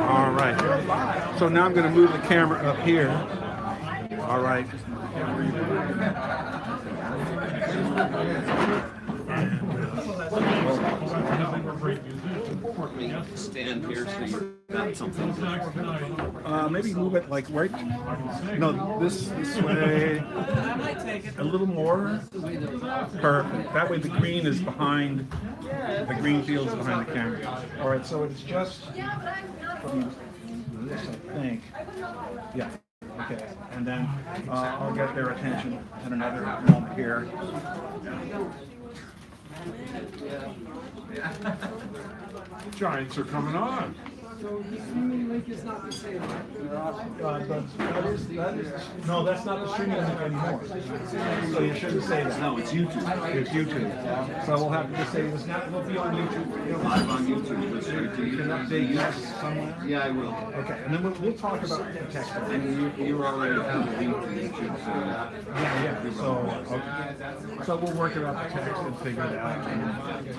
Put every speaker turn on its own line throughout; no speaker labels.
All right. So now I'm going to move the camera up here. All right.
Stand here so you got something.
Maybe move it like right. No, this way. A little more. Perfect. That way the green is behind. The green field is behind the camera. All right. So it's just from this, I think. Yeah. Okay. And then I'll get their attention at another moment here.
Giants are coming on.
So the streaming link is not the same.
No, that's not the streaming link anymore. So you shouldn't say that.
No, it's YouTube.
It's YouTube. So we'll have to just say it's not. It'll be on YouTube.
Live on YouTube. Go straight to
You can
YouTube.
update that somewhere.
Yeah, I will.
Okay, and then we'll talk about the text.
And you already have a link to YouTube, so
Yeah. So okay. So we'll work it out the text and figure it out.
I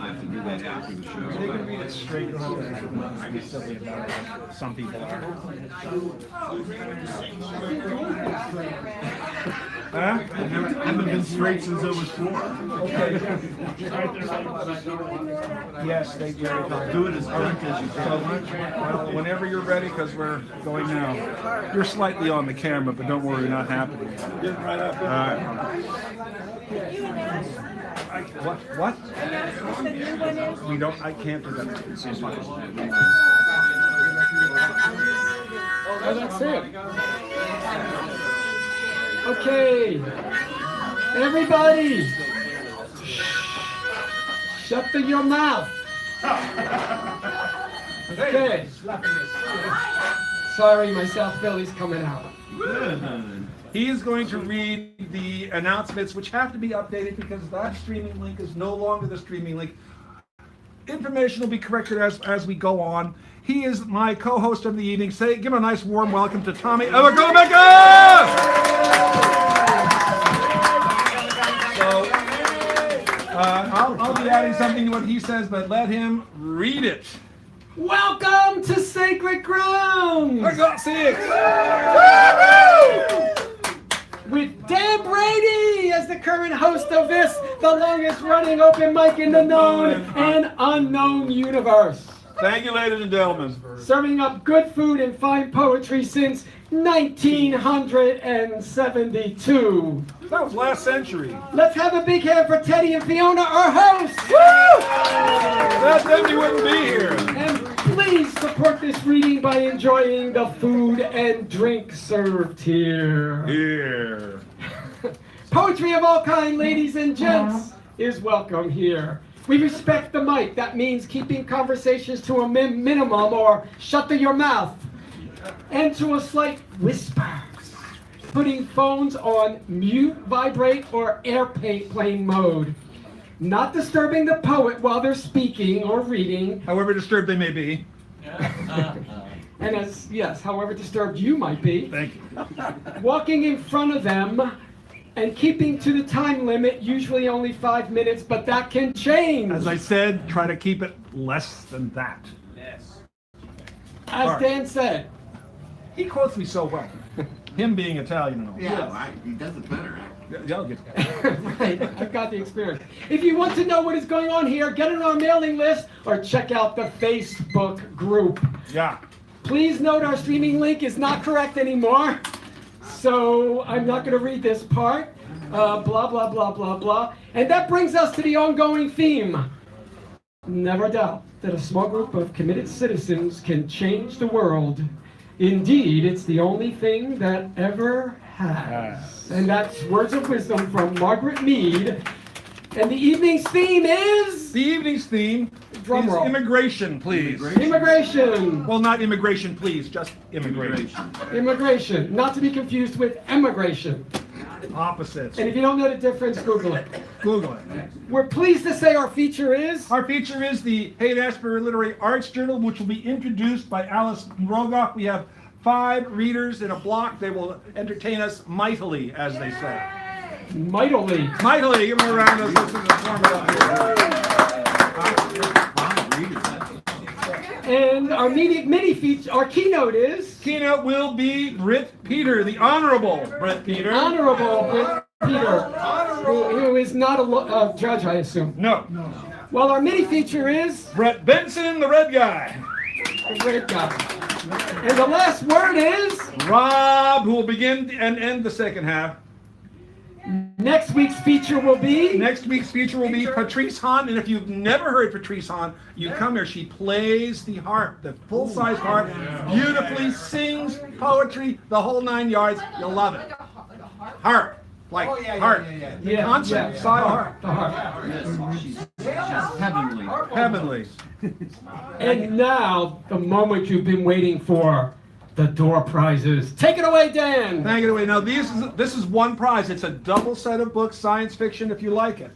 have to do that after the show.
They can read it straight. You don't have to be silly about it. Some people are. Huh?
I haven't been straight since I was 4.
Okay. Yes, they do.
Do it as quick as you
So,
can.
well, whenever you're ready, because we're going now. You're slightly on the camera, but don't worry, not happening.
Get right up.
All right. What? We don't. I can't do that.
Oh, that's it. Okay. Everybody, shut your mouth. Okay. Sorry, my South Philly's coming out.
He is going to read the announcements, which have to be updated because that streaming link is no longer the streaming link. Information will be corrected as we go on. He is my co-host of the evening. Give him a nice warm welcome to Tommy Evagomeka! So I'll be adding something to what he says, but let him read it.
Welcome to Sacred Ground
I got 6.
with Dan Brady as the current host of this, the longest running open mic in the known and unknown universe.
Thank you, ladies and gentlemen.
Serving up good food and fine poetry since 1972.
That was last century.
Let's have a big hand for Teddy and Fiona, our hosts.
Without them, you wouldn't be here.
And please support this reading by enjoying the food and drink served here.
Here.
Poetry of all kind, ladies and gents, is welcome here. We respect the mic. That means keeping conversations to a minimum or shut your mouth. And to a slight whisper. Putting phones on mute, vibrate, or airplane mode. Not disturbing the poet while they're speaking or reading.
However disturbed they may be.
And however disturbed you might be.
Thank you.
Walking in front of them and keeping to the time limit, usually only 5 minutes, but that can change.
As I said, try to keep it less than that.
As Dan said.
He quotes me so well. Him being Italian and all.
Yeah, he does it better.
Yeah, I'll get
Right, I've got the experience. If you want to know what is going on here, get on our mailing list or check out the Facebook group.
Yeah.
Please note our streaming link is not correct anymore, so I'm not going to read this part. Blah, blah, blah, blah, blah. And that brings us to the ongoing theme. Never doubt that a small group of committed citizens can change the world. Indeed, it's the only thing that ever has. And that's words of wisdom from Margaret Mead. And the evening's theme is...
The evening's theme
Drum
is
roll.
immigration, please.
Immigration.
Well, not immigration, please, just immigration.
Immigration. Not to be confused with emigration.
Opposites.
And if you don't know the difference, Google it.
Google it.
We're pleased to say our feature is...
Our feature is the Haight-Ashbury Literary Arts Journal, which will be introduced by Alice Rogoff. We have 5 readers in a block. They will entertain us mightily, as they say.
Mightily.
Mightily. Give them a round of applause.
And our mini feature, our keynote is
Keynote will be Britt Peter, the Honorable Britt Peter.
Honorable Britt Peter, who is not a judge, I assume.
No.
Well, our mini feature is
Brett Benson, the red guy.
the red guy. And the last word is
Rob, who will begin and end the second half.
next week's feature will be
Next week's feature will be Patrice Hahn, and if you've never heard Patrice Hahn, you come here. She plays the harp, the full-size harp, beautifully, sings poetry, the whole 9 yards. You'll love it. Harp, like harp,
Yeah,
concert
yeah.
style harp.
the harp.
She's heavenly.
Heavenly.
And now, the moment you've been waiting for, the door prizes. Take it away, Dan.
Thank you. Now, this is one prize. It's a double set of books, science fiction, if you like it.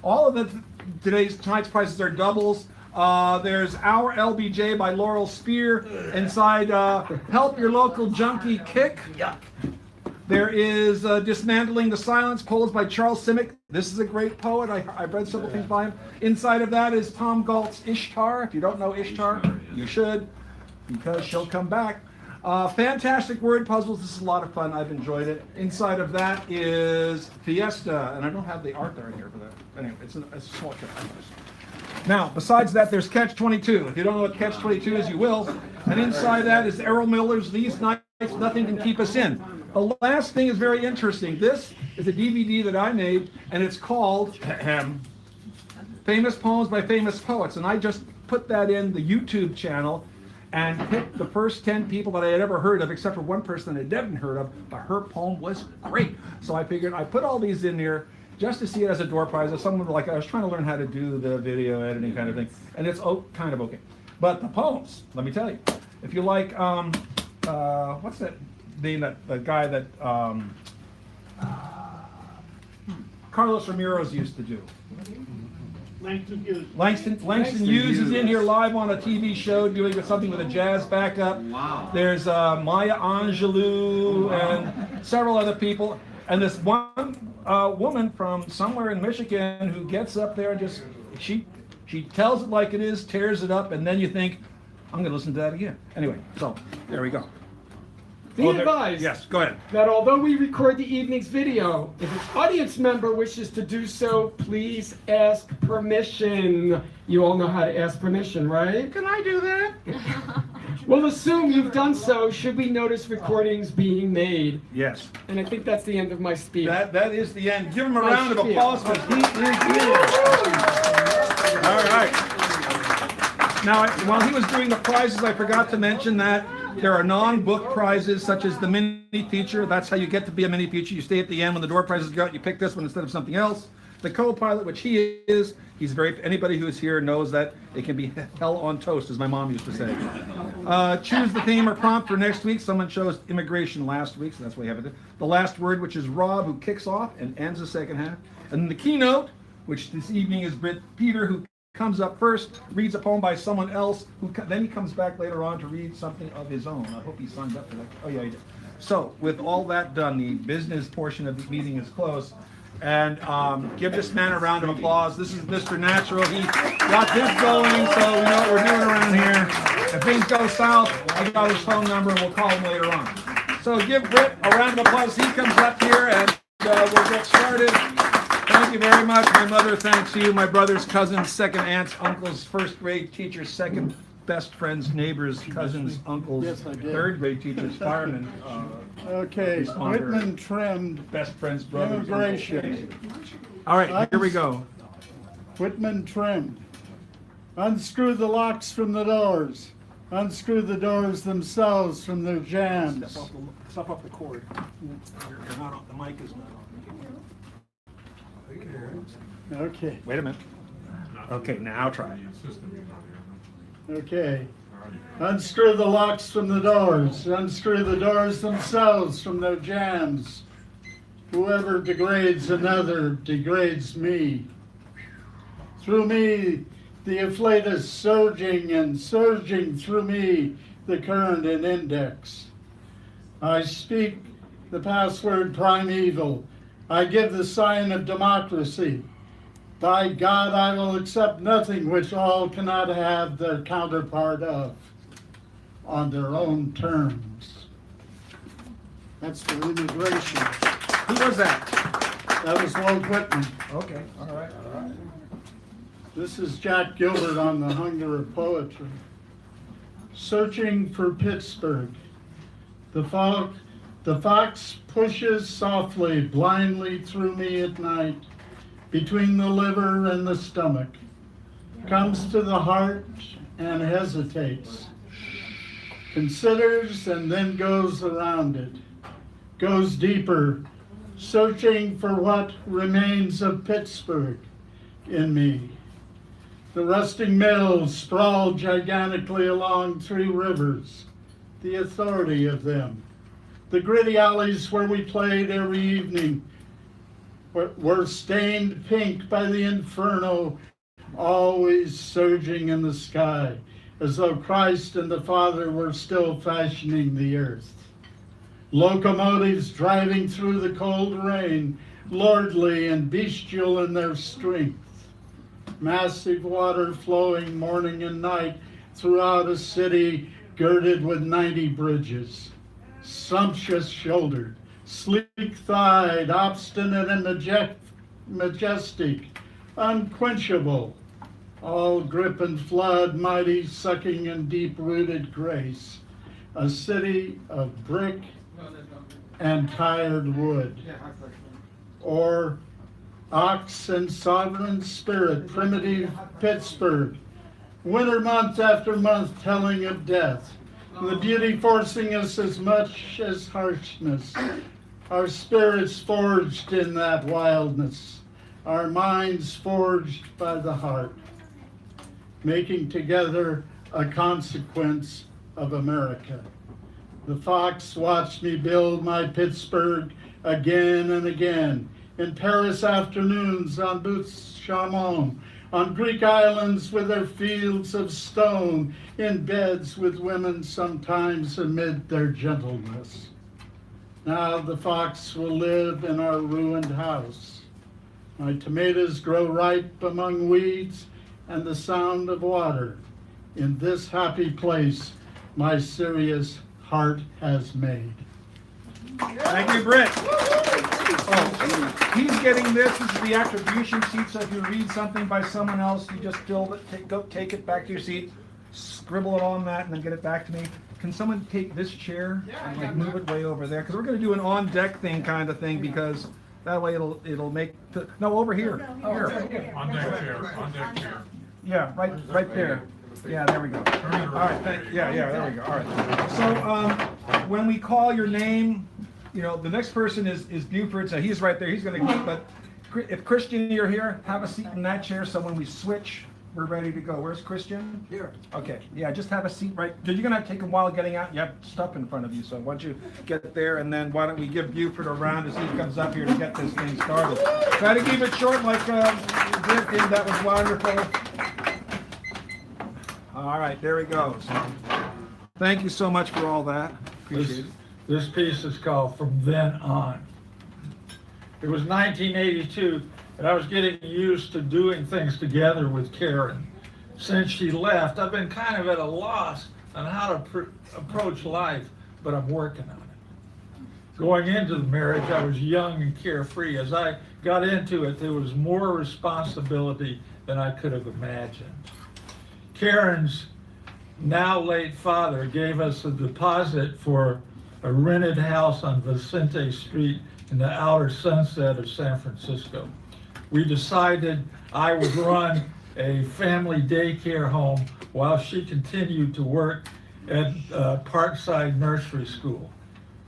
All of tonight's prizes are doubles. There's Our LBJ by Laurel Spear. Inside, Help Your Local Junkie Kick. There is Dismantling the Silence, poems by Charles Simic. This is a great poet. I've read several things by him. Inside of that is Tom Galt's Ishtar. If you don't know Ishtar, you should, because she'll come back. Fantastic word puzzles. This is a lot of fun. I've enjoyed it. Inside of that is Fiesta, and I don't have the art there in here for that. Anyway, it's a small kit. Now, besides that, there's Catch 22. If you don't know what Catch 22 is, you will. And inside that is Errol Miller's These Nights Nothing Can Keep Us In. The last thing is very interesting. This is a DVD that I made, and it's called Famous Poems by Famous Poets. And I just put that in the YouTube channel and picked the first 10 people that I had ever heard of, except for one person that I hadn't heard of, but her poem was great. So I figured I put all these in there just to see it as a door prize. If someone like, I was trying to learn how to do the video editing kind of thing, and it's kind of okay. But the poems, let me tell you, if you like, what's that name, that guy that Carlos Ramirez used to do? Langston Hughes is in here live on a TV show doing something with a jazz backup.
Wow.
There's Maya Angelou and several other people. And this one woman from somewhere in Michigan who gets up there and just, she tells it like it is, tears it up, and then you think, I'm going to listen to that again. Anyway, so there we go.
Be advised
Yes, go ahead.
that although we record the evening's video, if an audience member wishes to do so, please ask permission. You all know how to ask permission, right?
Can I do that?
We'll assume you've done so should we notice recordings being made.
Yes.
And I think that's the end of my speech.
That is the end. Give him a
My
round of
spiel.
applause because he is here. All right. Now, while he was doing the prizes, I forgot to mention that there are non-book prizes such as the mini feature. That's how you get to be a mini feature. You stay at the end when the door prizes go out. You pick this one instead of something else. The co-pilot, which he is, anybody who's here knows that it can be hell on toast, as my mom used to say. Choose the theme or prompt for next week. Someone chose immigration last week, so that's why we have it. The last word, which is Rob, who kicks off and ends the second half. And then the keynote, which this evening is Britt Peter, who comes up first, reads a poem by someone else, then he comes back later on to read something of his own. I hope he signed up for that. Oh, yeah, he did. So, with all that done, the business portion of the meeting is closed. And give this man a round of applause. This is Mr. Natural. He got this going, so we know what we're doing around here. If things go south, I got his phone number, and we'll call him later on. So give Britt a round of applause. He comes up here, and we'll get started. Thank you very much. My mother thanks you. My brother's cousins, second aunts, uncles, first grade teachers, second best friends, neighbors, cousins, uncles,
Yes, I did.
third grade teachers, firemen,
Okay,
Responder.
Whitman trimmed
best friends, brothers.
immigration.
All right, here we go.
Whitman trimmed. Unscrew the locks from the doors. Unscrew the doors themselves from their jams.
Step off the cord. You're not on, the mic is not on.
Okay,
Wait a minute. Okay, now try.
okay. Unscrew the locks from the doors. Unscrew the doors themselves from their jams. Whoever degrades another degrades me. Through me, the afflatus surging and surging through me, the current and index. I speak the password primeval. I give the sign of democracy. By God, I will accept nothing which all cannot have their counterpart of on their own terms. That's the immigration.
Who was that?
That was Walt Whitman.
Okay, all right, all right.
This is Jack Gilbert on the Hunger of Poetry. Searching for Pittsburgh. The fox pushes softly, blindly through me at night, between the liver and the stomach, comes to the heart and hesitates, considers and then goes around it, goes deeper, searching for what remains of Pittsburgh in me. The rusting mills sprawl gigantically along 3 rivers, the authority of them. The gritty alleys where we played every evening were stained pink by the inferno, always surging in the sky, as though Christ and the Father were still fashioning the earth. Locomotives driving through the cold rain, lordly and bestial in their strength. Massive water flowing morning and night throughout a city girded with 90 bridges. Sumptuous-shouldered, sleek-thighed, obstinate and majestic, unquenchable, all grip and flood, mighty, sucking and deep-rooted grace. A city of brick and tired wood. Or ox and sovereign spirit, primitive Pittsburgh, winter month after month telling of death, the beauty forcing us as much as harshness, our spirits forged in that wildness, our minds forged by the heart, making together a consequence of America. The fox watched me build my Pittsburgh again and again, in Paris afternoons, on Buttes Chaumont, on Greek islands with their fields of stone, in beds with women sometimes amid their gentleness. Now the fox will live in our ruined house. My tomatoes grow ripe among weeds and the sound of water. In this happy place, my serious heart has made.
Thank you, Britt. Oh, he's getting this. This is the attribution sheet, so if you read something by someone else, you just take it back to your seat, scribble it on that, and then get it back to me. Can someone take this chair and like move it way over there? Because we're going to do an on-deck thing kind of thing, because that way it'll make... No, over here. Here.
On-deck chair.
Yeah, right there. Yeah, there we go. All right, there we go. All right. So when we call your name, you know, the next person is Buford, so he's right there. He's going to keep, but if Christian, you're here, have a seat in that chair, so when we switch, we're ready to go. Where's Christian? Here. Okay, yeah, just have a seat right, because you're going to take a while getting out. You have stuff in front of you, so why don't you get there, and then why don't we give Buford a round as he comes up here to get this thing started. Try to keep it short like Britt did. That was wonderful. All right, there he goes. Thank you so much for all that. Appreciate it.
This piece is called From Then On. It was 1982, and I was getting used to doing things together with Karen. Since she left, I've been kind of at a loss on how to approach life, but I'm working on it. Going into the marriage, I was young and carefree. As I got into it, there was more responsibility than I could have imagined. Karen's now late father gave us a deposit for a rented house on Vicente Street in the outer sunset of San Francisco. We decided I would run a family daycare home while she continued to work at Parkside Nursery School,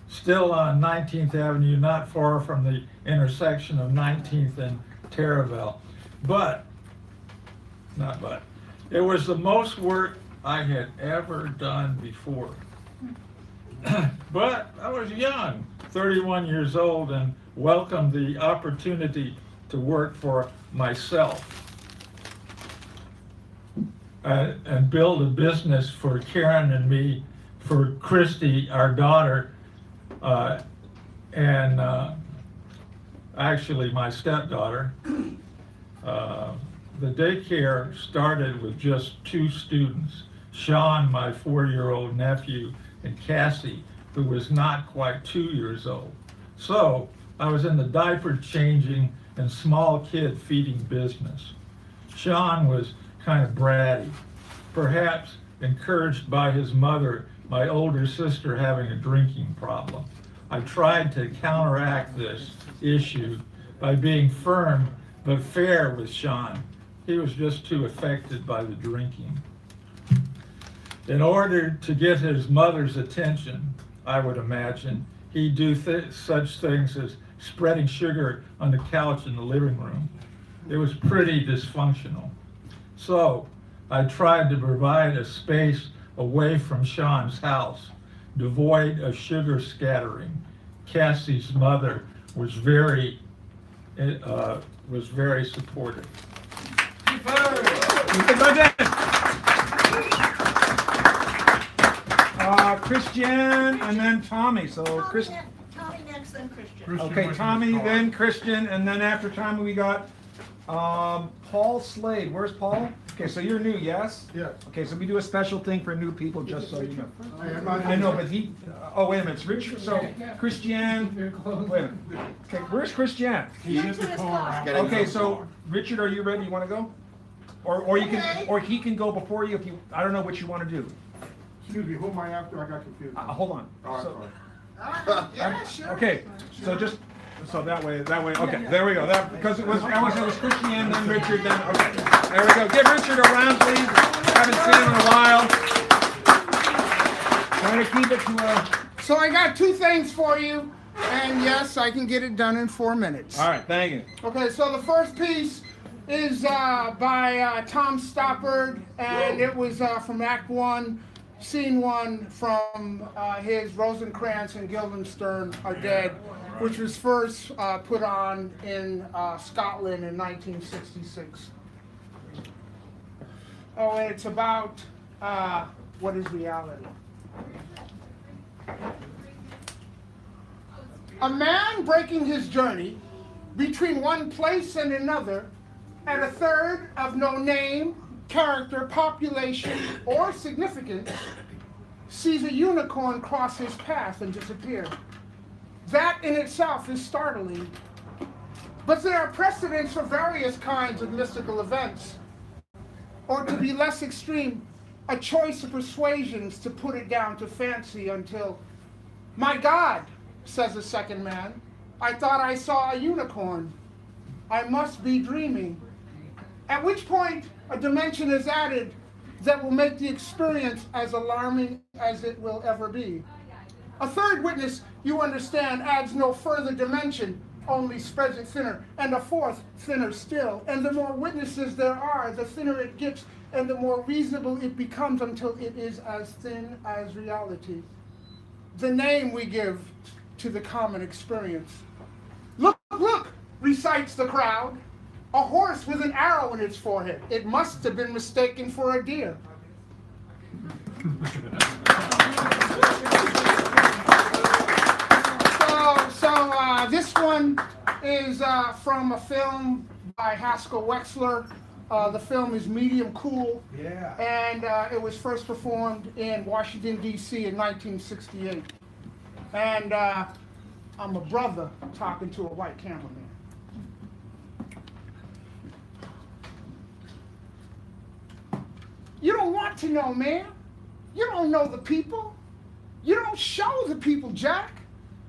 still on 19th Avenue, not far from the intersection of 19th and Terraville. It was the most work I had ever done before. But I was young, 31 years old, and welcomed the opportunity to work for myself and build a business for Karen and me, for Christy, our daughter, and actually my stepdaughter. The daycare started with just 2 students, Sean, my 4-year-old nephew, and Cassie, who was not quite 2 years old. So I was in the diaper changing and small kid feeding business. Sean was kind of bratty, perhaps encouraged by his mother, my older sister having a drinking problem. I tried to counteract this issue by being firm but fair with Sean. He was just too affected by the drinking. In order to get his mother's attention, I would imagine, he'd do such things as spreading sugar on the couch in the living room. It was pretty dysfunctional. So I tried to provide a space away from Sean's house, devoid of sugar scattering. Cassie's mother was very supportive.
Christian and then Tommy. So
Tommy next, then Christian.
Okay, Tommy, then Christian, and then after Tommy we got Paul Slade. Where's Paul? Okay, so you're new, yes?
Yes.
Okay, so we do a special thing for new people, just so you know. I know, but he. Oh, wait a minute, it's Richard. So Christian. Wait a minute. Okay, where's Christian?
He's in his car.
Okay, so Richard, are you ready? You want to go? Or you can, or he can go before you if you. I don't know what you want to do.
Excuse me, who am I after? I got confused.
Hold on.
Oh,
So-
Yeah, sure.
Okay, so just, so that way, okay, there we go. That, because it was, I want to say it was Christian, then Richard, then, okay. There we go. Give Richard a round, please. Haven't seen him in a while. Trying to keep it to a,
So I got 2 things for you, and yes, I can get it done in 4 minutes.
all right, thank you.
Okay, so the first piece is by Tom Stoppard, and it was from Act 1, Scene 1 from his Rosencrantz and Guildenstern Are Dead, which was first put on in Scotland in 1966. Oh, and it's about what is reality. A man breaking his journey between one place and another at a third of no name, character, population, or significance, sees a unicorn cross his path and disappear. That in itself is startling. But there are precedents for various kinds of mystical events. Or to be less extreme, a choice of persuasions to put it down to fancy until, my God, says the second man, I thought I saw a unicorn. I must be dreaming. At which point, a dimension is added that will make the experience as alarming as it will ever be. A third witness, you understand, adds no further dimension, only spreads it thinner, and a fourth, thinner still. And the more witnesses there are, the thinner it gets, and the more reasonable it becomes until it is as thin as reality. The name we give to the common experience. Look, look, recites the crowd. A horse with an arrow in this forehead. It must have been mistaken for a deer. So this one is from a film by Haskell Wexler. The film is Medium Cool.
Yeah.
And it was first performed in Washington, D.C. in 1968. And I'm a brother talking to a white cameraman. You don't want to know, man. You don't know the people. You don't show the people, Jack.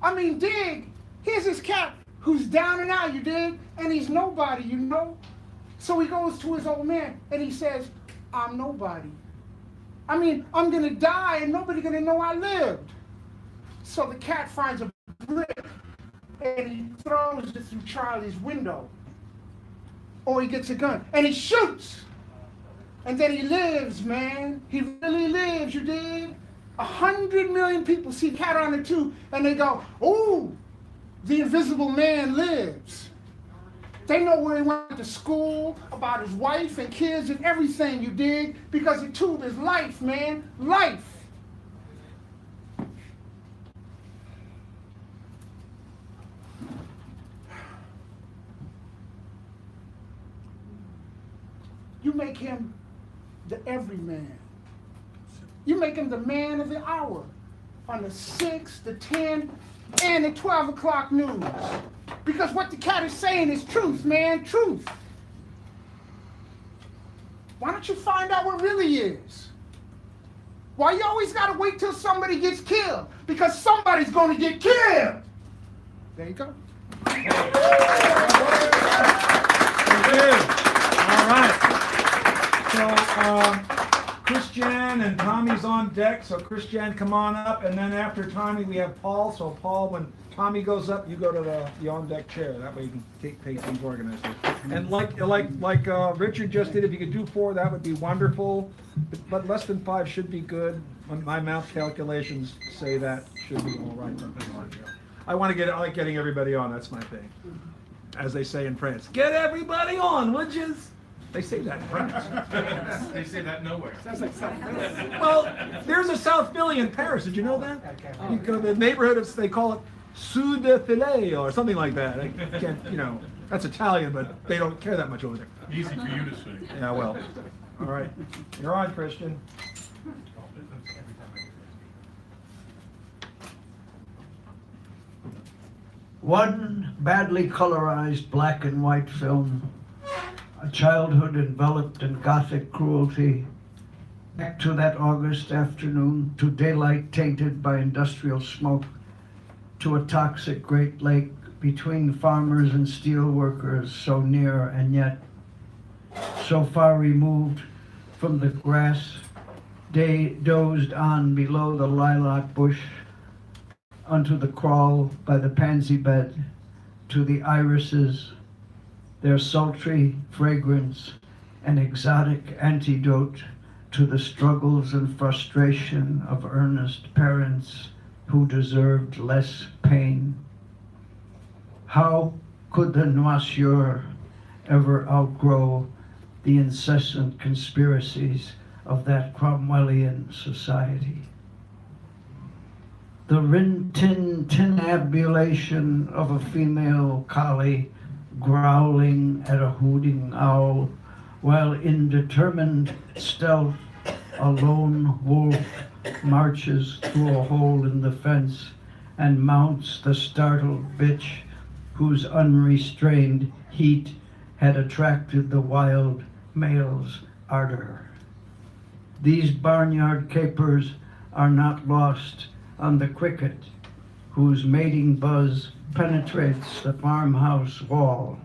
I mean, dig. Here's this cat who's down and out, you dig? And he's nobody, you know? So he goes to his old man and he says, I'm nobody. I mean, I'm gonna die and nobody's gonna know I lived. So the cat finds a brick and he throws it through Charlie's window. Or he gets a gun and he shoots. And then he lives, man. He really lives, you dig? 100 million people see Cat on the Tube and they go, ooh, the invisible man lives. They know where he went to school, about his wife and kids and everything, you dig? Because the tube is life, man, life. him the everyman. You make him the man of the hour on the 6, the 10, and the 12 o'clock news. Because what the cat is saying is truth, man, truth. Why don't you find out what really is? Why you always gotta wait till somebody gets killed? Because somebody's gonna get killed. There you go.
Thank you. All right. So, Christian and Tommy's on deck. So, Christian, come on up. And then after Tommy, we have Paul. So, Paul, when Tommy goes up, you go to the on-deck chair. That way you can take things organized. And like Richard just did, if you could do 4, that would be wonderful. But less than 5 should be good. My math calculations say that should be all right. I like getting everybody on. That's my thing. As they say in France, get everybody on, would you? They say that in France.
They say that nowhere.
Sounds like something.
Well, there's a South Philly in Paris. Did you know that? You go to the neighborhood, they call it Sud de Filet or something like that. I can't, that's Italian, but they don't care that much over there.
Easy for you to say.
Yeah, well. All right. You're on, Christian.
One badly colorized black and white film, a childhood enveloped in Gothic cruelty, back to that August afternoon, to daylight tainted by industrial smoke, to a toxic Great Lake between farmers and steel workers, so near and yet so far removed from the grass, dozed on below the lilac bush, unto the crawl by the pansy bed, to the irises, their sultry fragrance, an exotic antidote to the struggles and frustration of earnest parents who deserved less pain. How could the noisseur ever outgrow the incessant conspiracies of that Cromwellian society? The tintinnabulation of a female collie growling at a hooting owl, while in determined stealth a lone wolf marches through a hole in the fence and mounts the startled bitch whose unrestrained heat had attracted the wild male's ardor. These barnyard capers are not lost on the cricket, whose mating buzz penetrates the farmhouse wall.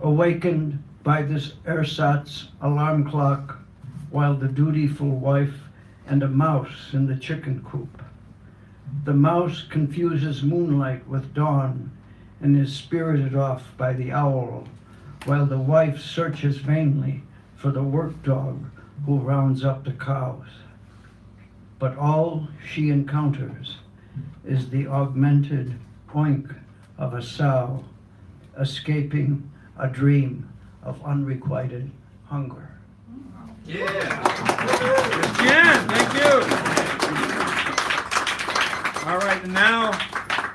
Awakened by this ersatz alarm clock, while the dutiful wife and a mouse in the chicken coop. The mouse confuses moonlight with dawn and is spirited off by the owl, while the wife searches vainly for the work dog who rounds up the cows. But all she encounters is the augmented oink of a sow escaping a dream of unrequited hunger.
Yeah. Jen, thank you. All right, and now,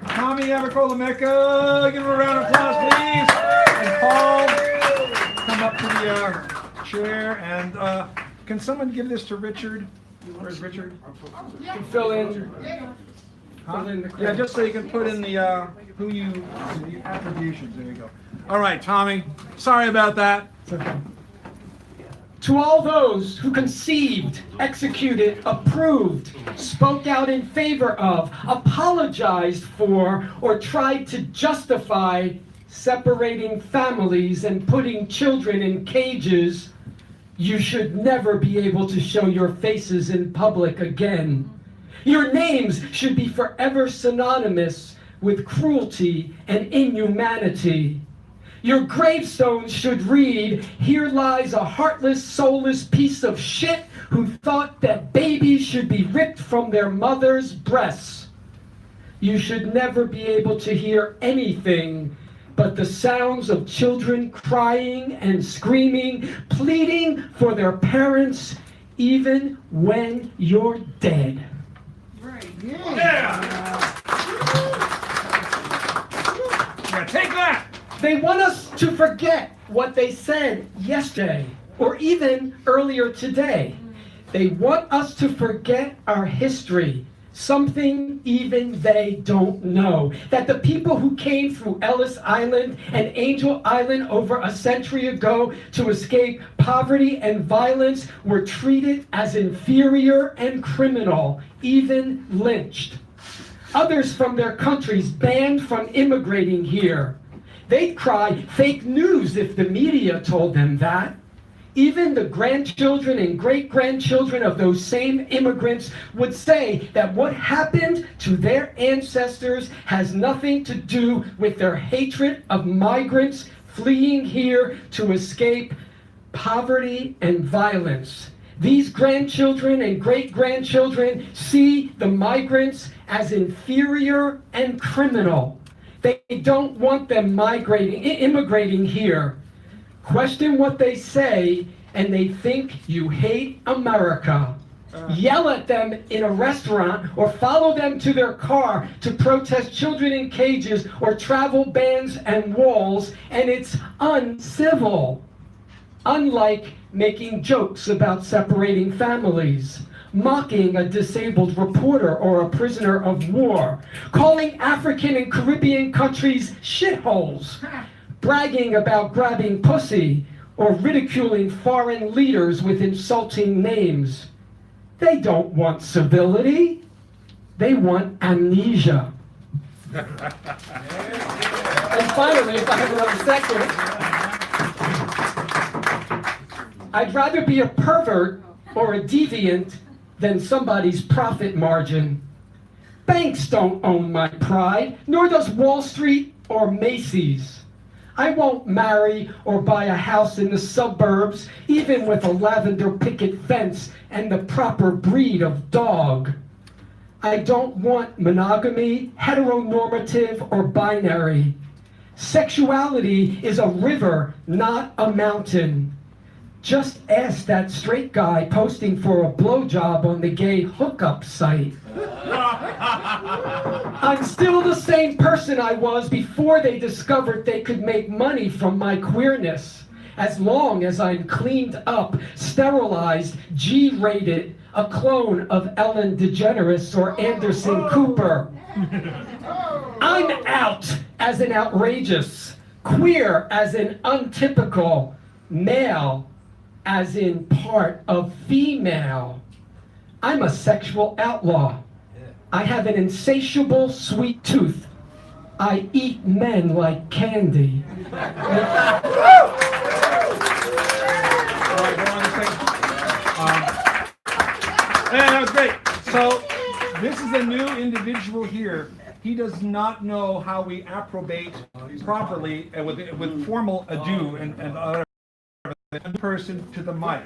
Tommy Abercola-Mecca, give him a round of applause, please. And Paul, come up to the chair, and can someone give this to Richard? Where's Richard?
You can fill in.
Huh? Yeah, just so you can put in the the attributions. There you go. All right, Tommy. Sorry about that.
To all those who conceived, executed, approved, spoke out in favor of, apologized for, or tried to justify separating families and putting children in cages, you should never be able to show your faces in public again. Your names should be forever synonymous with cruelty and inhumanity. Your gravestone should read, "Here lies a heartless, soulless piece of shit who thought that babies should be ripped from their mother's breasts." You should never be able to hear anything but the sounds of children crying and screaming, pleading for their parents, even when you're dead.
Yeah, take that!
They want us to forget what they said yesterday or even earlier today. They want us to forget our history, something even they don't know. That the people who came through Ellis Island and Angel Island over a century ago to escape poverty and violence were treated as inferior and criminal, even lynched. Others from their countries banned from immigrating here. They'd cry fake news if the media told them that. Even the grandchildren and great-grandchildren of those same immigrants would say that what happened to their ancestors has nothing to do with their hatred of migrants fleeing here to escape poverty and violence. These grandchildren and great-grandchildren see the migrants as inferior and criminal. They don't want them immigrating here. Question what they say, and they think you hate America. Yell at them in a restaurant or follow them to their car to protest children in cages or travel bans and walls, and it's uncivil. Unlike making jokes about separating families, mocking a disabled reporter or a prisoner of war, calling African and Caribbean countries shitholes, bragging about grabbing pussy, or ridiculing foreign leaders with insulting names. They don't want civility. They want amnesia. And finally, if I have another second, I'd rather be a pervert or a deviant than somebody's profit margin. Banks don't own my pride, nor does Wall Street or Macy's. I won't marry or buy a house in the suburbs, even with a lavender picket fence and the proper breed of dog. I don't want monogamy, heteronormative, or binary. Sexuality is a river, not a mountain. Just ask that straight guy posting for a blowjob on the gay hookup site. I'm still the same person I was before they discovered they could make money from my queerness. As long as I'm cleaned up, sterilized, G-rated, a clone of Ellen DeGeneres or Anderson Cooper. I'm out as an outrageous, queer as an untypical, male as in part of female. I'm a sexual outlaw. I have an insatiable sweet tooth. I eat men like candy.
All right, hold on a second. Yeah, that was great. So this is a new individual here. He does not know how we approbate properly and with formal adieu and person to the mic.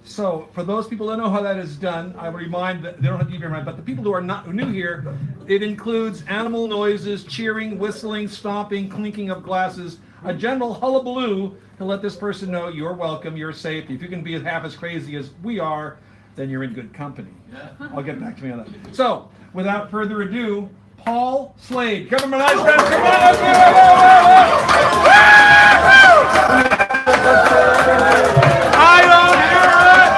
So for those people that know how that is done, I would remind that they don't have to be reminded, but the people who are not new here, it includes animal noises, cheering, whistling, stomping, clinking of glasses, a general hullabaloo to let this person know you're welcome, you're safe. If you can be half as crazy as we are, then you're in good company. I'll get back to me on that. So without further ado, Paul Slade. Come on, my nice friends. Come on, let's go. I don't hear it!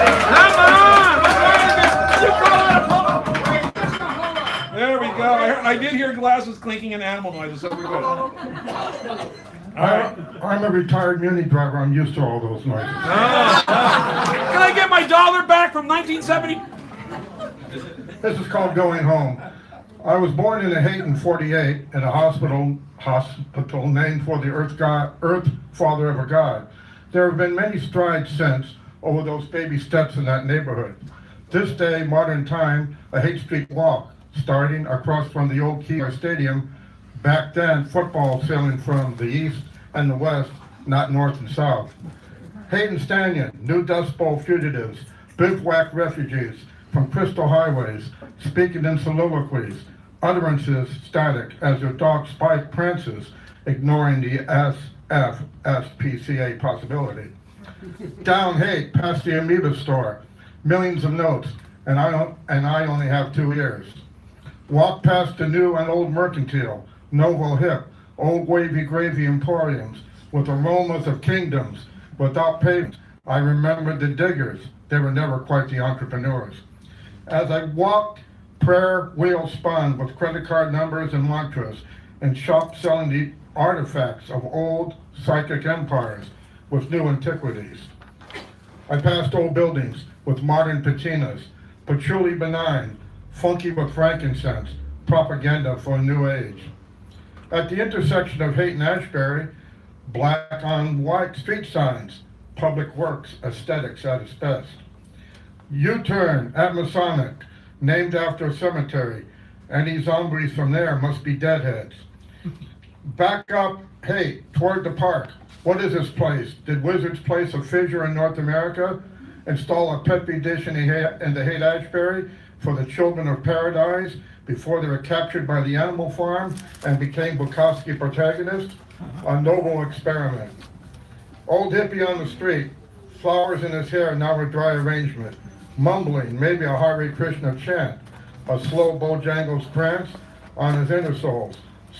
I don't hear it! Come on! There we go. I did hear glasses clinking and animal noises, so we're good.
I'm a retired Muni driver. I'm used to all those noises.
Can I get my dollar back from 1970?
This is called Going Home. I was born in Haight in '48 in a hospital named for the Earth Father of a God. There have been many strides since over those baby steps in that neighborhood. This day, modern time, a Haight Street walk, starting across from the old Key Stadium. Back then, football sailing from the east and the west, not north and south. Hayden Stanton, new Dust Bowl fugitives, bivouac refugees from Crystal highways, speaking in soliloquies, utterances static as their dog Spike prances, ignoring the SFSPCA possibility. Down Haight, past the amoeba store, millions of notes, and I only have 2 ears. Walk past the new and old mercantile, Novo Hip, old wavy gravy emporiums, with aromas of kingdoms, without pavement. I remember the diggers. They were never quite the entrepreneurs. As I walked, prayer wheels spun with credit card numbers and mantras, and shops selling the artifacts of old psychic empires with new antiquities. I passed old buildings with modern patinas, patchouli benign, funky with frankincense, propaganda for a new age. At the intersection of Haight and Ashbury, black on white street signs, public works, aesthetics at its best. U-turn at Masonic, named after a cemetery. Any zombies from there must be deadheads. Back up Haight toward the park. What is this place? Did wizards place a fissure in North America? Install a petri dish in the Haight-Ashbury for the children of paradise before they were captured by the animal farm and became Bukowski protagonists? A noble experiment. Old hippie on the street, flowers in his hair, now a dry arrangement. Mumbling, maybe a Hare Krishna chant. A slow Bojangles prance on his inner soles.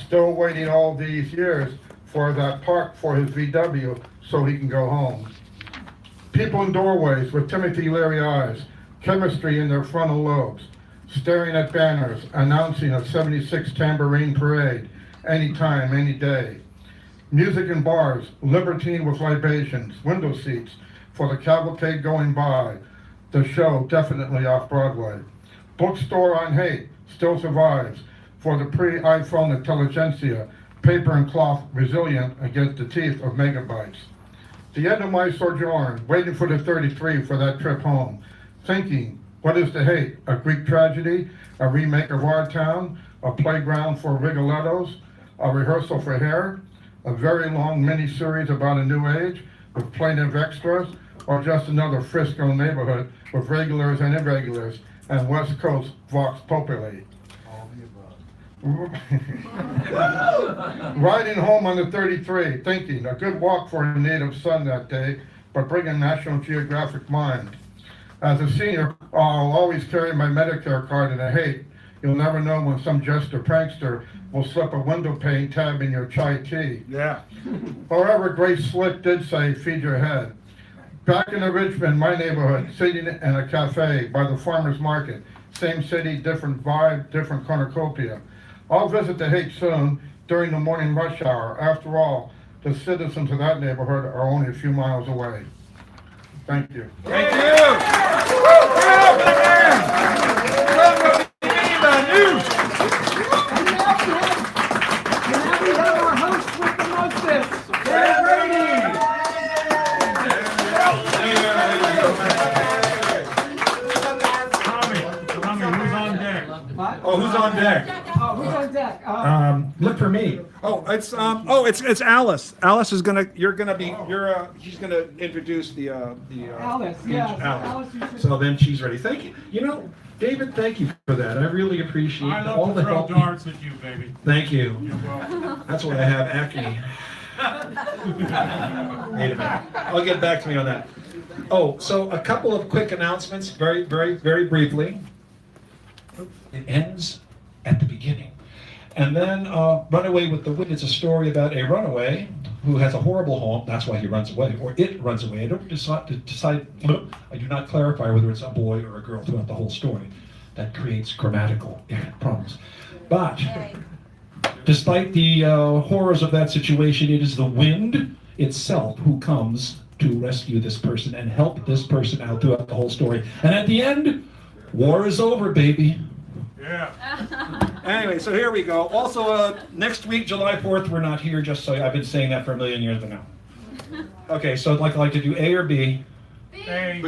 Still waiting all these years for that park for his VW so he can go home. People in doorways with Timothy Leary eyes, chemistry in their frontal lobes, staring at banners announcing a 76 tambourine parade, anytime, any day. Music in bars, libertine with libations, window seats for the cavalcade going by, the show definitely off Broadway. Bookstore on Haight still survives for the pre-iPhone intelligentsia, paper and cloth resilient against the teeth of megabytes. The end of my sojourn, waiting for the 33 for that trip home, thinking, what is the Haight? A Greek tragedy? A remake of Our Town? A playground for Rigolettos? A rehearsal for Hair? A very long mini-series about a new age with plaintive extras? Or just another Frisco neighborhood with regulars and irregulars and West Coast Vox Populi? Riding home on the 33, thinking, a good walk for a native son that day, but bring a National Geographic mind. As a senior, I'll always carry my Medicare card in a Haight. You'll never know when some jester prankster will slip a window pane tab in your chai tea.
Yeah.
However, Grace Slick did say, feed your head. Back in Richmond, my neighborhood, sitting in a cafe by the farmer's market. Same city, different vibe, different cornucopia. I'll visit the Haight soon during the morning rush hour. After all, the citizens of that neighborhood are only a few miles away. Thank you.
Thank you. News.
And now we have our host with the mostest, Dan Brady.
Tommy, who's on deck?
What?
Oh, who's on deck?
Oh, who's on deck?
Look for me. It's Alice. Alice is she's gonna introduce the
Alice, yes.
Alice.
Alice, you should-
So then she's ready. Thank you. You know, David, thank you for that. I really appreciate
I
all
love
the
to throw
help.
darts at you, baby.
Thank you.
You're welcome.
That's why I have acne. Wait a minute. I'll get back to me on that. Oh, so a couple of quick announcements, very, very, very briefly. It ends at the beginning. And then Runaway with the Wind is a story about a runaway who has a horrible home. That's why he runs away, or it runs away. I don't decide. I do not clarify whether it's a boy or a girl throughout the whole story. That creates grammatical problems. But despite the horrors of that situation, it is the wind itself who comes to rescue this person and help this person out throughout the whole story. And at the end, war is over, baby.
Yeah.
Anyway, so here we go. Also, next week, July 4th, we're not here, just so I've been saying that for a million years, but no. Okay, so I'd like to do A or B.
Hey.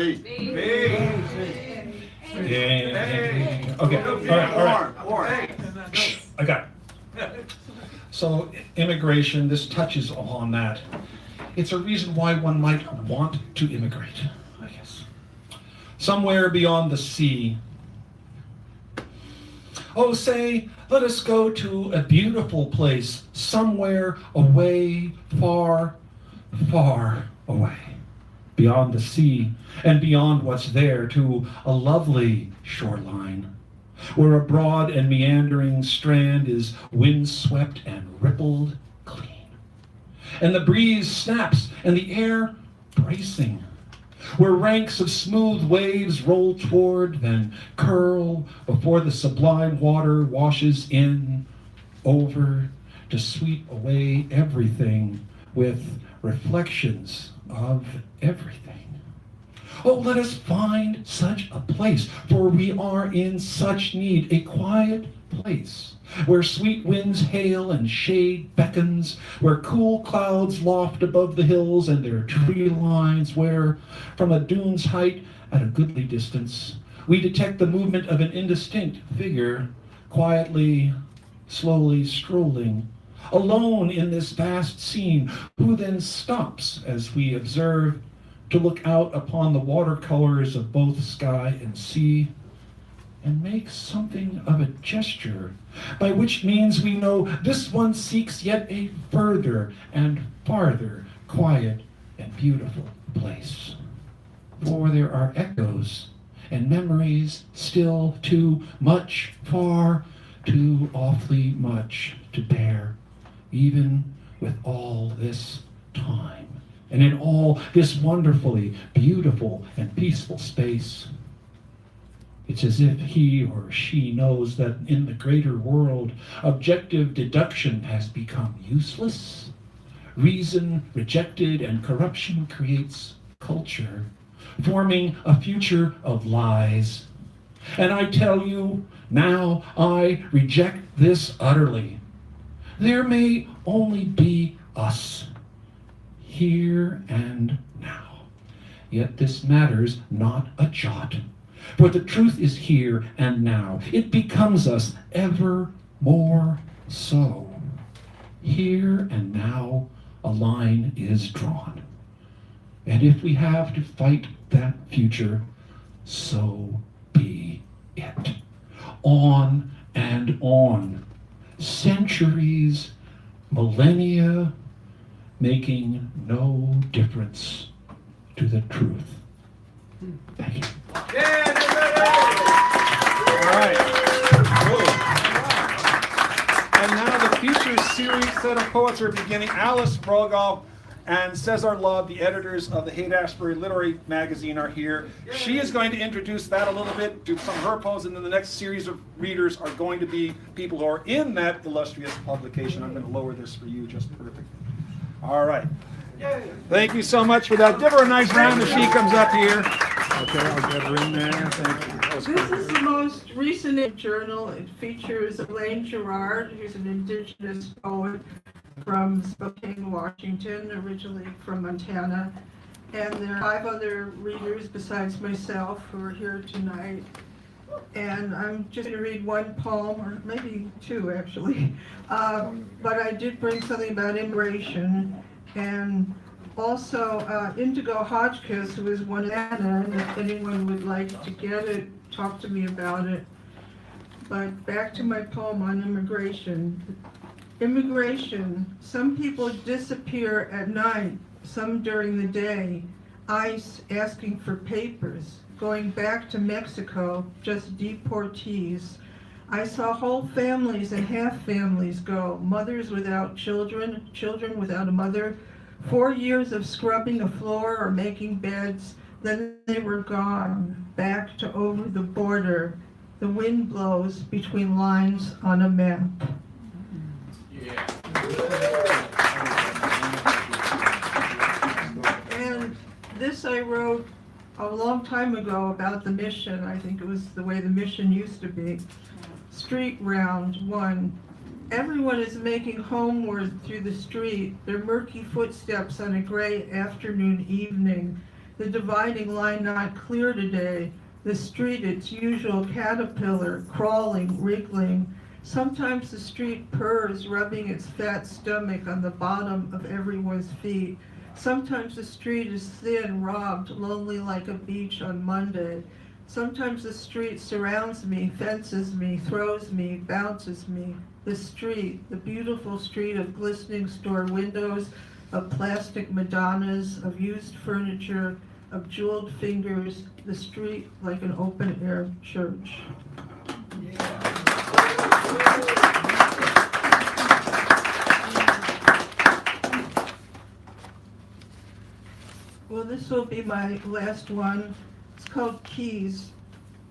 Okay, all right. Shh, I got it. So, immigration, this touches upon that. It's a reason why one might want to immigrate, I guess. Somewhere beyond the sea. Oh, say, let us go to a beautiful place, somewhere away, far, far away, beyond the sea, and beyond what's there, to a lovely shoreline, where a broad and meandering strand is windswept and rippled clean. and the breeze snaps, and the air bracing, where ranks of smooth waves roll toward, then curl before the sublime water washes in, over, to sweep away everything with reflections of everything. Oh, let us find such a place, for we are in such need, a quiet place, where sweet winds hail and shade beckons, where cool clouds loft above the hills and their tree lines, where, from a dune's height at a goodly distance, we detect the movement of an indistinct figure, quietly, slowly strolling, alone in this vast scene, who then stops as we observe to look out upon the watercolors of both sky and sea, and makes something of a gesture, by which means we know this one seeks yet a further and farther quiet and beautiful place. For there are echoes and memories still too much, far too awfully much to bear, even with all this time, and in all this wonderfully beautiful and peaceful space. It's as if he or she knows that in the greater world, objective deduction has become useless, reason rejected, and corruption creates culture, forming a future of lies. And I tell you, now I reject this utterly. There may only be us, here and now. Yet this matters not a jot. For the truth is here and now. It becomes us ever more so. Here and now a line is drawn. And if we have to fight that future, so be it. On and on. Centuries, millennia, making no difference to the truth. Thank you. All right. And now the Future Series set of poets are beginning. Alice Rogoff and Cesar Love, the editors of the Haight-Ashbury Literary Magazine, are here. She is going to introduce that a little bit, do some of her poems, and then the next series of readers are going to be people who are in that illustrious publication. I'm going to lower this for you just perfectly. All right. Thank you so much for that. Give her a nice round as she comes up here. Okay, I'll get her in there. Thank you.
This is the most recent journal. It features Elaine Gerard, who's an indigenous poet from Spokane, Washington, originally from Montana. And there are 5 other readers besides myself who are here tonight. And I'm just going to read one poem, or maybe 2 actually. But I did bring something about immigration. And also Indigo Hotchkiss, who is one of Anna, and if anyone would like to get it, talk to me about it. But back to my poem on immigration. Immigration. Some people disappear at night, some during the day. ICE asking for papers. Going back to Mexico, just deportees. I saw whole families and half families go, mothers without children, children without a mother, 4 years of scrubbing a floor or making beds, then they were gone, back to over the border. The wind blows between lines on a map. And this I wrote a long time ago about the mission. I think it was the way the mission used to be. Street round 1. Everyone is making homeward through the street, their murky footsteps on a gray afternoon evening. The dividing line not clear today. The street, its usual caterpillar, crawling, wriggling. Sometimes the street purrs, rubbing its fat stomach on the bottom of everyone's feet. Sometimes the street is thin, robbed, lonely like a beach on Monday. Sometimes the street surrounds me, fences me, throws me, bounces me. The street, the beautiful street of glistening store windows, of plastic Madonnas, of used furniture, of jeweled fingers, the street like an open-air church. Well, this will be my last one. It's called Keys.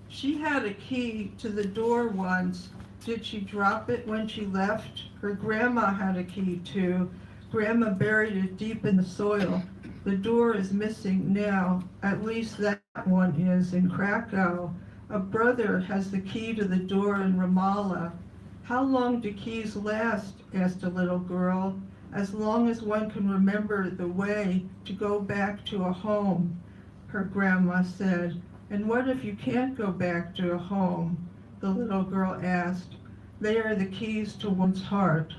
She had a key to the door once. Did she drop it when she left? Her grandma had a key too. Grandma buried it deep in the soil. The door is missing now. At least that one is in Krakow. A brother has the key to the door in Ramallah. How long do keys last? Asked a little girl. As long as one can remember the way to go back to a home, her grandma said. And what if you can't go back to a home? The little girl asked. They are the keys to one's heart.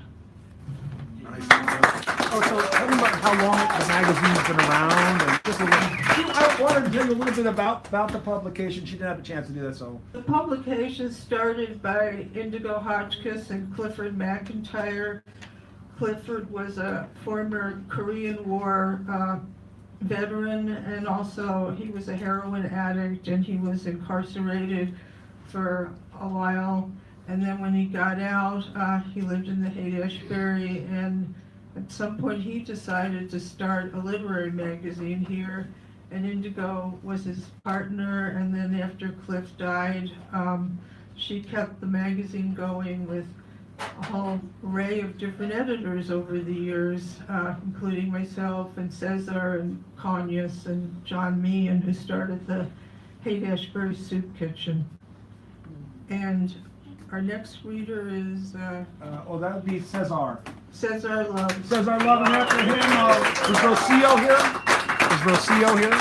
Nice. Oh, so tell me about how long the magazine's been around, and just a little. I wanted to tell you a little bit about the publication. She didn't have a chance to do that, so.
The publication started by Indigo Hotchkiss and Clifford McIntyre. Clifford was a former Korean War veteran, and also he was a heroin addict, and he was incarcerated for a while. And then when he got out, he lived in the Haight-Ashbury, and at some point he decided to start a literary magazine here, and Indigo was his partner. And then after Cliff died, she kept the magazine going with a whole array of different editors over the years, including myself and Cesar and Conyas and John Meehan, who started the Haight-Ashbury Soup Kitchen. And our next reader is
that would be Cesar.
Cesar Love.
Cesar Love, and after him, is Rocio here? Is Rocio here?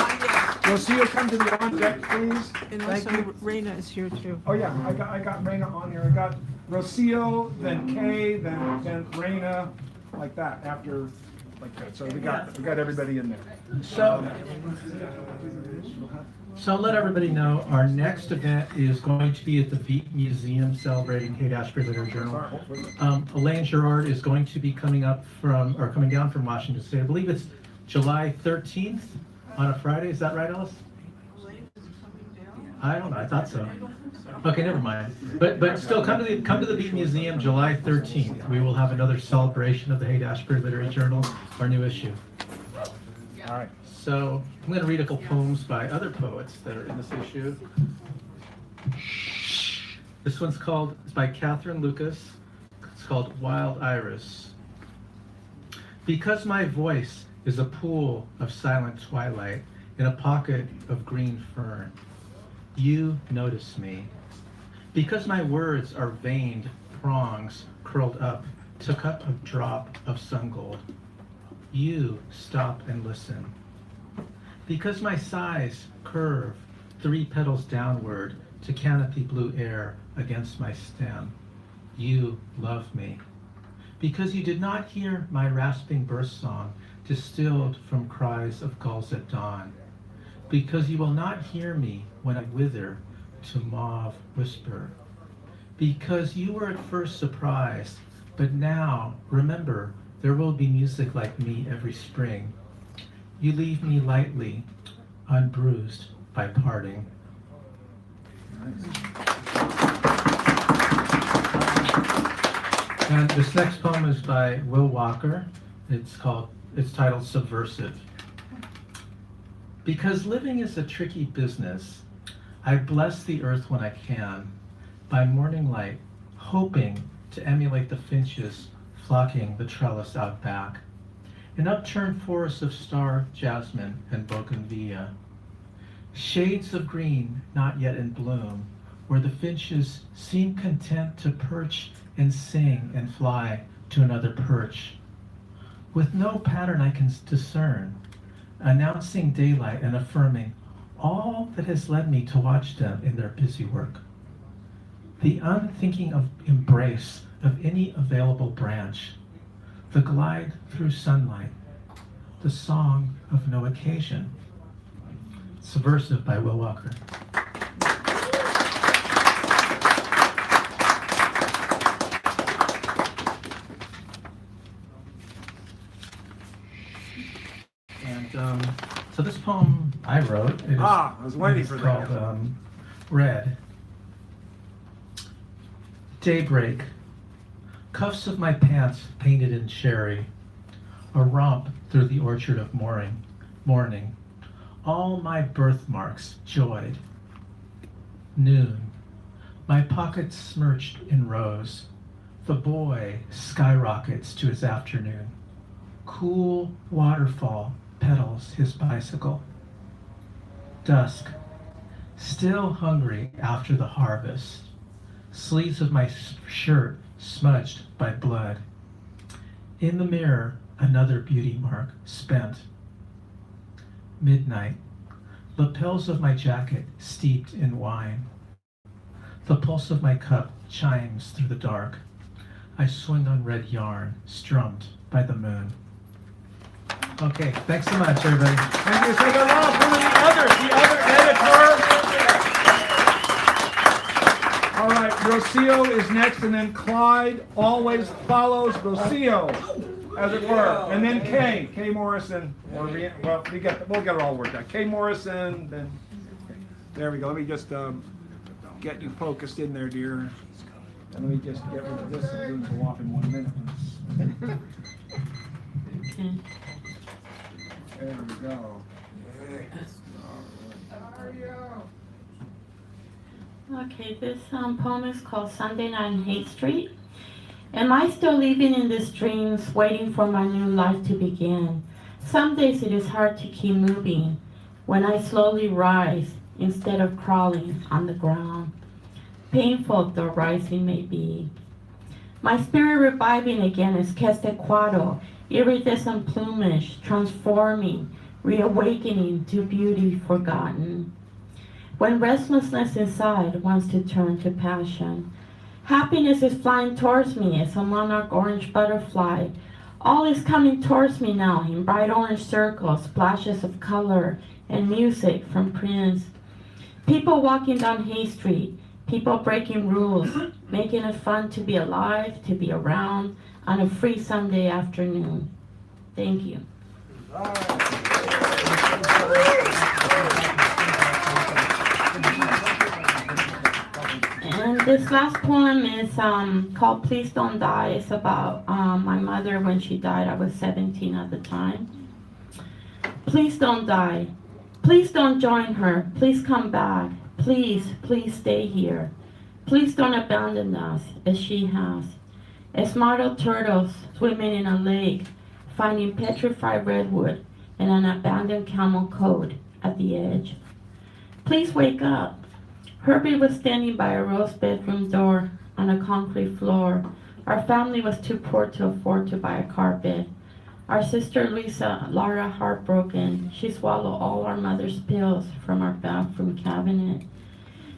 Rocio, come to the on deck, please.
And
Thank
also
you.
Raina is here too.
Oh yeah, I got Raina on here. I got Rocio, then Kay, then Raina, like that. After, like that. So we got everybody in there.
So let everybody know, our next event is going to be at the Veet Museum celebrating Haight-Ashbury Literary Journal. Elaine Gerard is going to be coming down from Washington State. I believe it's July 13th on a Friday. Is that right, Alice? I don't know. I thought so. Okay, never mind. But still, come to the Veet Museum July 13th. We will have another celebration of the Haight-Ashbury Literary Journal, our new issue.
All right.
So I'm going to read a couple poems by other poets that are in this issue. This one's by Catherine Lucas. It's called Wild Iris. Because my voice is a pool of silent twilight in a pocket of green fern, you notice me. Because my words are veined prongs curled up to cup a drop of sun gold, you stop and listen. Because my sighs curve 3 petals downward to canopy blue air against my stem, you love me. Because you did not hear my rasping birth song distilled from cries of gulls at dawn. Because you will not hear me when I wither to mauve whisper. Because you were at first surprised, but now remember there will be music like me every spring. You leave me lightly, unbruised by parting. And this next poem is by Will Walker. It's titled Subversive. Because living is a tricky business, I bless the earth when I can, by morning light, hoping to emulate the finches flocking the trellis out back. An upturned forest of star jasmine and bougainvillea. Shades of green not yet in bloom, where the finches seem content to perch and sing and fly to another perch. With no pattern I can discern, announcing daylight and affirming all that has led me to watch them in their busy work. The unthinking embrace of any available branch, the glide through sunlight, the song of no occasion. Subversive by Will Walker. And so this poem I wrote.
I was waiting for that.
Called Red. Daybreak. Cuffs of my pants painted in cherry, a romp through the orchard of morning, all my birthmarks joyed. Noon, my pockets smirched in rose. The boy skyrockets to his afternoon. Cool waterfall pedals his bicycle. Dusk, still hungry after the harvest. Sleeves of my shirt smudged by blood. In the mirror, another beauty mark spent. Midnight, lapels of my jacket steeped in wine. The pulse of my cup chimes through the dark. I swing on red yarn, strummed by the moon. Okay, thanks so much, everybody.
Thank you. Take a round for the other editor. All right, Rocio is next, and then Clyde always follows Rocio, as it were. And then Kay Morrison. We'll get it all worked out. Kay Morrison, then, there we go. Let me just get you focused in there, dear. And let me just get rid of this and go off in 1 minute.
Okay.
There we go.
Okay, this poem is called Sunday Night on Haight Street. Am I still living in these dreams, waiting for my new life to begin? Some days it is hard to keep moving when I slowly rise instead of crawling on the ground. Painful though rising may be. My spirit reviving again is Quetzalcoatl, iridescent plumage, transforming, reawakening to beauty forgotten. When restlessness inside wants to turn to passion, happiness is flying towards me as a monarch orange butterfly. All is coming towards me now in bright orange circles, splashes of color, and music from Prince. People walking down Haight Street, people breaking rules, making it fun to be alive, to be around on a free Sunday afternoon. Thank you. And this last poem is called Please Don't Die. It's about my mother when she died. I was 17 at the time. Please don't die. Please don't join her. Please come back. Please, please stay here. Please don't abandon us as she has. As mottled turtles swimming in a lake, finding petrified redwood and an abandoned camel coat at the edge. Please wake up. Herbie was standing by a rose bedroom door on a concrete floor. Our family was too poor to afford to buy a carpet. Our sister Luisa, Laura, heartbroken, she swallowed all our mother's pills from our bathroom cabinet.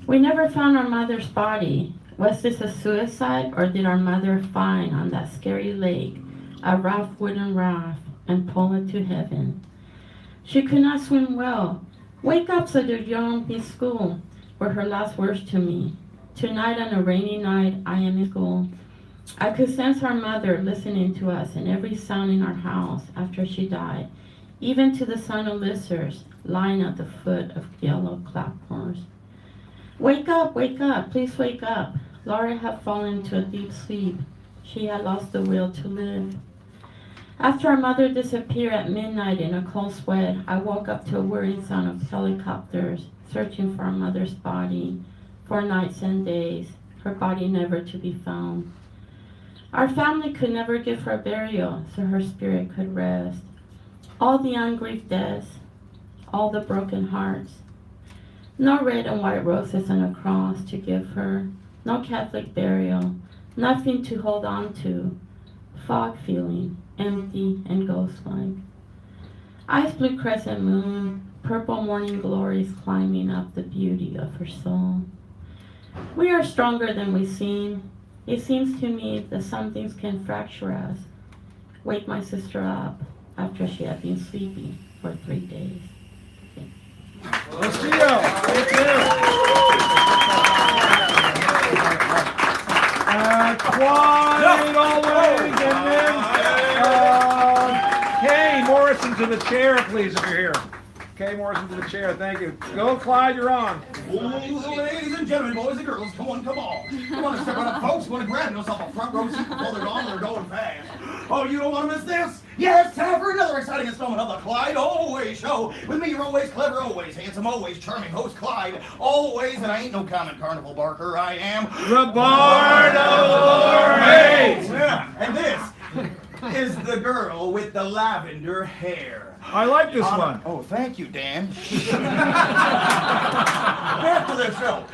We never found our mother's body. Was this a suicide, or did our mother find on that scary lake a rough wooden raft and pull it to heaven? She could not swim well. Wake up so that you don't miss school, were her last words to me. Tonight on a rainy night, I am in school. I could sense our mother listening to us and every sound in our house after she died, even to the sound of lizards lying at the foot of yellow clapboards. Wake up, please wake up. Laura had fallen into a deep sleep. She had lost the will to live. After our mother disappeared at midnight in a cold sweat, I woke up to a whirring sound of helicopters searching for our mother's body for nights and days, her body never to be found. Our family could never give her burial so her spirit could rest. All the ungrieved deaths, all the broken hearts. No red and white roses and a cross to give her, no Catholic burial, nothing to hold on to, fog feeling, empty and ghost-like. Ice blue crescent moon, purple morning glories climbing up the beauty of her soul. We are stronger than we seem. It seems to me that some things can fracture us. Wake my sister up after she had been sleeping for 3 days.
Lucio, thank you. Clyde always, and then Kay Morrison to the chair, please, if you're here. Kay Morrison to the chair, thank you. Go, Clyde, you're on.
Ooh, ladies and gentlemen, boys and girls, come on, come on. Come on, step on up, folks. Want to grab yourself a front row seat before they're gone. They're going fast. Oh, you don't want to miss this? Yes, time for another exciting installment of the Clyde Always Show. With me, you're always clever, always handsome, always charming host Clyde. Always, and I ain't no common carnival barker. I am
The Bard of Haight.
Yeah, and this is the girl with the lavender hair.
I like this one.
Oh, thank you, Dan. Back to the show.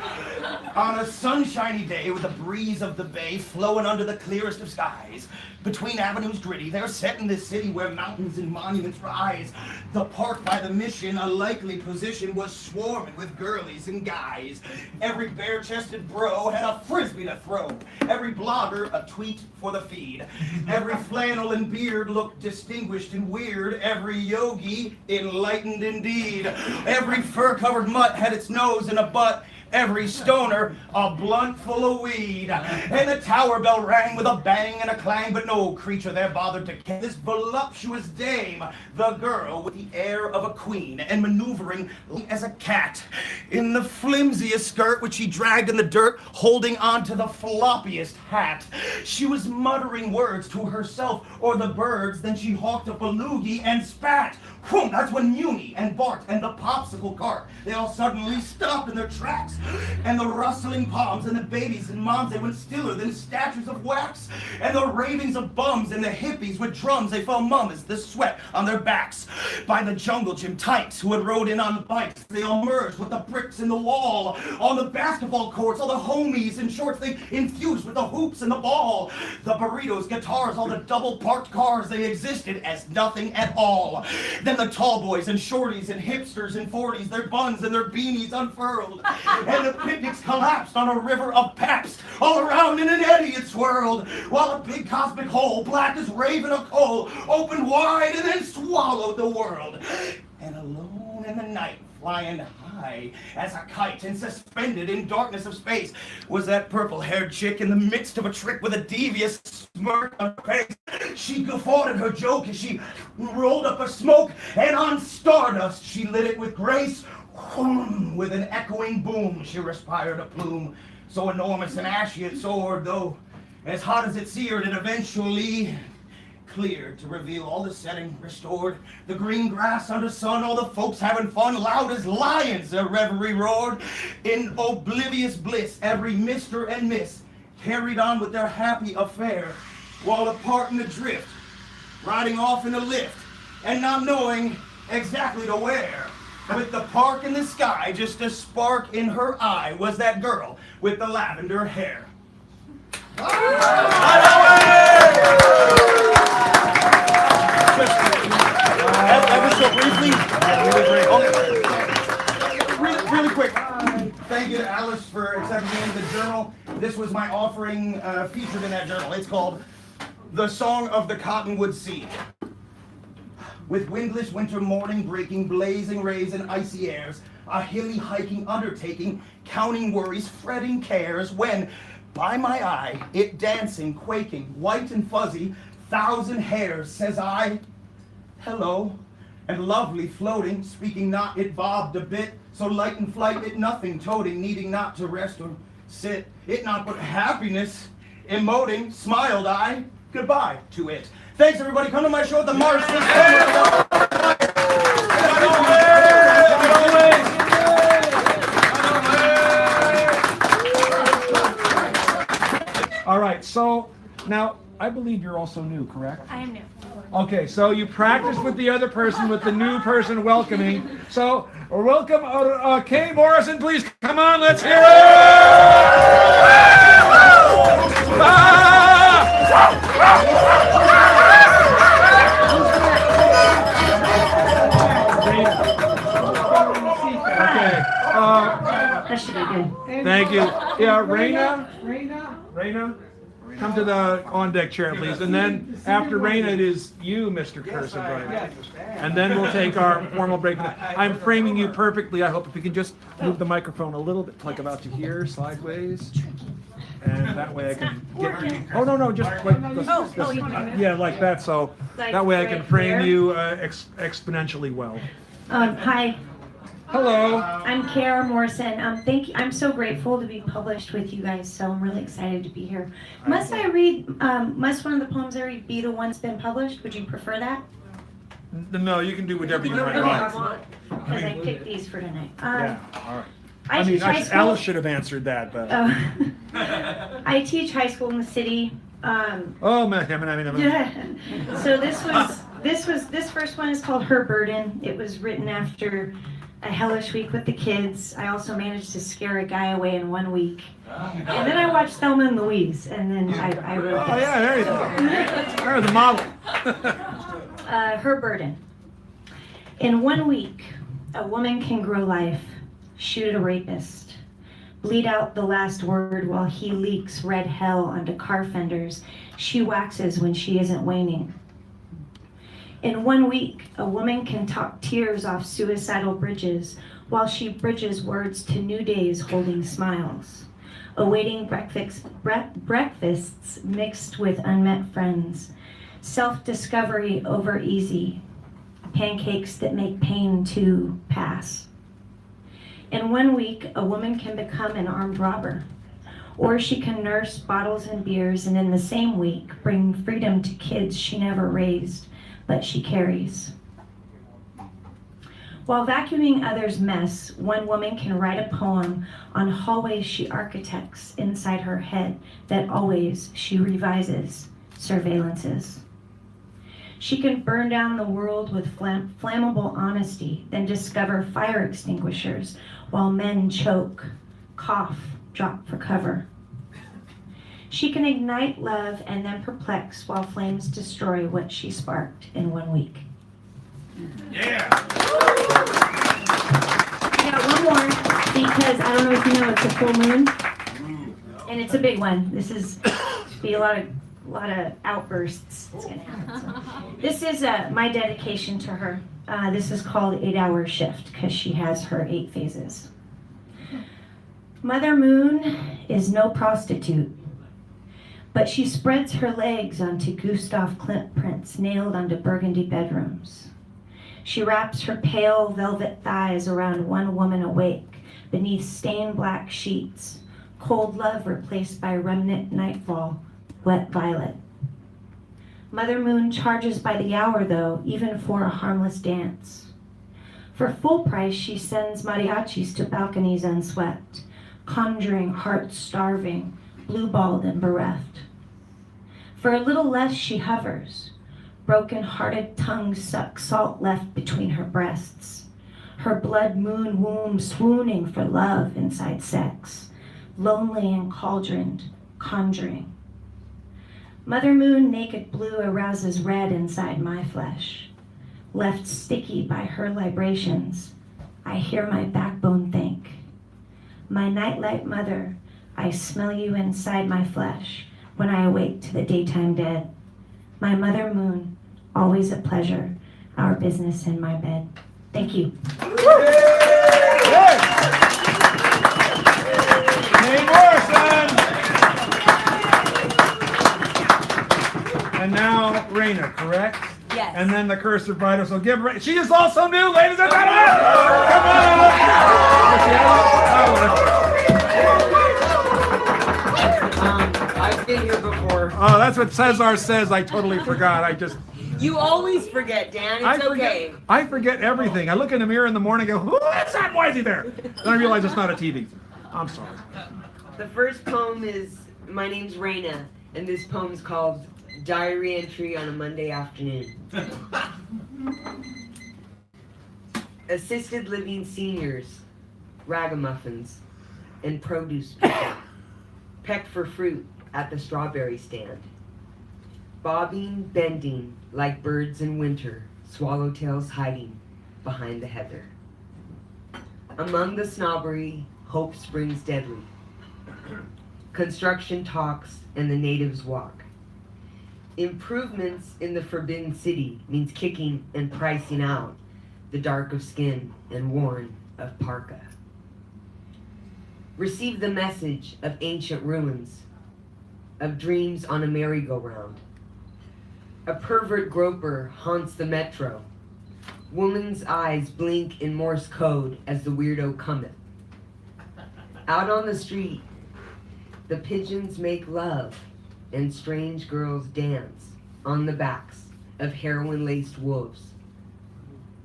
On a sunshiny day with the breeze of the bay flowing under the clearest of skies, between avenues gritty, they're set in this city where mountains and monuments rise. The park by the Mission, a likely position, was swarming with girlies and guys. Every bare-chested bro had a frisbee to throw. Every blogger a tweet for the feed. Every flannel and beard looked distinguished and weird. Every yogi enlightened indeed. Every fur-covered mutt had its nose in a butt. Every stoner a blunt full of weed. And the tower bell rang with a bang and a clang, but no creature there bothered to catch this voluptuous dame, the girl with the air of a queen and maneuvering as a cat in the flimsiest skirt which she dragged in the dirt, holding on to the floppiest hat. She was muttering words to herself or the birds, then she hawked up a loogie and spat. Whoom, that's when Muni and Bart and the popsicle cart, they all suddenly stopped in their tracks. And the rustling palms and the babies and moms, they went stiller than statues of wax. And the ravings of bums and the hippies with drums, they fell mum as the sweat on their backs. By the jungle gym tykes who had rode in on bikes, they all merged with the bricks in the wall. On the basketball courts, all the homies in shorts, they infused with the hoops and the ball. The burritos, guitars, all the double parked cars, they existed as nothing at all. Then the tall boys and shorties and hipsters in 40s, their buns and their beanies unfurled. And the picnics collapsed on a river of Pabst. All around in an eddy it swirled, while a big cosmic hole, black as raven of coal, opened wide and then swallowed the world. And alone in the night, flying high as a kite and suspended in darkness of space, was that purple-haired chick in the midst of a trick with a devious smirk on her face. She guffawed at her joke as she rolled up a smoke, and on stardust she lit it with grace. With an echoing boom, she respired a plume so enormous and ashy it soared, though as hot as it seared, it eventually cleared to reveal all the setting restored. The green grass under sun, all the folks having fun, loud as lions their revelry roared. In oblivious bliss, every mister and miss carried on with their happy affair, while apart in the drift, riding off in a lift, and not knowing exactly to where. With the park in the sky, just a spark in her eye, was that girl with the lavender hair. Ever so briefly, really quick, thank you to Alice for accepting me into the journal. This was my offering featured in that journal. It's called The Song of the Cottonwood Sea. With windless winter morning breaking, blazing rays and icy airs, a hilly hiking undertaking, counting worries, fretting cares, when, by my eye, it dancing, quaking, white and fuzzy, thousand hairs, says I, hello, and lovely floating, speaking not, it bobbed a bit, so light in flight, it nothing toting, needing not to rest or sit, it not but happiness, emoting, smiled I, goodbye to it. Thanks, everybody. Come to my show at the Marsh this summer.
All right, so now I believe you're also new, correct?
I am new.
Okay, so you practiced with the other person, with the new person welcoming. So welcome, Kay Morrison, please come on, let's hear
That should be good.
Thank you. Yeah, Raina, come to the on-deck chair, please. And then after Raina, it is you, Mr. Curson. And then we'll take our formal break. I'm framing you perfectly. I hope if you can just move the microphone a little bit, like about to here, sideways. And that way I can get you. Oh, no, just like this. Yeah, like that. So that way I can frame you exponentially well.
Hi.
Hello.
I'm Kara Morrison. Thank you. I'm so grateful to be published with you guys, so I'm really excited to be here. Must one of the poems I read be the one that's been published? Would you prefer that?
No, you can do whatever you
Okay,
want.
because I picked these for tonight.
Yeah, all right.
I teach high school.
Alice should have answered that, but.
I teach high school in the city.
Oh man,
Yeah. So this first one is called Her Burden. It was written after a hellish week with the kids. I also managed to scare a guy away in 1 week. And then I watched Thelma and Louise, and then I wrote this.
Oh yeah, there you go. There's the model.
Her Burden. In 1 week, a woman can grow life, shoot a rapist, bleed out the last word while he leaks red hell onto car fenders she waxes when she isn't waning. In 1 week, a woman can talk tears off suicidal bridges while she bridges words to new days holding smiles, awaiting breakfasts mixed with unmet friends, self-discovery over easy, pancakes that make pain to pass. In 1 week, a woman can become an armed robber, or she can nurse bottles and beers and in the same week bring freedom to kids she never raised, but she carries. While vacuuming others' mess, one woman can write a poem on hallways she architects inside her head that always she revises, surveillances. She can burn down the world with flammable honesty, then discover fire extinguishers while men choke, cough, drop for cover. She can ignite love and then perplex while flames destroy what she sparked in 1 week.
Yeah.
I got one more because I don't know if you know it's a full moon, and it's a big one. This is be a lot of outbursts. It's gonna happen. So. This is my dedication to her. This is called 8 Hour Shift because she has her 8 phases. Mother Moon is no prostitute, but she spreads her legs onto Gustav Klimt prints nailed onto burgundy bedrooms. She wraps her pale velvet thighs around one woman awake beneath stained black sheets, cold love replaced by remnant nightfall, wet violet. Mother Moon charges by the hour though, even for a harmless dance. For full price, she sends mariachis to balconies unswept, conjuring hearts starving, blue-balled and bereft. For a little less she hovers, broken-hearted tongues suck salt left between her breasts, her blood moon womb swooning for love inside sex, lonely and cauldroned, conjuring. Mother Moon naked blue arouses red inside my flesh. Left sticky by her libations, I hear my backbone think. My nightlight mother, I smell you inside my flesh when I awake to the daytime dead. My Mother Moon, always a pleasure, our business in my bed. Thank you.
Hey, Morrison! And now Raina, correct?
Yes.
And then the Cursive Writer. So give her. She is also new, ladies and gentlemen! Come on!
I've been here before.
Oh, that's what Cesar says. I totally forgot.
You always forget, Dan. It's okay.
I forget everything. I look in the mirror in the morning and go, what's that? Why is he there? Then I realize it's not a TV. I'm sorry.
The first poem is, my name's Raina, and this poem's called Diary Entry on a Monday Afternoon. Assisted living seniors, ragamuffins, and produce people pecked for fruit at the strawberry stand. Bobbing, bending, like birds in winter, swallowtails hiding behind the heather. Among the snobbery, hope springs deadly. Construction talks and the natives walk. Improvements in the forbidden city means kicking and pricing out the dark of skin and worn of parka. Receive the message of ancient ruins, of dreams on a merry-go-round. A pervert groper haunts the metro, Woman's eyes blink in Morse code as the weirdo cometh. Out on the street, the pigeons make love and strange girls dance on the backs of heroin-laced wolves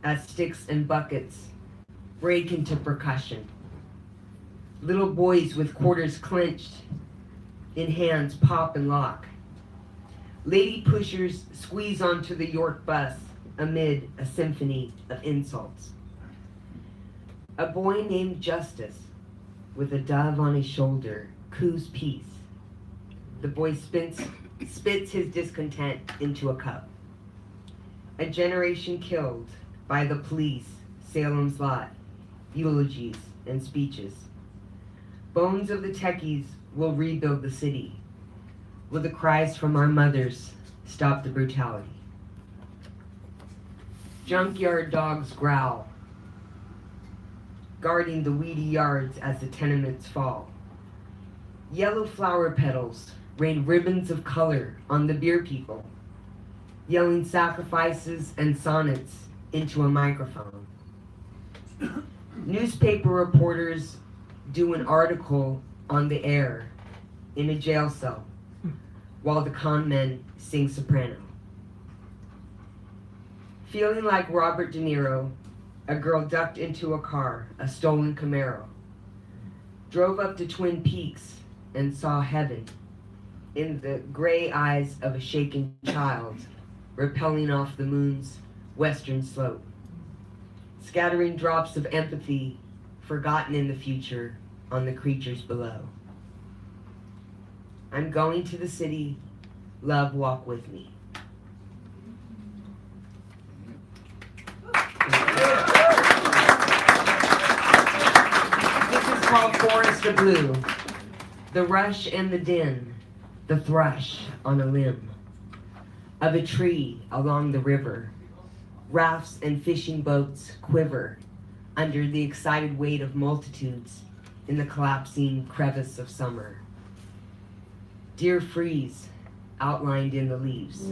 as sticks and buckets break into percussion. Little boys with quarters clenched in hands pop and lock. Lady pushers squeeze onto the York bus amid a symphony of insults. A boy named Justice, with a dove on his shoulder, coos peace. The boy spits his discontent into a cup. A generation killed by the police, Salem's Lot, eulogies and speeches. Bones of the techies will rebuild the city. Will the cries from our mothers stop the brutality? Junkyard dogs growl, guarding the weedy yards as the tenements fall. Yellow flower petals rain ribbons of color on the beer people, yelling sacrifices and sonnets into a microphone. Newspaper reporters do an article on the air in a jail cell while the con men sing soprano. Feeling like Robert De Niro, a girl ducked into a car, a stolen Camaro, drove up to Twin Peaks and saw heaven in the gray eyes of a shaken child rappelling off the moon's western slope, scattering drops of empathy forgotten in the future on the creatures below. I'm going to the city, love walk with me. This is called Forest of Blue. The rush and the din, the thrush on a limb of a tree along the river. Rafts and fishing boats quiver under the excited weight of multitudes in the collapsing crevice of summer. Deer freeze outlined in the leaves.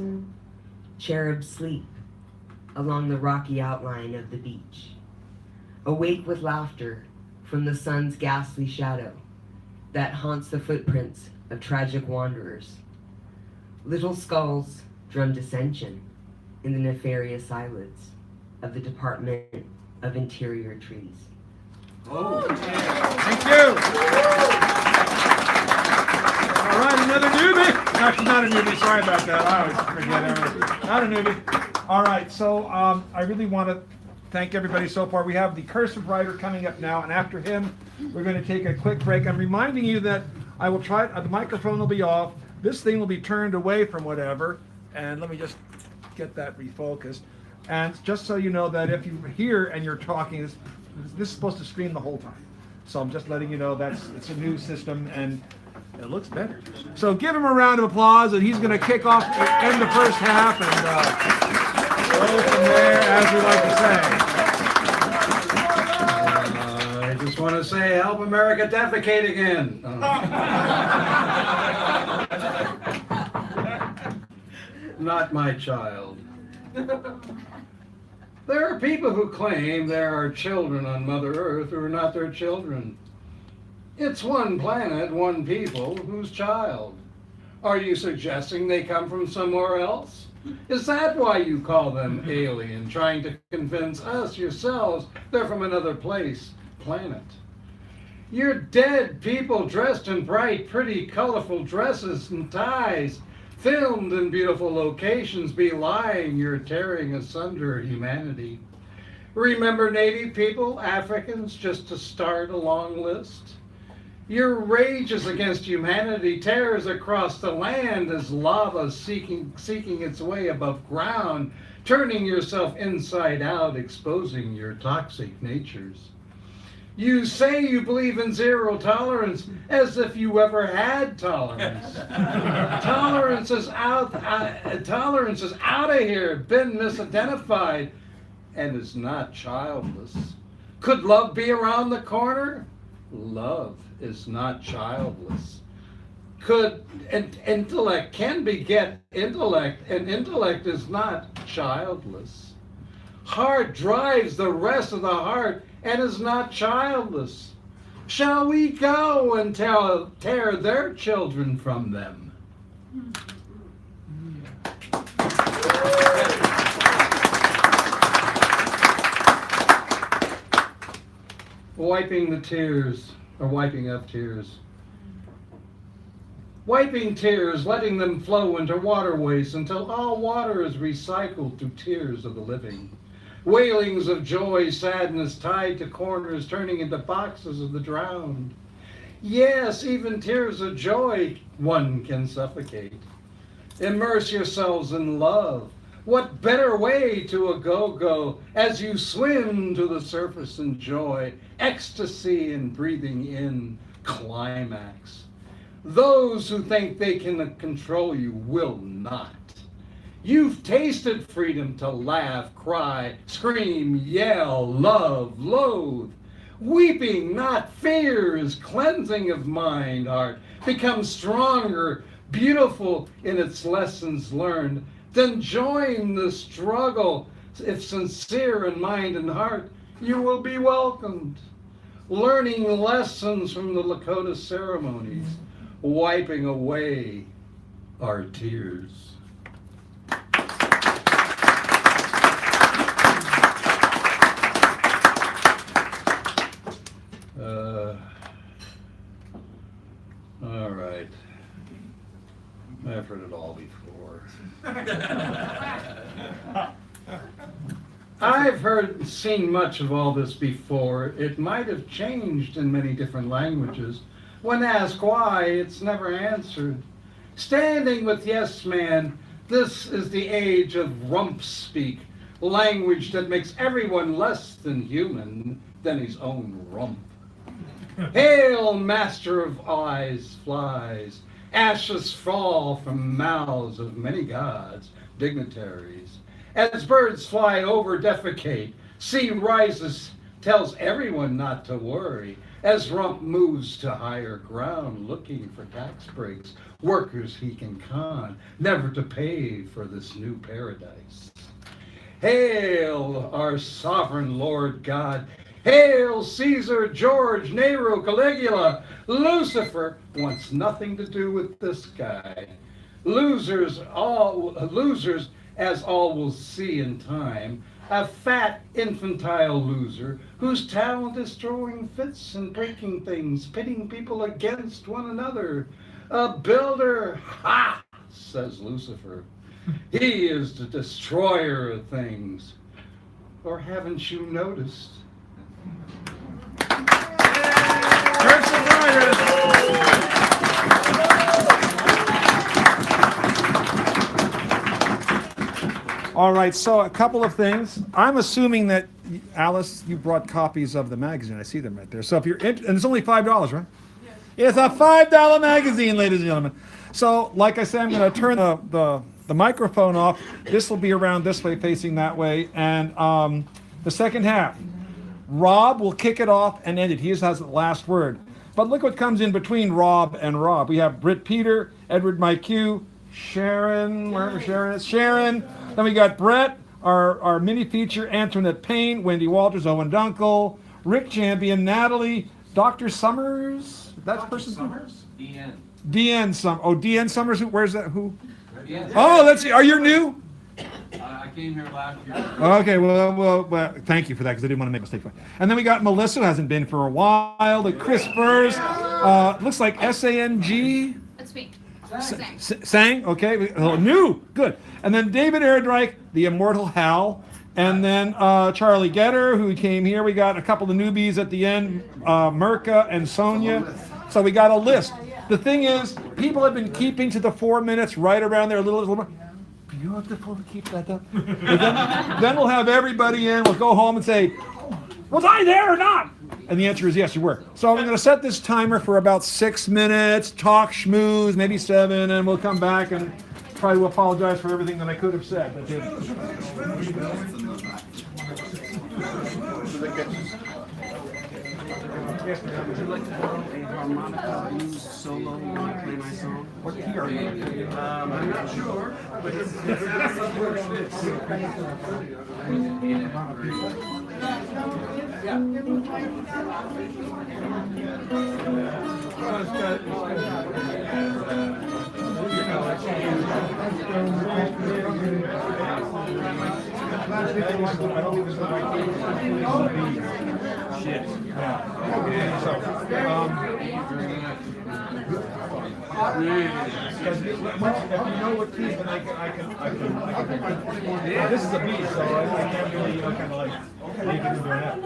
Cherubs sleep along the rocky outline of the beach, awake with laughter from the sun's ghastly shadow that haunts the footprints of tragic wanderers. Little skulls drum dissension in the nefarious eyelids of the Department of Interior trees.
Oh, thank you. All right, another newbie. Actually, not a newbie. Sorry about that. I always forget. Not a newbie. All right, so I really want to thank everybody so far. We have the Cursive Writer coming up now, and after him, we're going to take a quick break. I'm reminding you that I will try. The microphone will be off. This thing will be turned away from whatever, and let me just get that refocused. And just so you know that if you're here and you're talking, this is supposed to stream the whole time. So I'm just letting you know it's a new system and it looks better. So give him a round of applause, and he's going to kick off, end the first half, and go from there, as we like to say.
I just want to say, help America defecate again. Not my child. There are people who claim there are children on Mother Earth who are not their children. It's one planet, one people, whose child? Are you suggesting they come from somewhere else? Is that why you call them alien, trying to convince us, yourselves, they're from another place, planet? You're dead people dressed in bright, pretty, colorful dresses and ties, filmed in beautiful locations, belying your tearing asunder humanity. Remember Native people, Africans, just to start a long list? Your rages against humanity tears across the land as lava seeking its way above ground, turning yourself inside out, exposing your toxic natures. You say you believe in zero tolerance, as if you ever had tolerance. Tolerance is out of here, been misidentified, and is not childless. Could love be around the corner? Love is not childless. Intellect can beget intellect, and intellect is not childless. Heart drives the rest of the heart and is not childless. Shall we go and tear their children from them? Wiping the tears, or wiping up tears. Wiping tears, letting them flow into waterways until all water is recycled to tears of the living. Wailings of joy, sadness tied to corners, turning into boxes of the drowned. Yes, even tears of joy one can suffocate. Immerse yourselves in love. What better way to a go-go as you swim to the surface in joy, ecstasy and breathing in climax. Those who think they can control you will not. You've tasted freedom to laugh, cry, scream, yell, love, loathe. Weeping, not fears, cleansing of mind, heart, becomes stronger, beautiful in its lessons learned. Then join the struggle. If sincere in mind and heart, you will be welcomed. Learning lessons from the Lakota ceremonies, wiping away our tears. All right. I've heard it all before. I've seen much of all this before. It might have changed in many different languages. When asked why, it's never answered. Standing with yes man, this is the age of rump speak, language that makes everyone less than human than his own rump. Hail, master of eyes, flies. Ashes fall from mouths of many gods, dignitaries. As birds fly over, defecate. Sea rises, tells everyone not to worry. As rump moves to higher ground, looking for tax breaks, workers he can con, never to pay for this new paradise. Hail, our sovereign Lord God. Hail, Caesar, George, Nero, Caligula. Lucifer wants nothing to do with this guy. Losers, as all will see in time. A fat, infantile loser whose talent is throwing fits and breaking things, pitting people against one another. A builder, ha, says Lucifer. He is the destroyer of things. Or haven't you noticed?
All right, so a couple of things. I'm assuming that, Alice, you brought copies of the magazine. I see them right there. So if you're and it's only $5, right? Yes. It's a $5 magazine, ladies and gentlemen. So, like I said, I'm going to turn the microphone off. This will be around this way, facing that way. And the second half, Rob will kick it off and end it. He has the last word. But look what comes in between Rob and Rob. We have Britt Peter, Edward Mike Hugh, Sharon, wherever Sharon is, Sharon. Then we got Brett, our mini feature, Antoinette Payne, Wendy Walters, Owen Dunkel, Rick Champion, Natalie, Dr. Summers. That person's Summers? Deanne Summers. Where's that? Who? Oh, let's see. Are you new?
I came here last year.
Okay, well, thank you for that because I didn't want to make a mistake. And then we got Melissa, who hasn't been for a while. The Chris Spurs. Looks like SANG.
That's me.
Sang, okay, new, good. And then David Erdreich, the immortal Hal, and then Charlie Getter, who came here. We got a couple of newbies at the end, Mirka and Sonia. So we got a list. The thing is, people have been keeping to the 4 minutes right around there a little. Beautiful to keep that up. Then we'll have everybody in. We'll go home and say, was I there or not? And the answer is yes, you were. So I'm going to set this timer for about 6 minutes, talk schmooze, maybe 7, and we'll come back and try to apologize for everything that I could have said. But didn't.
Yes, ma'am.
Would you like to borrow a harmonica blues solo when I play my song?
What key are you?
I'm not sure, but it's
Shit. Yeah. So, if you know what keys, then I can. Yeah. This is a B, so I can't really kind of like make it into an F.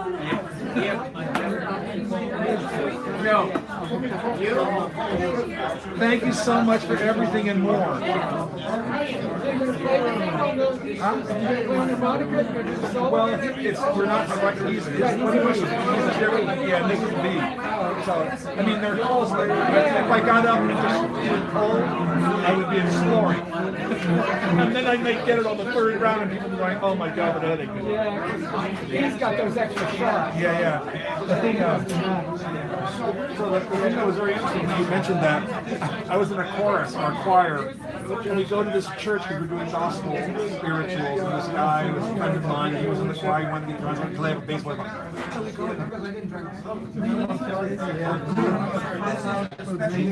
Thank you so much for everything and more. Well, we're not select keys. Yeah, make it B. So, I mean, there are calls that if I got up and just did cold, I would be exploring. And then I might get it on the third round and people be going, oh my God, what a headache.
Yeah, he's got those extra shots.
Yeah. The thing, so the thing that was very interesting, you mentioned that I was in a chorus, our choir, and we go to this church because we're doing gospel spirituals, and this guy was a friend of mine, he was in the choir, he wanted to play a baseball.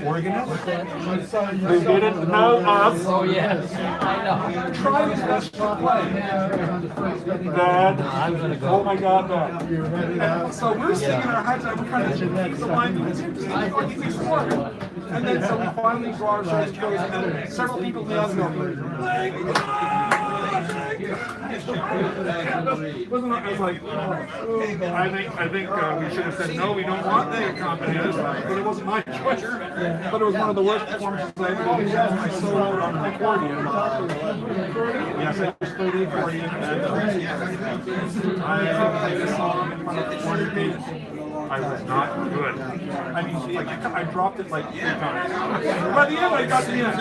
Organist? They didn't know us.
Oh, yes. I know.
Try his best to play. Dad, oh my God, Dad. So we're singing our high time, we're kind of the line because he's exploring. And then so we finally draw our shirts close, and then several people in the audience go, I was like, I think we should have said no, we don't want the accompanist, but it wasn't my choice. But it was one of the worst performances I've ever done. I soloed on the accordion. Yes, I just played the accordion, and I played the song in front of 400 people. I was not good. I mean, like I dropped it like 3 times. By the end, I got to the end.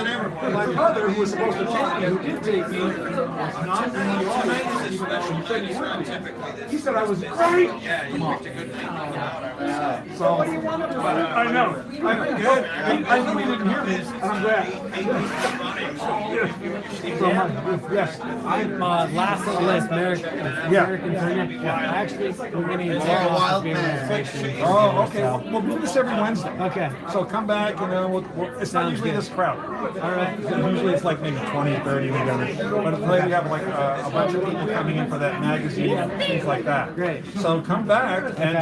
My brother, who was supposed to take me, who did take me, was not in the audience, even though he said he would be. He said I was great. Come on. So, I know. I know he didn't hear me, and I'm glad. Yes.
I'm last on the list, American Signup. Yeah. Actually, we're getting a wild man.
Oh, okay. We'll do this every Wednesday.
Okay.
So come back, and it's not usually this crowd.
All right.
Usually it's like maybe 20, 30 together. But today we have like a bunch of people coming in for that magazine, things like that.
Great.
So come back, and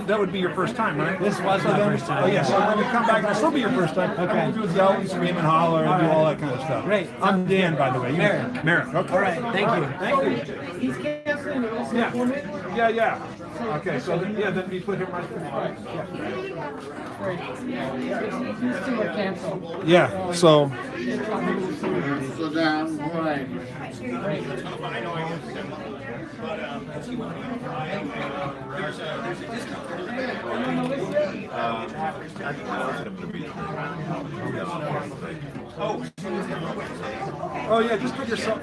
that would be your first time, right?
This was my first time.
Oh yeah. So when you come back, it'll still be your first time.
Okay.
We'll do yell and scream and holler and do all that kind of stuff.
Great.
I'm Dan, by the way.
Merrick.
Merrick. Okay.
All right. Thank you.
He's canceling. Yeah. Okay, so then we put him right there. Yeah, so.
So down, right.
Oh yeah, just put yourself.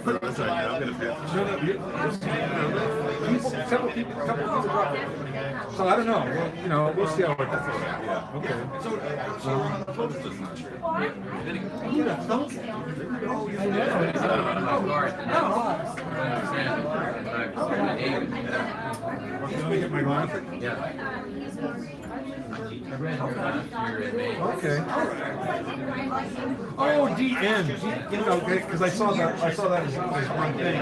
Several people, a couple people dropped it. So I don't know. Well, we'll see how it goes. Yeah. Okay. Let me get my glasses. Okay. Oh, DN. Okay, because I saw that as one thing.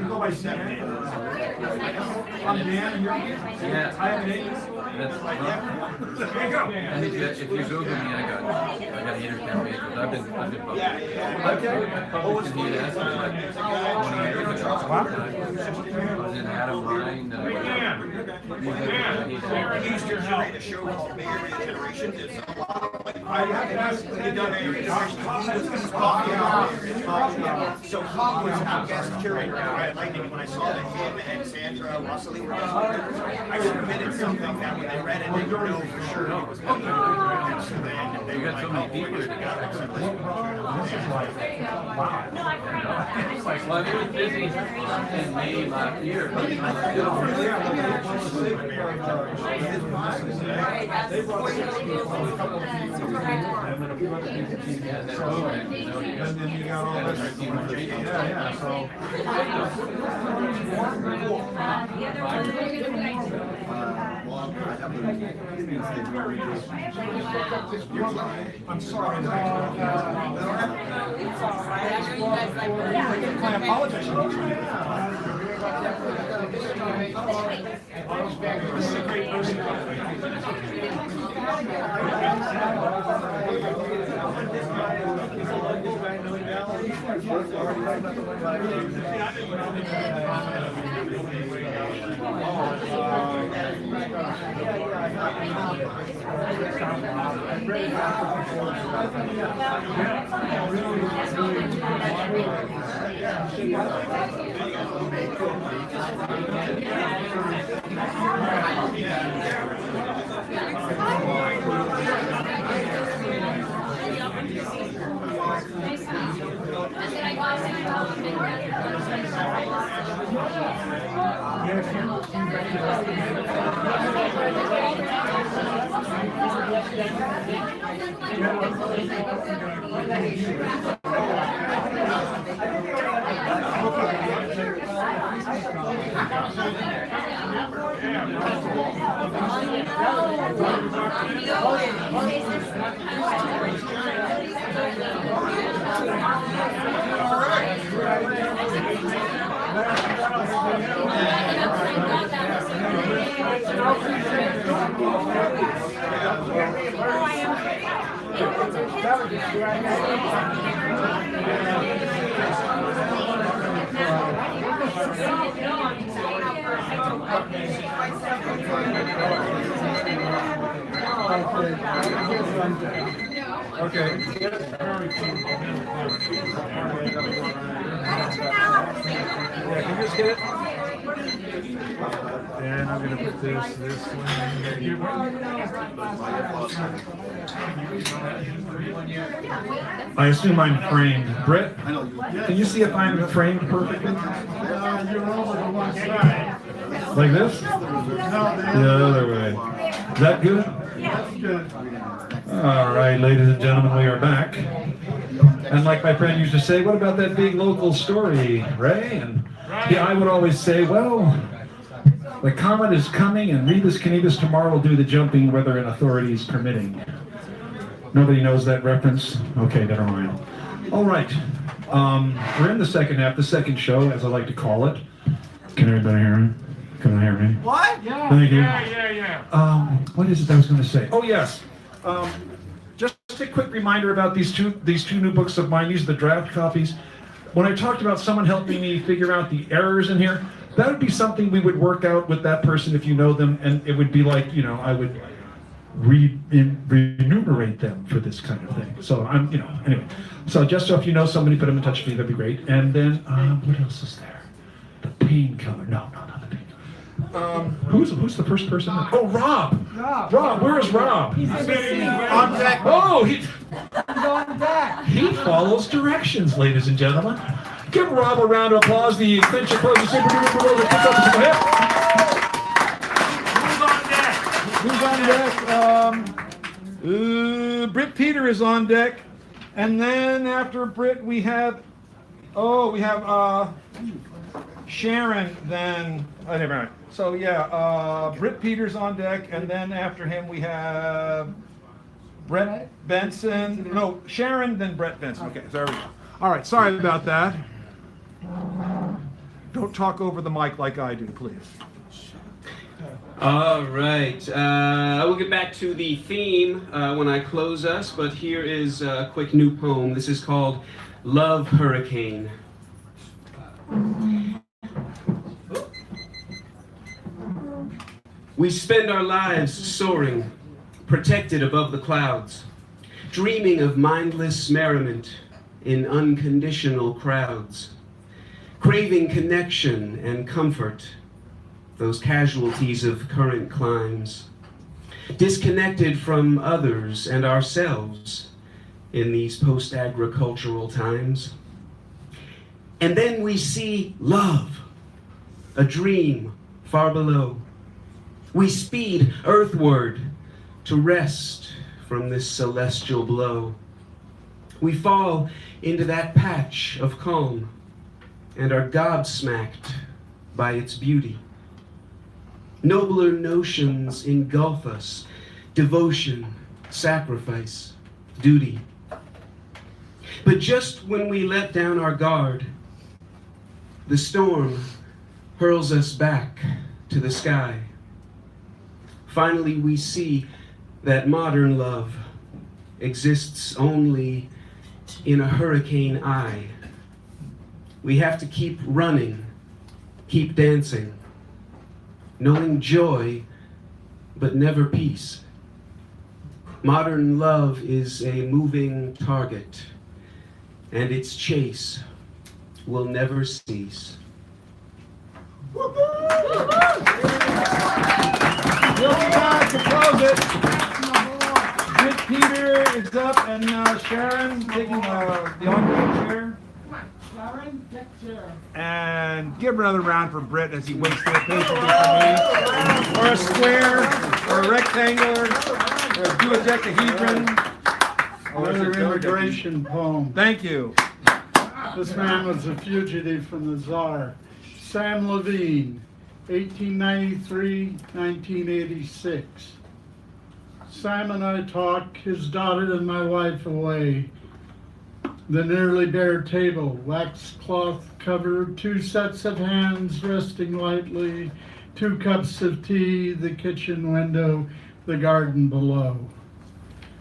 You go by DN. I'm Dan, and you're Ian?
Yeah.
I have an Ian. There you go.
And if you Google me, I got an internet page, but I've been publishing here for like 20 years ago. I was in Adam Ryan.
He used to curate a show called Bay Area Generations. It's a lot of, like, I have to ask, he done a coffee hour. So he was our guest curator at Red Lightning. When I saw that him and Sandra Wassily were guest curators, I submitted something that when they read it, they would know for sure it was me. And so then they were like, oh, people together.
Well, I was busy in May last year.
I'm sorry. I apologize. This is a great person. Okay. Yeah, can you just get it? And I'm going to put this way. I assume I'm framed. Britt, can you see if I'm framed perfectly?
You're over to one side.
Like this?
No,
The other way. Is that good?
That's good.
All right, ladies and gentlemen, we are back. And like my friend used to say, what about that big local story, Ray? And yeah, I would always say, well, the comet is coming and Rebus Canibus tomorrow will do the jumping, weather and authorities permitting. Nobody knows that reference? Okay, never mind. All right, we're in the second half, the second show, as I like to call it. Can everybody hear me? Can I hear me?
What?
Yeah. Thank you.
Yeah.
What is it I was going to say? Oh, yes. Just a quick reminder about these two new books of mine. These are the draft copies. When I talked about someone helping me figure out the errors in here, that would be something we would work out with that person if you know them, and it would be like, you know, I would remunerate them for this kind of thing. So I'm, you know, anyway. So just so if you know somebody, put them in touch with me, that'd be great. And then, what else is there? The painkiller. No, not the painkiller. Who's the first person? Oh, Rob. Rob, where is Rob?
He's
on
deck.
Oh, he's
on deck.
He follows directions, ladies and gentlemen. Give Rob a round of applause. The extension closes super duper roller picks up his hip. Who's on deck? Britt Peter is on deck, and then after Britt we have Sharon. Then never mind. So yeah, Britt Peters on deck, and then after him we have Brett Benson. No, Sharon, then Brett Benson. Okay, so there we go. All right, sorry about that. Don't talk over the mic like I do, please.
All right, I will get back to the theme when I close us, but here is a quick new poem. This is called Love Hurricane. We spend our lives soaring, protected above the clouds, dreaming of mindless merriment in unconditional crowds, craving connection and comfort, those casualties of current climes, disconnected from others and ourselves in these post-agricultural times. And then we see love, a dream far below. We speed earthward to rest from this celestial blow. We fall into that patch of calm and are gobsmacked by its beauty. Nobler notions engulf us: devotion, sacrifice, duty. But just when we let down our guard, the storm hurls us back to the sky. Finally, we see that modern love exists only in a hurricane eye. We have to keep running, keep dancing, knowing joy, but never peace. Modern love is a moving target, and its chase will never cease.
We'll be back to close it. Britt Peter is up, and Sharon taking the ongoing chair.
Sharon, next chair.
And give her another round for Britt as he waits there patiently for me. Or a square, or a rectangular, or a dodecahedron.
Another immigration poem.
Thank you.
This man was a fugitive from the Tsar. Sam Levine, 1893-1986. Sam and I talk, his daughter and my wife away. The nearly bare table, wax cloth covered, 2 sets of hands resting lightly, 2 cups of tea, the kitchen window, the garden below.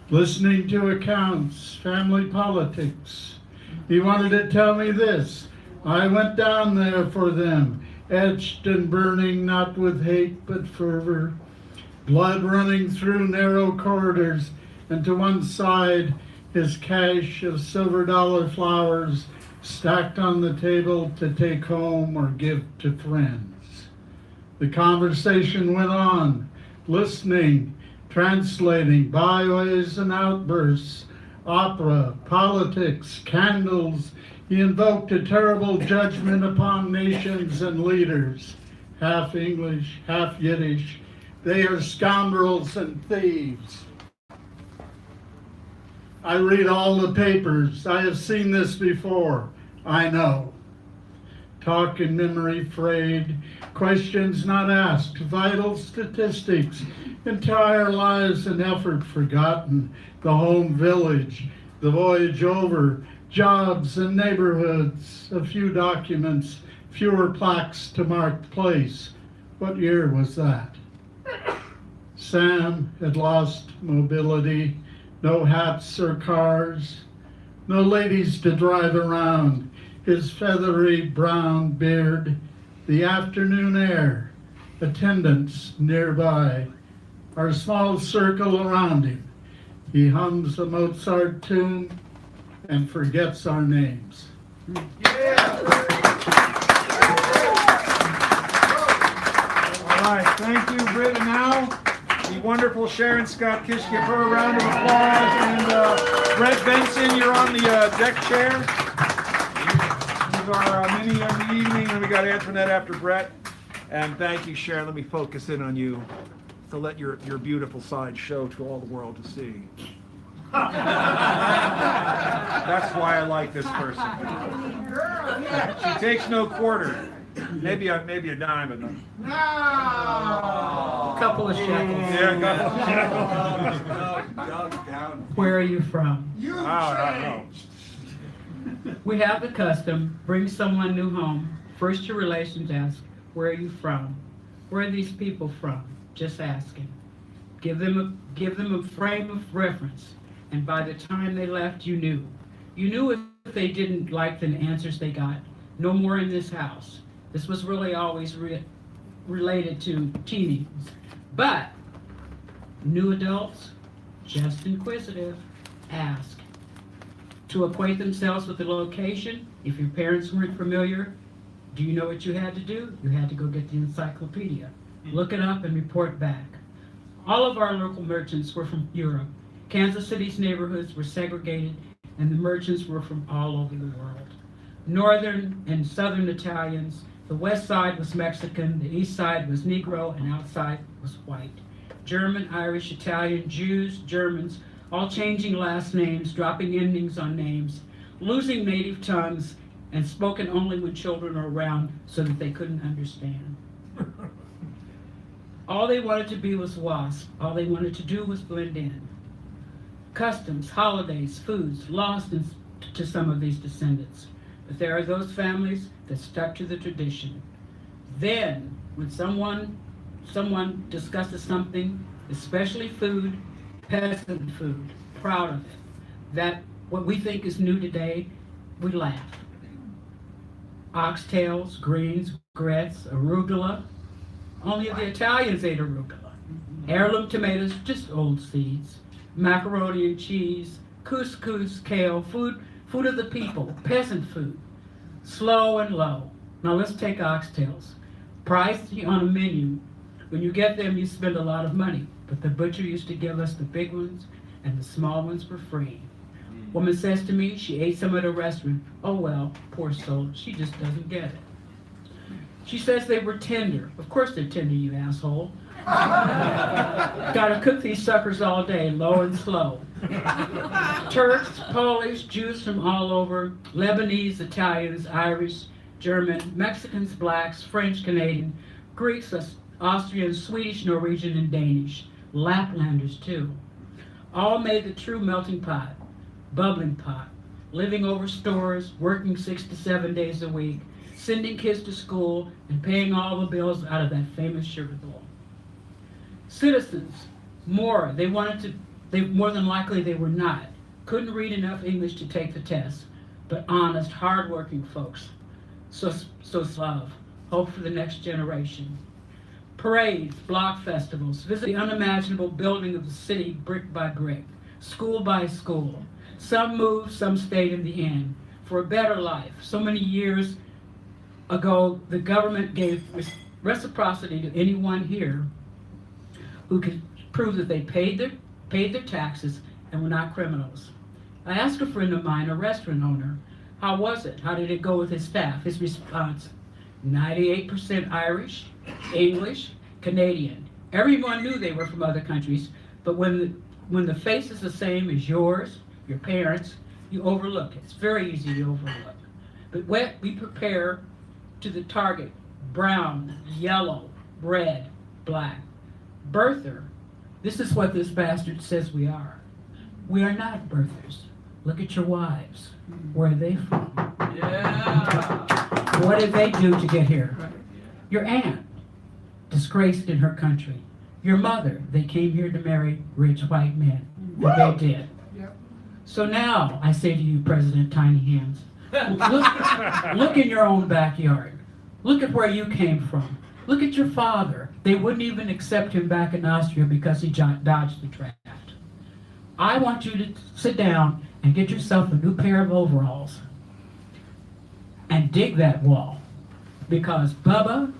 Listening to accounts, family politics. He wanted to tell me this: I went down there for them, etched and burning, not with hate but fervor, blood running through narrow corridors, and to one side his cache of silver dollar flowers stacked on the table to take home or give to friends. The conversation went on, listening, translating, byways and outbursts, opera, politics, candles. He invoked a terrible judgment upon nations and leaders, half English, half Yiddish. They are scoundrels and thieves. I read all the papers. I have seen this before. I know. Talk in memory frayed, questions not asked, vital statistics, entire lives and effort forgotten, the home village, the voyage over, jobs and neighborhoods, a few documents, fewer plaques to mark place. What year was that? Sam had lost mobility, no hats or cars, no ladies to drive around, his feathery brown beard, the afternoon air, attendants nearby, our small circle around him. He hums a Mozart tune and forgets our names.
Yeah. All right, thank you, Britt. And now, the wonderful Sharon Scott Kish. Give her a round of applause. And Brett Benson, you're on the deck chair. These are our mini of the evening, and we got Antoinette after Brett. And thank you, Sharon. Let me focus in on you to let your beautiful side show to all the world to see. That's why I like this person. She takes no quarter. Maybe a dime of them.
No.
A couple of shekels.
Yeah, a couple of shekels.
Where are you from?
You
know.
We have the custom, bring someone new home. First your relations ask, where are you from? Where are these people from? Just asking. Give them a frame of reference. And by the time they left, you knew. You knew if they didn't like the answers they got. No more in this house. This was really always related to teenies. But new adults, just inquisitive, ask. To acquaint themselves with the location, if your parents weren't familiar, do you know what you had to do? You had to go get the encyclopedia. Look it up and report back. All of our local merchants were from Europe. Kansas City's neighborhoods were segregated, and the merchants were from all over the world. Northern and Southern Italians, the west side was Mexican, the east side was Negro, and outside was white. German, Irish, Italian, Jews, Germans, all changing last names, dropping endings on names, losing native tongues, and spoken only when children are around so that they couldn't understand. All they wanted to be was WASP. All they wanted to do was blend in. Customs, holidays, foods, lost to some of these descendants. But there are those families that stuck to the tradition. Then, when someone discusses something, especially food, peasant food, proud of it, that what we think is new today, we laugh. Oxtails, greens, grits, arugula. Only the Italians ate arugula. Heirloom tomatoes, just old seeds. Macaroni and cheese, couscous, kale, food of the people, peasant food. Slow and low. Now let's take oxtails. Priced on a menu. When you get them, you spend a lot of money. But the butcher used to give us the big ones, and the small ones for free. Woman says to me, she ate some at a restaurant. Oh well, poor soul, she just doesn't get it. She says they were tender. Of course they're tender, you asshole. Gotta cook these suckers all day, low and slow. Turks, Polish, Jews from all over, Lebanese, Italians, Irish, German, Mexicans, blacks, French, Canadian, Greeks, Austrians, Swedish, Norwegian, and Danish. Laplanders too. All made the true melting pot, bubbling pot, living over stores, working 6 to 7 days a week, sending kids to school, and paying all the bills out of that famous sugar bowl. Citizens, more than likely they were not. Couldn't read enough English to take the test, but honest, hardworking folks. So love, hope for the next generation. Parades, block festivals, visit the unimaginable building of the city brick by brick, school by school. Some moved, some stayed in the end for a better life. So many years ago, the government gave reciprocity to anyone here who could prove that they paid their taxes and were not criminals. I asked a friend of mine, a restaurant owner, how was it? How did it go with his staff? His response, 98% Irish, English, Canadian. Everyone knew they were from other countries, but when the face is the same as yours, your parents, you overlook it. It's very easy to overlook. But we prepare to the target, brown, yellow, red, black. Birther, this is what this bastard says we are. We are not birthers. Look at your wives. Where are they from? Yeah. What did they do to get here? Your aunt, disgraced in her country. Your mother, they came here to marry rich white men. And they did. Yep. So now, I say to you, President Tiny Hands, look in your own backyard. Look at where you came from. Look at your father. They wouldn't even accept him back in Austria because he dodged the draft. I want you to sit down and get yourself a new pair of overalls and dig that wall, because Bubba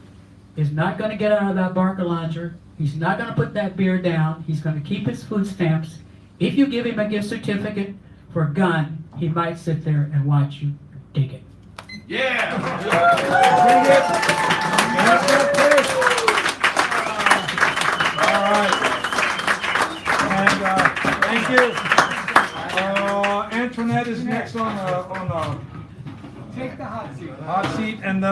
is not going to get out of that Barker Launcher. He's not going to put that beer down. He's going to keep his food stamps. If you give him a gift certificate for a gun, he might sit there and watch you dig it.
Yeah!
All right. And thank you. Antoinette is next on the
Take the hot seat.
Hot seat, and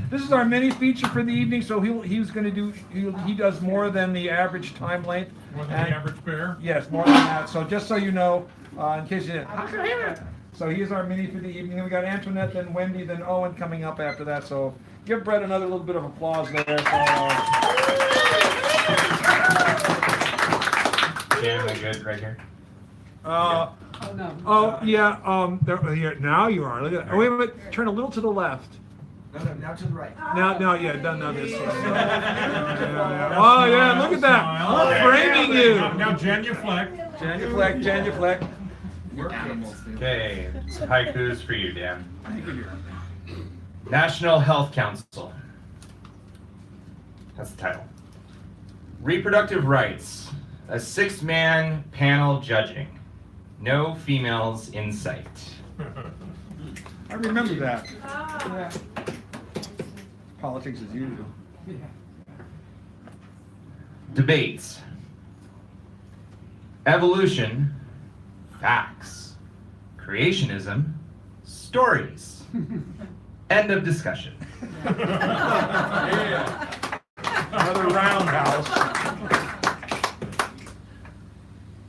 this is our mini feature for the evening. So he's going to do he does more than the average time length.
More than the average bear?
Yes, more than that. So just so you know, in case you didn't. So he is our mini for the evening. And we got Antoinette, then Wendy, then Owen coming up after that. So give Brett another little bit of applause there.
Am I good right here?
Oh yeah. Here now you are. Look at that. Oh, wait a minute. Turn a little to the left.
No, now to the right.
Now, yeah, now this way. Yeah. Oh, yeah, look at that.
Smile.
Framing you.
Now genuflect.
Genuflect.
Okay, haikus for you, Dan. National Health Council. That's the title. Reproductive rights. A 6-man panel judging. No females in sight.
I remember that. Yeah. Politics as usual.
Debates. Evolution. Facts. Creationism. Stories. End of discussion.
Another roundhouse.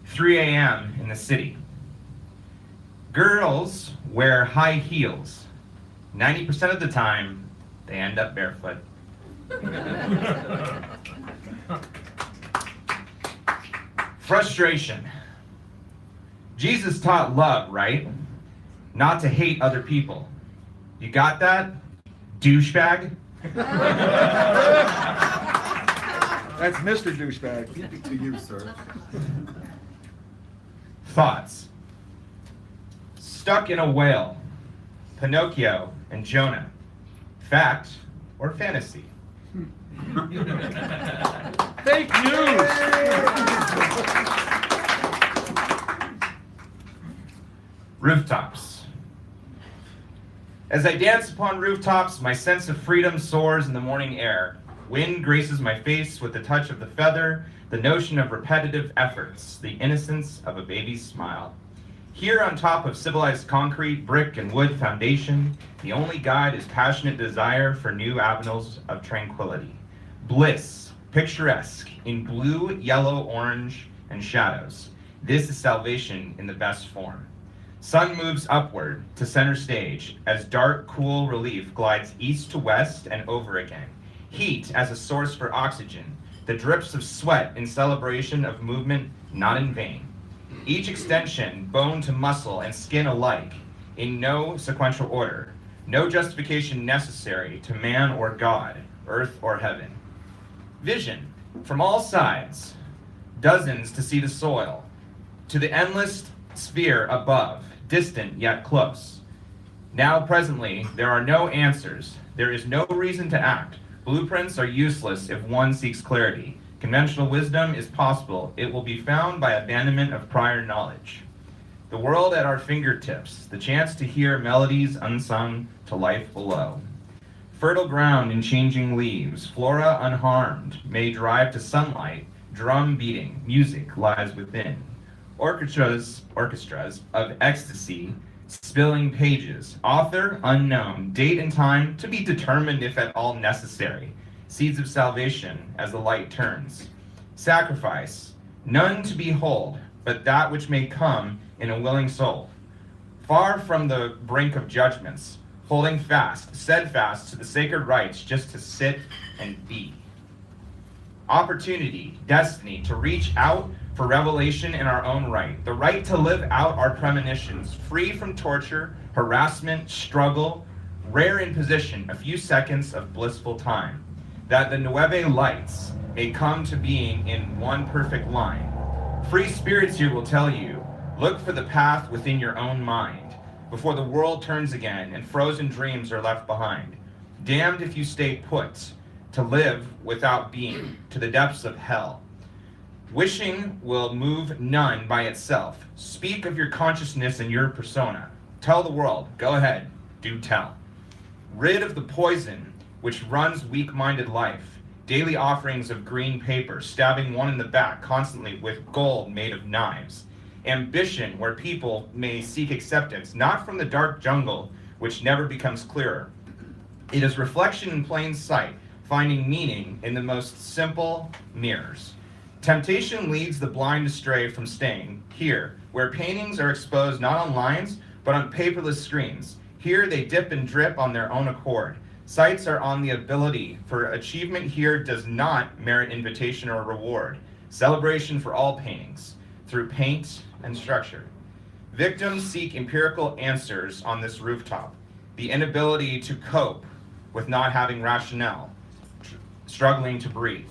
3 a.m. in the city. Girls wear high heels. 90% of the time, they end up barefoot. Frustration. Jesus taught love, right? Not to hate other people. You got that, douchebag?
That's Mr. Douchebag.
To you, sir.
Thoughts. Stuck in a whale. Pinocchio and Jonah. Fact or fantasy?
Fake news.
Rooftops. As I dance upon rooftops, my sense of freedom soars in the morning air. Wind graces my face with the touch of the feather, the notion of repetitive efforts, the innocence of a baby's smile. Here on top of civilized concrete, brick, and wood foundation, the only guide is passionate desire for new avenues of tranquility. Bliss, picturesque, in blue, yellow, orange, and shadows. This is salvation in the best form. Sun moves upward to center stage as dark, cool relief glides east to west and over again. Heat as a source for oxygen, the drips of sweat in celebration of movement not in vain. Each extension, bone to muscle and skin alike, in no sequential order, no justification necessary to man or God, earth or heaven. Vision, from all sides, dozens to see the soil, to the endless sphere above, distant yet close. Now presently, there are no answers. There is no reason to act. Blueprints are useless if one seeks clarity. Conventional wisdom is possible. It will be found by abandonment of prior knowledge. The world at our fingertips, the chance to hear melodies unsung to life below. Fertile ground in changing leaves, flora unharmed, may drive to sunlight, drum beating, music lies within. Orchestras of ecstasy, spilling pages, author unknown, date and time to be determined if at all necessary. Seeds of salvation as the light turns. Sacrifice, none to behold, but that which may come in a willing soul. Far from the brink of judgments, holding fast, steadfast to the sacred rights just to sit and be. Opportunity, destiny to reach out for revelation in our own right. The right to live out our premonitions, free from torture, harassment, struggle, rare in position, a few seconds of blissful time. That the nueve lights may come to being in one perfect line. Free spirits here will tell you, look for the path within your own mind, before the world turns again and frozen dreams are left behind. Damned if you stay put, to live without being, to the depths of hell. Wishing will move none by itself. Speak of your consciousness and your persona. Tell the world, go ahead, do tell. Rid of the poison which runs weak-minded life. Daily offerings of green paper, stabbing one in the back constantly with gold made of knives. Ambition where people may seek acceptance, not from the dark jungle which never becomes clearer. It is reflection in plain sight, finding meaning in the most simple mirrors. Temptation leads the blind astray from staying here, where paintings are exposed not on lines, but on paperless screens. Here they dip and drip on their own accord. Sights are on the ability, for achievement here does not merit invitation or reward. Celebration for all paintings, through paint and structure. Victims seek empirical answers on this rooftop. The inability to cope with not having rationale, struggling to breathe.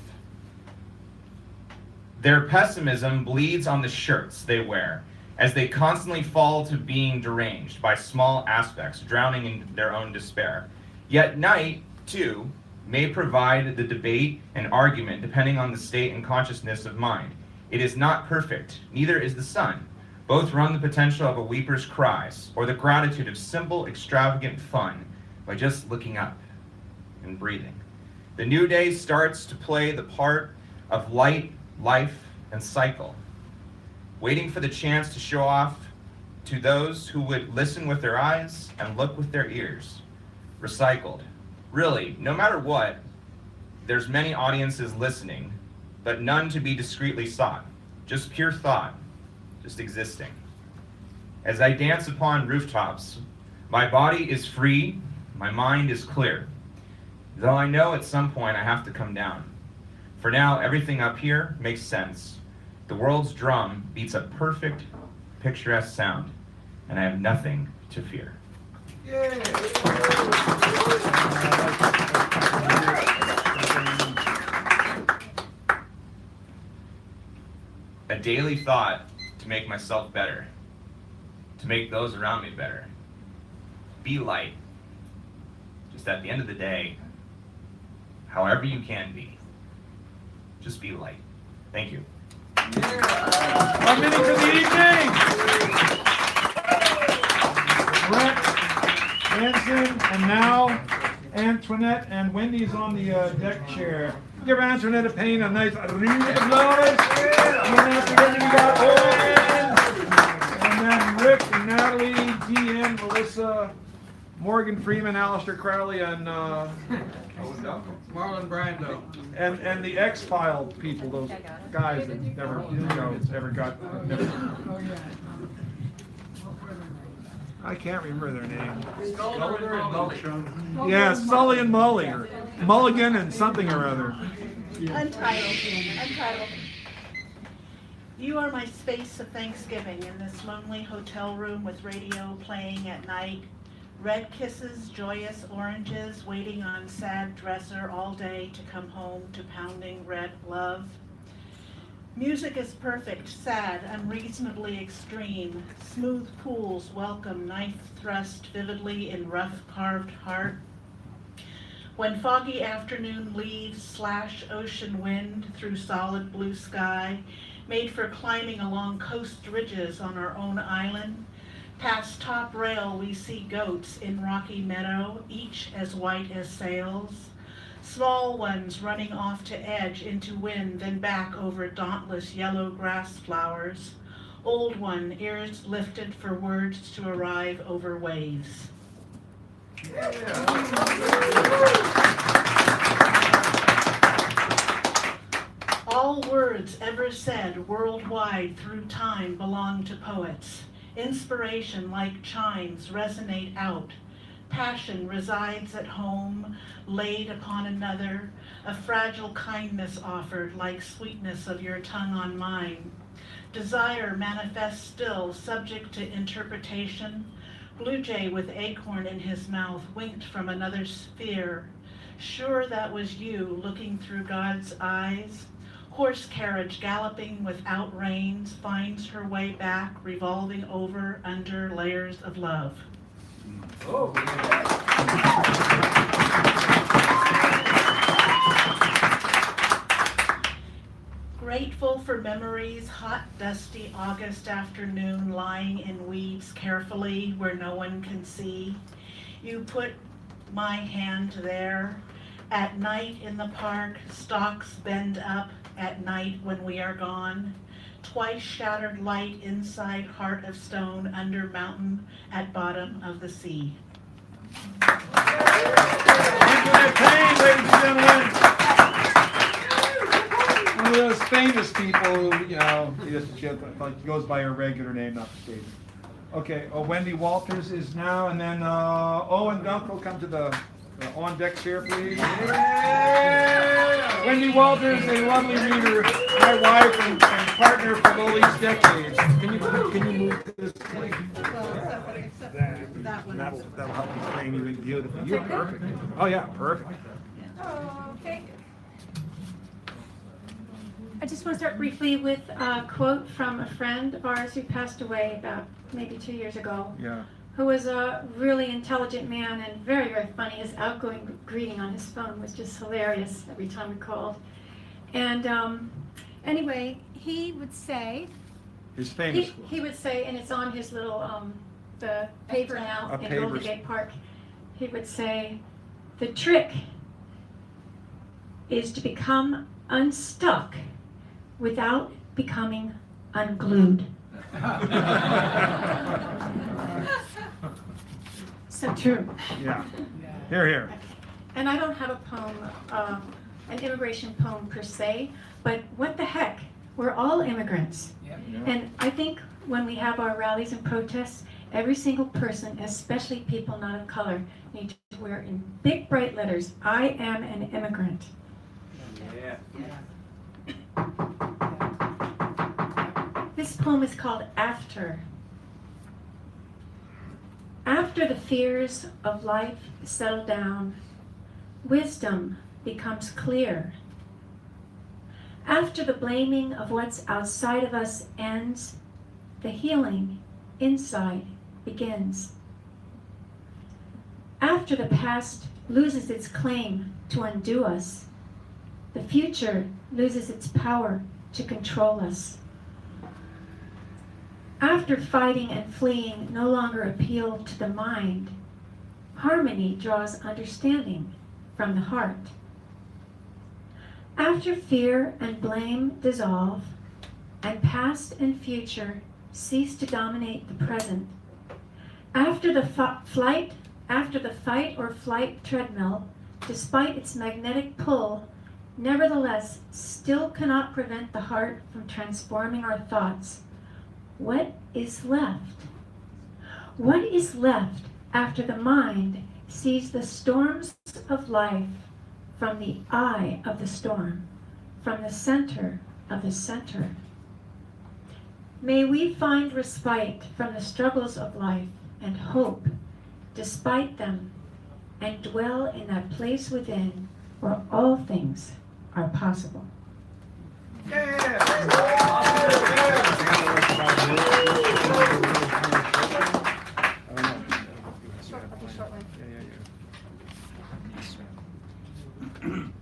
Their pessimism bleeds on the shirts they wear, as they constantly fall to being deranged by small aspects, drowning in their own despair. Yet night, too, may provide the debate and argument depending on the state and consciousness of mind. It is not perfect, neither is the sun. Both run the potential of a weeper's cries, or the gratitude of simple, extravagant fun by just looking up and breathing. The new day starts to play the part of light, life, and cycle, waiting for the chance to show off to those who would listen with their eyes and look with their ears. Recycled. Really, no matter what, there's many audiences listening, but none to be discreetly sought. Just pure thought, just existing. As I dance upon rooftops, my body is free, my mind is clear. Though I know at some point I have to come down. For now, everything up here makes sense. The world's drum beats a perfect, picturesque sound, and I have nothing to fear. A daily thought to make myself better, to make those around me better. Be light. Just at the end of the day, however you can be, just be light. Thank you.
Our minute for the evening. Brett, Anson, and now Antoinette and Wendy's on the deck chair. Give Antoinette a Payne a nice round of applause. And then after that, we got Owen, and then Rick, Natalie, Deanne, Melissa, Morgan Freeman, Alistair Crowley, and
Marlon Brando.
And the X-File people, those guys that never, ever got. I can't remember their name. Yeah, Sully and Mully, or Mulligan and something or other.
Untitled. You are my space of Thanksgiving in this lonely hotel room with radio playing at night. Red kisses, joyous oranges, waiting on sad dresser all day to come home to pounding red love. Music is perfect, sad, unreasonably extreme. Smooth pools welcome knife thrust vividly in rough carved heart. When foggy afternoon leaves slash ocean wind through solid blue sky, made for climbing along coast ridges on our own island. Past top rail we see goats in rocky meadow, each as white as sails. Small ones running off to edge into wind, then back over dauntless yellow grass flowers. Old one, ears lifted for words to arrive over waves. All words ever said worldwide through time belong to poets. Inspiration like chimes resonate out. Passion resides at home, laid upon another, a fragile kindness offered like sweetness of your tongue on mine. Desire manifests still, subject to interpretation. Blue jay with acorn in his mouth winked from another sphere. Sure that was you looking through God's eyes. Horse carriage galloping without reins finds her way back, revolving over under layers of love. Oh. Grateful for memories, hot, dusty August afternoon, lying in weeds carefully where no one can see. You put my hand there. At night in the park, stalks bend up at night when we are gone. Twice shattered light inside heart of stone under mountain at bottom of the sea.
Antoinette Payne, ladies and gentlemen. One of those famous people who, he goes by her regular name, not the stage. Okay, Wendy Walters is now, and then Owen Dunk will come to the on deck chair, please. Yeah. Wendy Walters, a lovely reader, my wife and partner for all these decades. Can you move this, please?
That
and that'll help me frame you in beautifully. You're perfect. Oh yeah, perfect.
Okay. I just want to start briefly with a quote from a friend of ours who passed away about maybe 2 years ago.
Yeah.
Who was a really intelligent man and very, very funny. His outgoing greeting on his phone was just hilarious every time we called. And anyway, he would say,
His famous quote.
he would say, and it's on his little, the paper now in Golden Gate Park, he would say, the trick is to become unstuck without becoming unglued. So true.
Yeah. Here, here.
And I don't have a poem, an immigration poem per se, but what the heck? We're all immigrants.
Yeah.
And I think when we have our rallies and protests, every single person, especially people not of color, need to wear in big bright letters, I am an immigrant.
Yeah.
This poem is called After. After the fears of life settle down, wisdom becomes clear. After the blaming of what's outside of us ends, the healing inside begins. After the past loses its claim to undo us, the future loses its power to control us. After fighting and fleeing no longer appeal to the mind, harmony draws understanding from the heart. After fear and blame dissolve, and past and future cease to dominate the present, after the fight or flight treadmill, despite its magnetic pull, nevertheless still cannot prevent the heart from transforming our thoughts. What is left? What is left after the mind sees the storms of life from the eye of the storm, from the center of the center? May we find respite from the struggles of life and hope despite them, and dwell in that place within where all things are possible.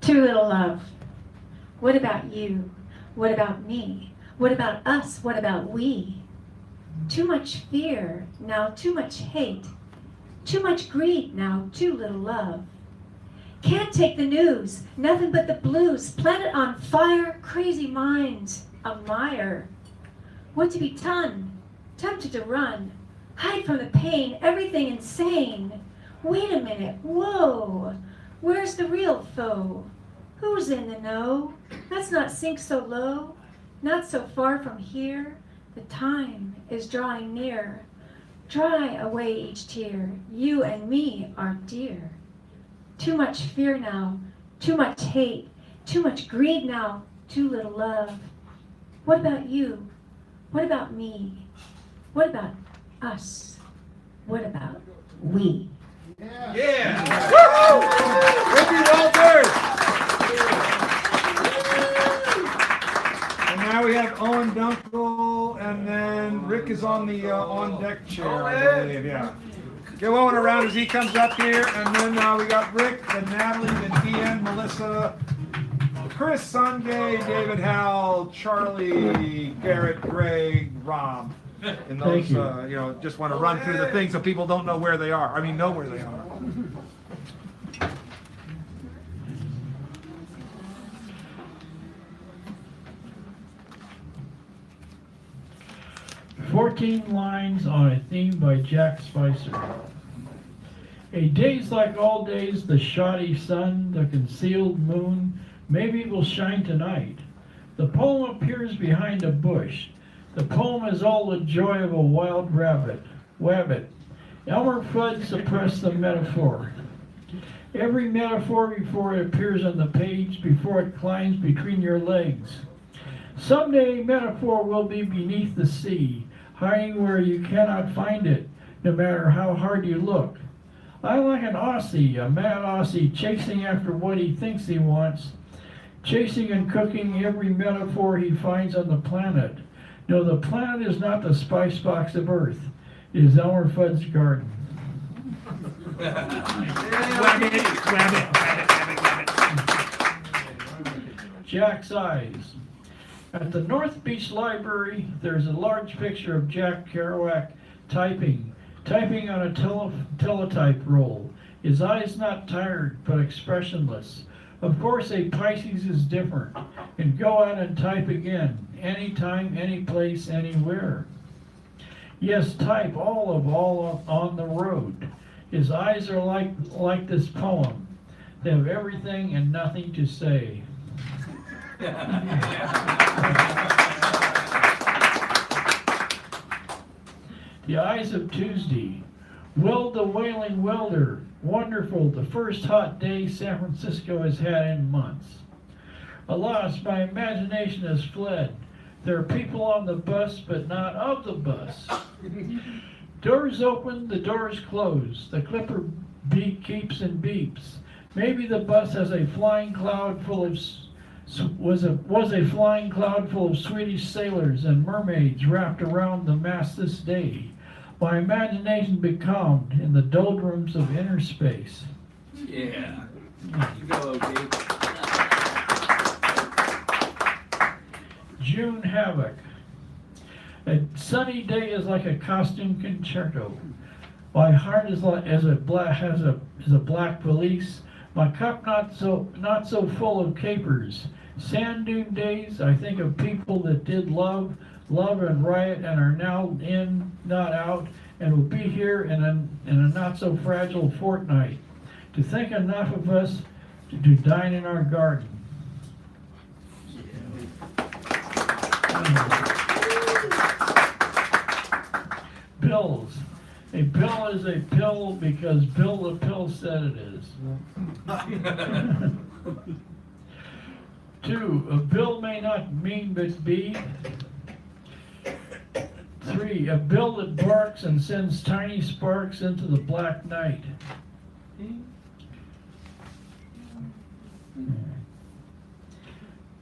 Too little love. What about you? What about me? What about us? What about we? Too much fear, now too much hate. Too much greed, now too little love. Can't take the news, nothing but the blues. Planet on fire, crazy minds, a mire. What to be done? Tempted to run. Hide from the pain, everything insane. Wait a minute, whoa. Where's the real foe? Who's in the know? Let's not sink so low. Not so far from here. The time is drawing near. Dry away each tear. You and me are dear. Too much fear now, too much hate, too much greed now, too little love. What about you? What about me? What about us? What about we?
Yeah! Ricky Walters! And now we have Owen Dunkel, and then Rick is on the on-deck chair, I believe, yeah. Give Owen a round as he comes up here, and then we got Rick, then Natalie, then Ian, Melissa, Chris, Sanjay, David, Hal, Charlie, Garrett, Greg, Rob. And those, just want to run through the things so people don't know where they are. I mean, know where they are.
14 lines on a theme by Jack Spicer. A day's like all days, the shoddy sun, the concealed moon, maybe will shine tonight. The poem appears behind a bush. The poem is all the joy of a wild rabbit. Elmer Fudd suppressed the metaphor. Every metaphor before it appears on the page, before it climbs between your legs. Someday metaphor will be beneath the sea, hiding where you cannot find it. no matter how hard you look. I like an Aussie, a mad Aussie, chasing after what he thinks he wants, chasing and cooking every metaphor he finds on the planet. No, the planet is not the spice box of Earth. It is Elmer Fudd's garden. Jack's eyes. At the North Beach Library, there's a large picture of Jack Kerouac typing on a teletype roll. His eyes not tired, but expressionless. Of course, a Pisces is different. And go out and type again, anytime, any place, anywhere. Yes, type all on the road. His eyes are like this poem. They have everything and nothing to say. The eyes of Tuesday. Will the Wailing Welder. Wonderful, the first hot day San Francisco has had in months. Alas, my imagination has fled. There are people on the bus, but not of the bus. Doors open, the doors close. The clipper beat keeps and beeps. Maybe the bus has a flying cloud full of was a flying cloud full of Swedish sailors and mermaids wrapped around the mast this day. My imagination becalmed in the doldrums of inner space.
Yeah. You go, Dave.
June havoc. A sunny day is like a costume concerto. My heart is like is a black valise. My cup not so full of capers. Sand dune days, I think of people that did love and riot and are now in, not out, and will be here in a not so fragile fortnight. To think enough of us to dine in our garden. Bills. A bill is a pill because Bill the Pill said it is. 2, a bill may not mean but be. 3, a bill that barks and sends tiny sparks into the black night.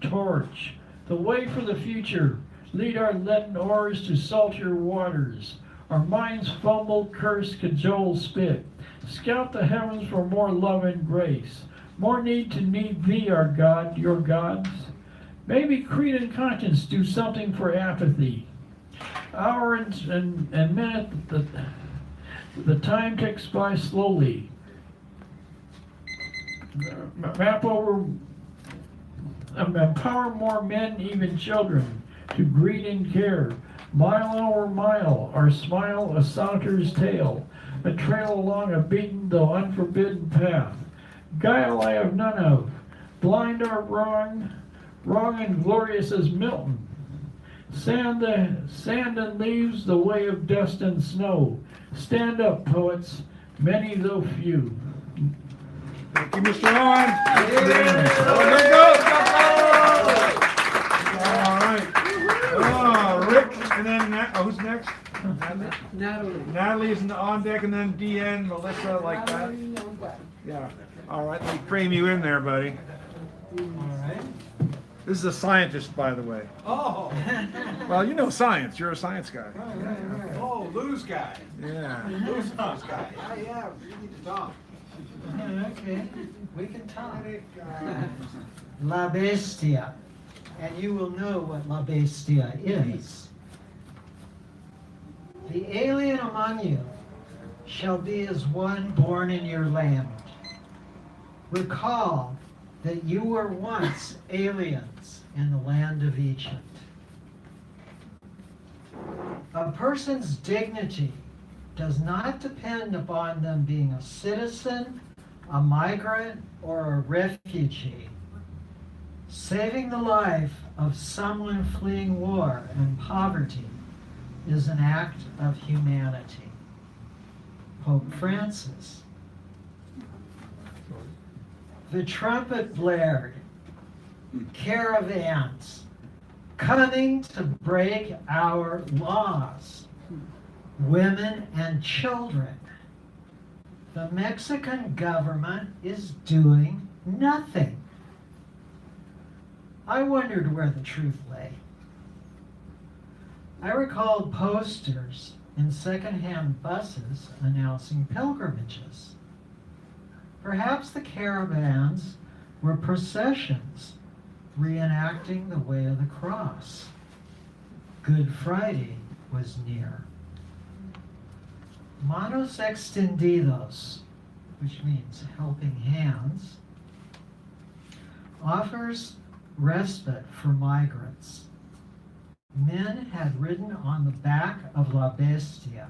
Torch, the way for the future. Lead our leaden oars to saltier waters. Our minds fumble, curse, cajole, spit. Scout the heavens for more love and grace. More need to need thee, our God, your gods. Maybe creed and conscience do something for apathy. Hour and minute, the time ticks by slowly. Empower more men, even children, to greet and care. Mile over mile, our smile a saunter's tale, a trail along a beaten though unforbidden path. Guile I have none of, blind or wrong and glorious as Milton. Sand and leaves, the way of dust and snow. Stand up, poets, many though few.
Thank you, Mr. Owen. All right. Rick, and then who's next?
Natalie.
Natalie's on deck, and then Deanne, Melissa, like that. Yeah. All right, let me frame you in there, buddy.
All right.
This is a scientist, by the way.
Oh.
Well, you know science. You're a science guy.
Right. Oh, lose guy.
Yeah.
Lose guy. Yeah, we need to talk.
Okay, we can talk. La Bestia. And you will know what La Bestia is. The alien among you shall be as one born in your land. Recall that you were once aliens in the land of Egypt. A person's dignity does not depend upon them being a citizen, a migrant, or a refugee. Saving the life of someone fleeing war and poverty is an act of humanity. Pope Francis. The trumpet blared, caravans coming to break our laws. women, and children. The Mexican government is doing nothing. I wondered where the truth lay. I recalled posters in second-hand buses announcing pilgrimages. Perhaps the caravans were processions reenacting the way of the cross. Good Friday was near. Manos extendidos, which means helping hands, offers respite for migrants. Men had ridden on the back of La Bestia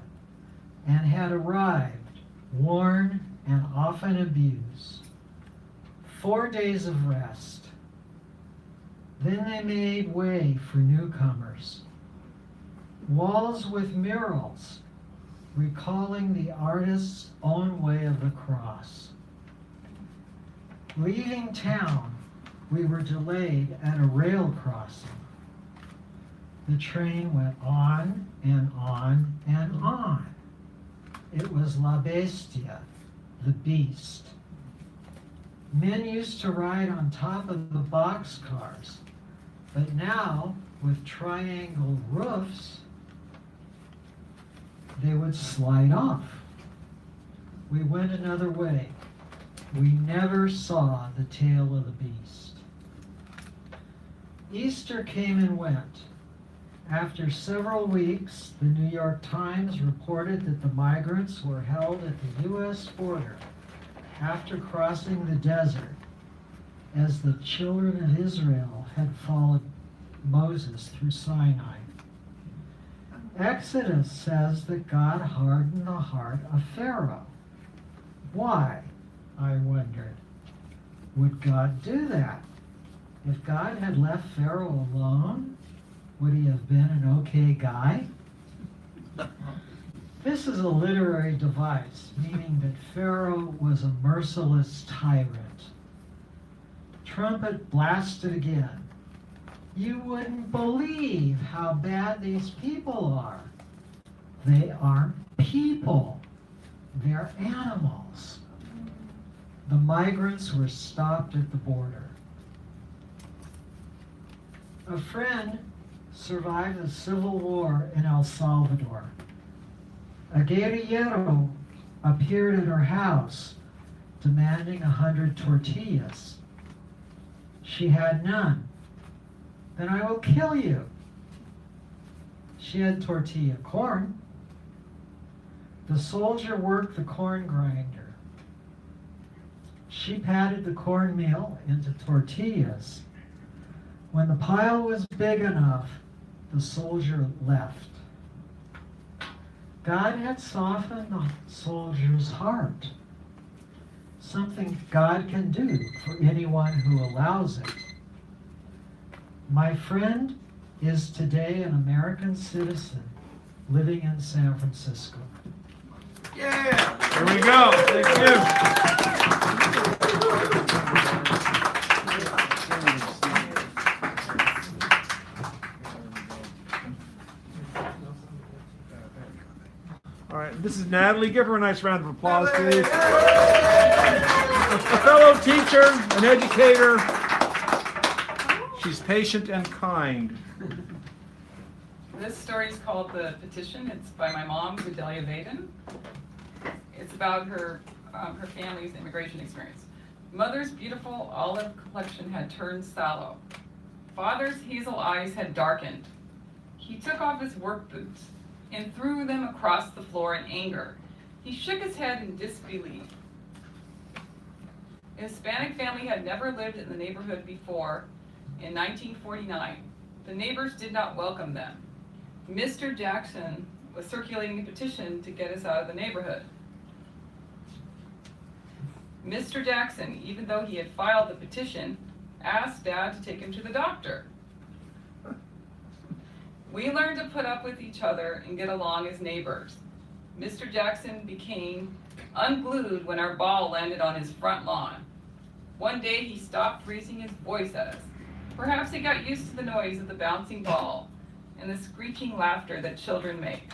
and had arrived, worn and often abused. 4 days of rest. Then they made way for newcomers. Walls with murals recalling the artist's own way of the cross. Leaving town, we were delayed at a rail crossing. The train went on and on and on. It was La Bestia, the beast. Men used to ride on top of the boxcars, but now, with triangle roofs, they would slide off. We went another way. We never saw the tail of the beast. Easter came and went. After several weeks, the New York Times reported that the migrants were held at the U.S. border after crossing the desert, as the children of Israel had followed Moses through Sinai. Exodus says that God hardened the heart of Pharaoh. Why, I wondered, would God do that? If God had left Pharaoh alone, would he have been an okay guy? This is a literary device, meaning that Pharaoh was a merciless tyrant. Trumpet blasted again. You wouldn't believe how bad these people are. They aren't people. They're animals. The migrants were stopped at the border. A friend survived the civil war in El Salvador. A guerrillero appeared at her house demanding 100 tortillas. She had none. Then I will kill you. She had tortilla corn. The soldier worked the corn grinder. She patted the cornmeal into tortillas. When the pile was big enough, the soldier left. God had softened the soldier's heart. Something God can do for anyone who allows it. My friend is today an American citizen living in San Francisco.
Yeah! Here we go. Thank you. All right, this is Natalie. Give her a nice round of applause, please. A fellow teacher, an educator. She's patient and kind.
This story is called The Petition. It's by my mom, Vidalia Vaden. It's about her family's immigration experience. Mother's beautiful olive complexion had turned sallow. Father's hazel eyes had darkened. He took off his work boots and threw them across the floor in anger. He shook his head in disbelief. A Hispanic family had never lived in the neighborhood before. In 1949, the neighbors did not welcome them. Mr. Jackson was circulating a petition to get us out of the neighborhood. Mr. Jackson, even though he had filed the petition, asked Dad to take him to the doctor. We learned to put up with each other and get along as neighbors. Mr. Jackson became unglued when our ball landed on his front lawn. One day he stopped raising his voice at us. Perhaps he got used to the noise of the bouncing ball and the screeching laughter that children make.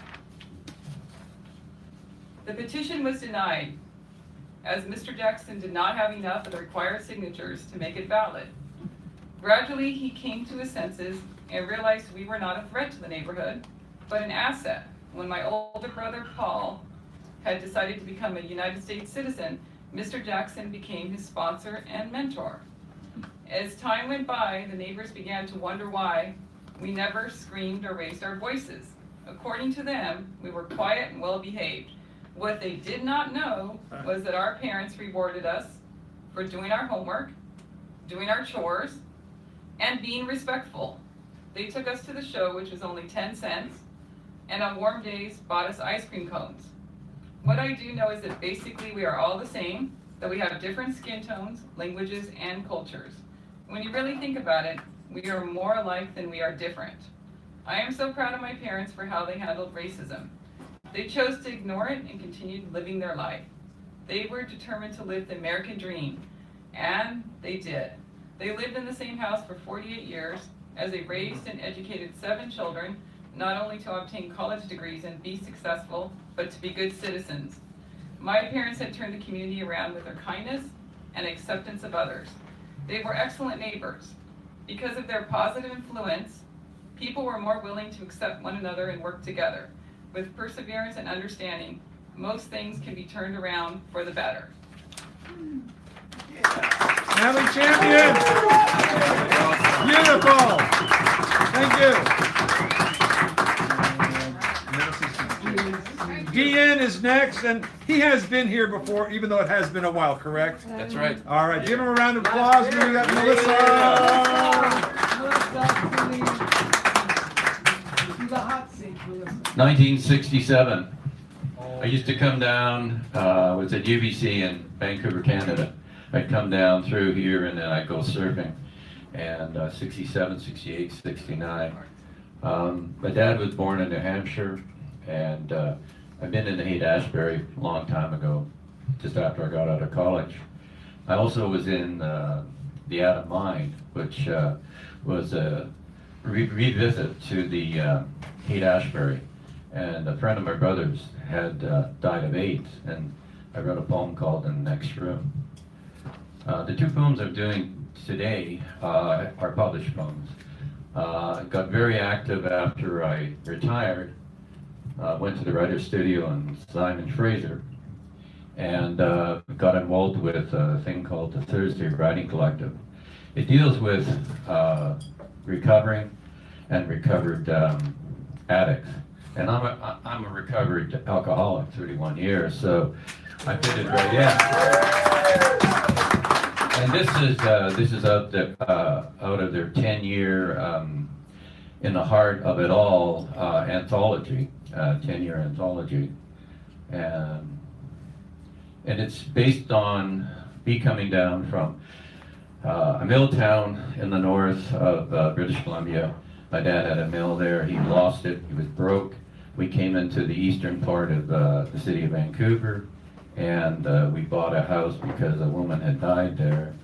The petition was denied, as Mr. Jackson did not have enough of the required signatures to make it valid. Gradually, he came to his senses and realized we were not a threat to the neighborhood, but an asset. When my older brother, Paul, had decided to become a United States citizen, Mr. Jackson became his sponsor and mentor. As time went by, the neighbors began to wonder why we never screamed or raised our voices. According to them, we were quiet and well behaved. What they did not know was that our parents rewarded us for doing our homework, doing our chores, and being respectful. They took us to the show, which was only 10 cents, and on warm days bought us ice cream cones. What I do know is that basically we are all the same, that we have different skin tones, languages, and cultures. When you really think about it, we are more alike than we are different. I am so proud of my parents for how they handled racism. They chose to ignore it and continued living their life. They were determined to live the American dream, and they did. They lived in the same house for 48 years as they raised and educated 7 children, not only to obtain college degrees and be successful, but to be good citizens. My parents had turned the community around with their kindness and acceptance of others. They were excellent neighbors. Because of their positive influence, people were more willing to accept one another and work together. With perseverance and understanding, most things can be turned around for the better.
Family champion! Beautiful! Thank you. Dean is next, and he has been here before, even though it has been a while, correct?
That's right.
All right, give him a round of applause. We got Melissa.
The hot seat, Melissa.
1967. I used to come down, was at UBC in Vancouver, Canada. I'd come down through here and then I'd go surfing. And 67, 68, 69. My dad was born in New Hampshire, and I've been in Haight-Ashbury a long time ago, just after I got out of college. I also was in the Adam Mine, which was a revisit to the Haight-Ashbury. And a friend of my brother's had died of AIDS, and I wrote a poem called In the Next Room. The 2 poems I'm doing today are published poems. Got very active after I retired. Went to the writer's studio in Simon Fraser, and got involved with a thing called the Thursday Writing Collective. It deals with recovering and recovered addicts. And I'm a recovered alcoholic, 31 years, so I fitted right in. And this is out of their 10-year In the Heart of It All anthology, 10-year anthology. And it's based on me coming down from a mill town in the north of British Columbia. My dad had a mill there. He lost it. He was broke. We came into the eastern part of the city of Vancouver, and we bought a house because a woman had died there,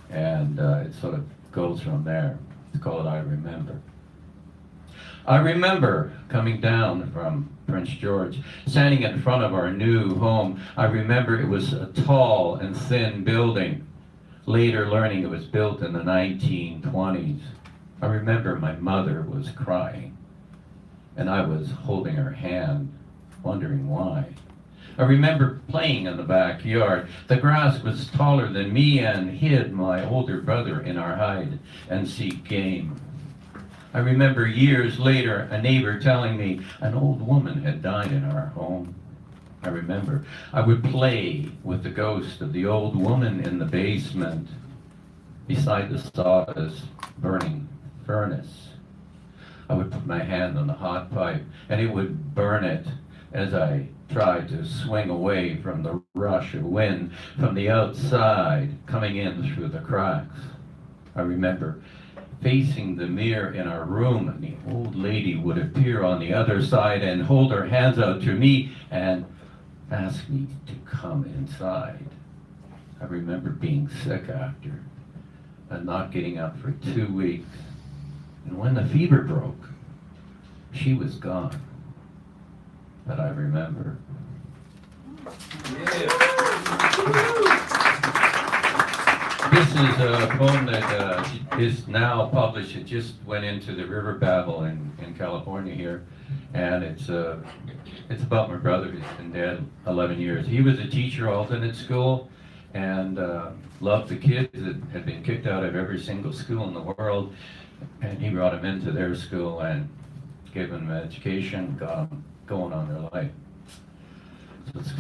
and it sort of goes from there. It's called I Remember. I remember coming down from Prince George, standing in front of our new home. I remember it was a tall and thin building, later learning it was built in the 1920s. I remember my mother was crying, and I was holding her hand, wondering why. I remember playing in the backyard. The grass was taller than me and hid my older brother in our hide and seek game. I remember years later a neighbor telling me an old woman had died in our home. I remember I would play with the ghost of the old woman in the basement beside the sawdust burning furnace. I would put my hand on the hot pipe and it would burn it as I tried to swing away from the rush of wind from the outside coming in through the cracks. I remember facing the mirror in our room, and the old lady would appear on the other side and hold her hands out to me and ask me to come inside. I remember being sick after and not getting up for 2 weeks. And when the fever broke, she was gone. But I remember. This is a poem that is now published. It just went into the River Babel in California here, and it's about my brother who's been dead 11 years. He was a teacher alternate school and loved the kids that had been kicked out of every single school in the world, and he brought them into their school and gave them an education, got them going on their life.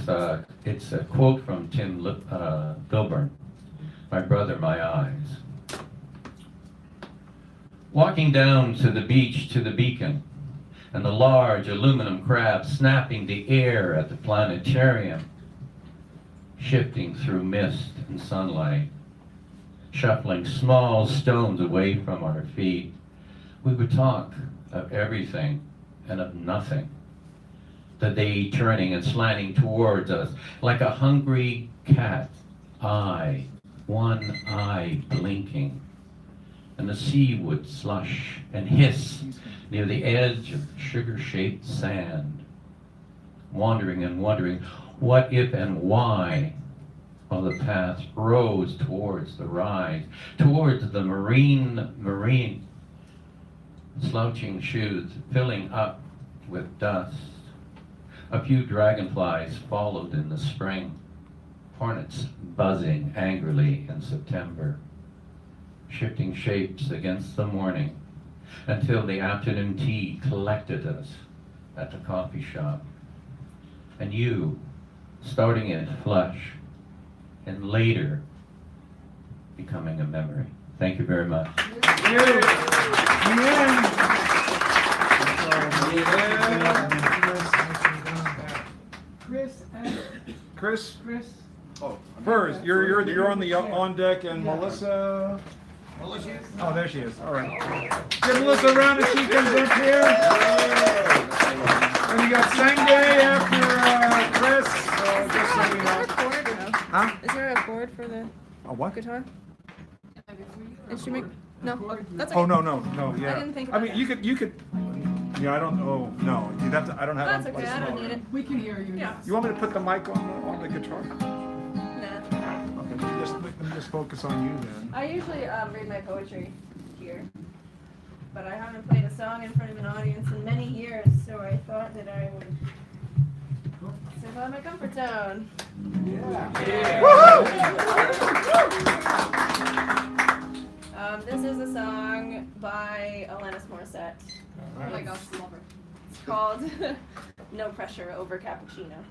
So it's a quote from Tim Bilburn. My brother, my eyes. Walking down to the beach to the beacon, and the large aluminum crab snapping the air at the planetarium, shifting through mist and sunlight, shuffling small stones away from our feet, we would talk of everything and of nothing. The day turning and slanting towards us like a hungry cat eye, one eye blinking, and the sea would slush and hiss near the edge of sugar-shaped sand, wandering and wondering what if and why, while the path rose towards the rise, towards the marine, slouching shoes filling up with dust. A few dragonflies followed in the spring, hornets buzzing angrily in September, shifting shapes against the morning until the afternoon tea collected us at the coffee shop. And you, starting in flesh and later becoming a memory. Thank you very much.
Chris? Oh, first, you're on the on deck, and Melissa. Oh, there she is. All right. Give Melissa a round as she comes up here. And you got Sangay after Chris. Just so you know. Huh?
Is there a board for the
what?
guitar? Instrument? No, that's okay.
Oh no, yeah.
I didn't think
I
about
mean, you could. Yeah, I don't know. No, you'd have to. I don't have.
That's
it on
okay, I don't need it.
We can hear you.
Yeah.
You want me to put the mic on the guitar?
Nah.
Okay, let me just focus on you then.
I usually read my poetry here, but I haven't played a song in front of an audience in many years, so I thought that I would step out of my comfort zone. This is a song by Alanis Morissette.
Oh my gosh, love her.
It's called No Pressure Over Cappuccino.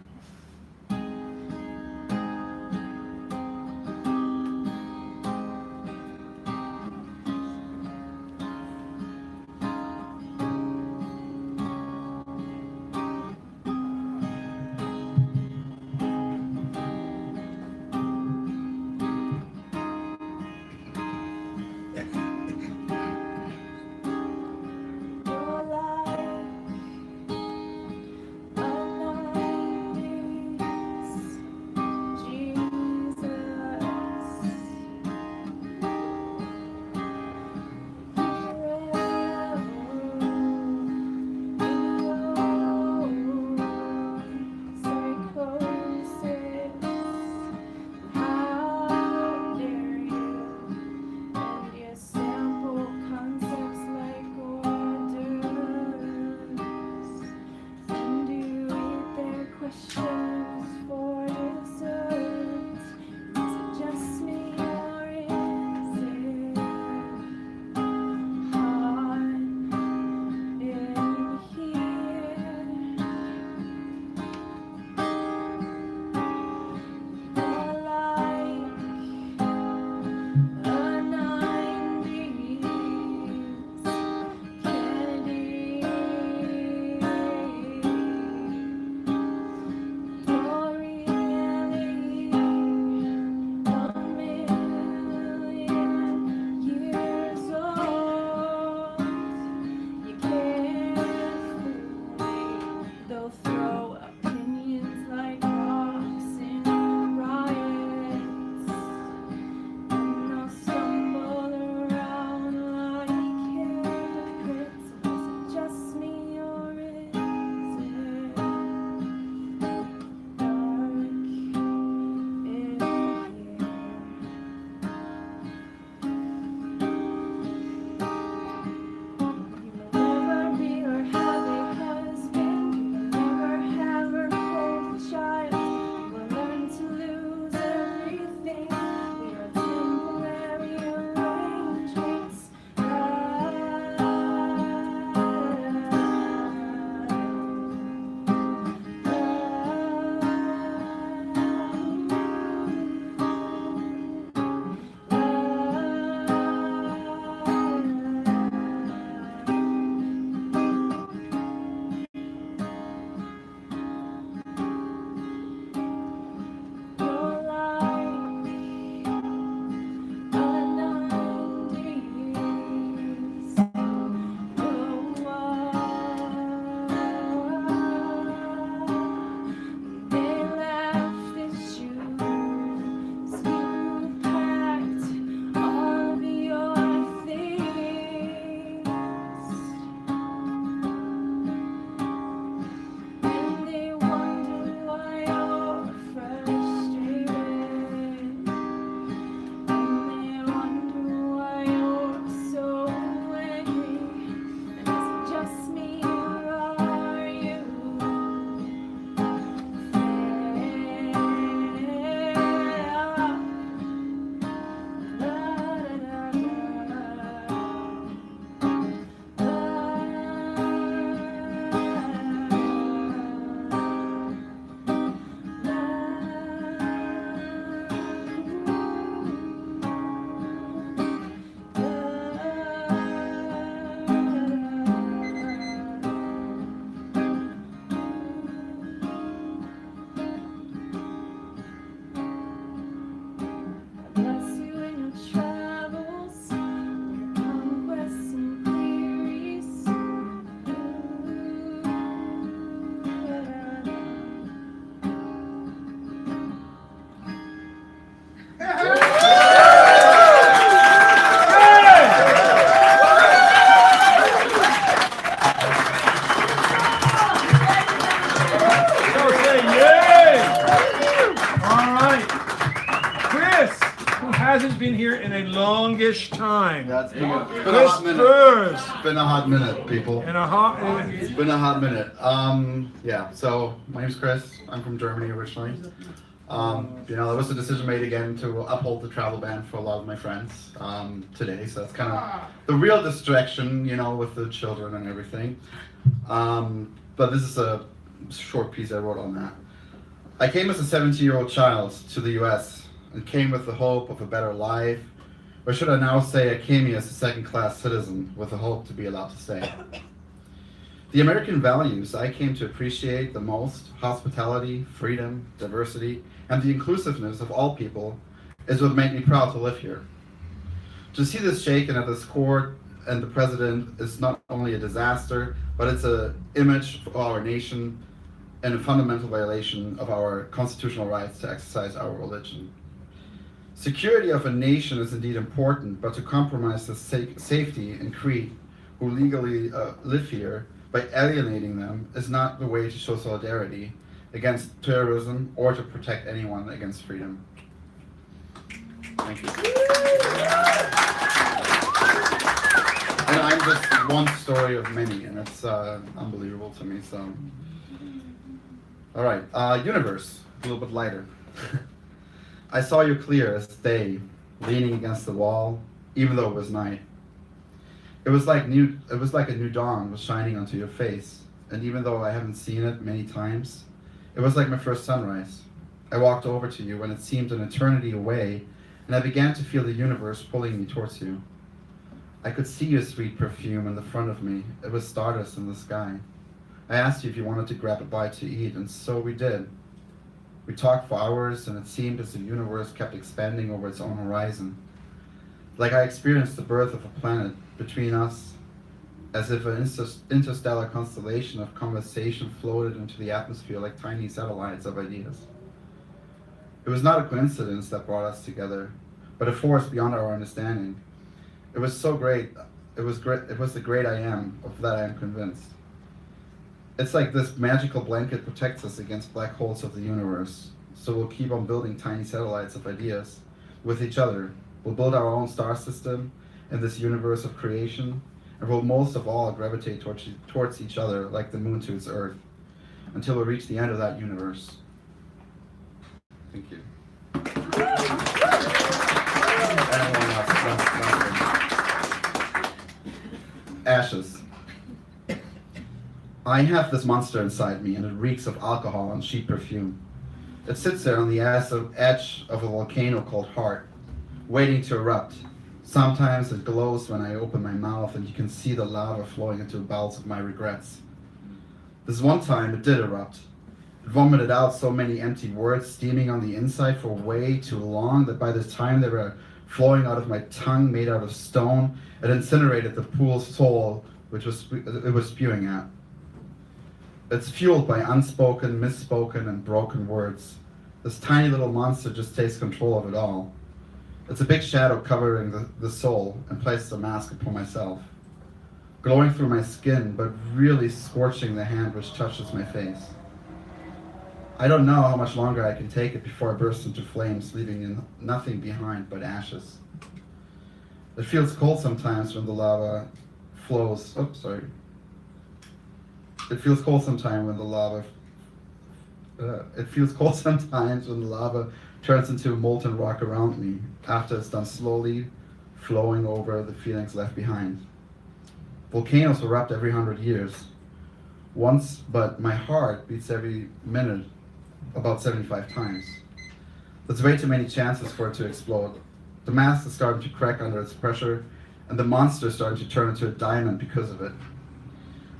been here in a longish time.
Yeah, it's been a
Chris
hot minute.
Spurs.
It's been a hot minute, people. It's been a hot minute. Yeah, so my name's Chris. I'm from Germany originally. There was a decision made again to uphold the travel ban for a lot of my friends today, so that's kind of the real distraction, with the children and everything. But this is a short piece I wrote on that. I came as a 17-year-old child to the US and came with the hope of a better life, or should I now say I came here as a second-class citizen with the hope to be allowed to stay. The American values I came to appreciate the most, hospitality, freedom, diversity, and the inclusiveness of all people, is what made me proud to live here. To see this shaken at this court and the president is not only a disaster, but it's an image for our nation and a fundamental violation of our constitutional rights to exercise our religion. Security of a nation is indeed important, but to compromise the safety and creed who legally live here by alienating them is not the way to show solidarity against terrorism or to protect anyone against freedom. Thank you. And I'm just one story of many, and it's unbelievable to me. So, all right, universe, a little bit lighter. I saw you clear as day, leaning against the wall, even though it was night. It was like a new dawn was shining onto your face, and even though I haven't seen it many times, it was like my first sunrise. I walked over to you when it seemed an eternity away, and I began to feel the universe pulling me towards you. I could see your sweet perfume in the front of me. It was stardust in the sky. I asked you if you wanted to grab a bite to eat, and so we did. We talked for hours, and it seemed as the universe kept expanding over its own horizon. Like I experienced the birth of a planet between us, as if an interstellar constellation of conversation floated into the atmosphere like tiny satellites of ideas. It was not a coincidence that brought us together, but a force beyond our understanding. It was so great. It was the great I am, of that I am convinced. It's like this magical blanket protects us against black holes of the universe, so we'll keep on building tiny satellites of ideas with each other. We'll build our own star system in this universe of creation, and we'll most of all gravitate towards each other like the moon to its earth, until we reach the end of that universe. Thank you. Ashes. I have this monster inside me, and it reeks of alcohol and cheap perfume. It sits there on the edge of a volcano called Heart, waiting to erupt. Sometimes it glows when I open my mouth, and you can see the lava flowing into the bowels of my regrets. This one time it did erupt. It vomited out so many empty words steaming on the inside for way too long that by the time they were flowing out of my tongue made out of stone, it incinerated the pool's soul which it was spewing at. It's fueled by unspoken, misspoken, and broken words. This tiny little monster just takes control of it all. It's a big shadow covering the soul and places a mask upon myself, glowing through my skin, but really scorching the hand which touches my face. I don't know how much longer I can take it before I burst into flames, leaving nothing behind but ashes. It feels cold sometimes when the lava flows. Oops, sorry. It feels cold sometimes when the lava. It feels cold sometimes when the lava turns into molten rock around me after it's done slowly flowing over the feelings left behind. Volcanoes erupt every 100 years. Once, but my heart beats every minute about 75 times. There's way too many chances for it to explode. The mask is starting to crack under its pressure, and the monster is starting to turn into a diamond because of it.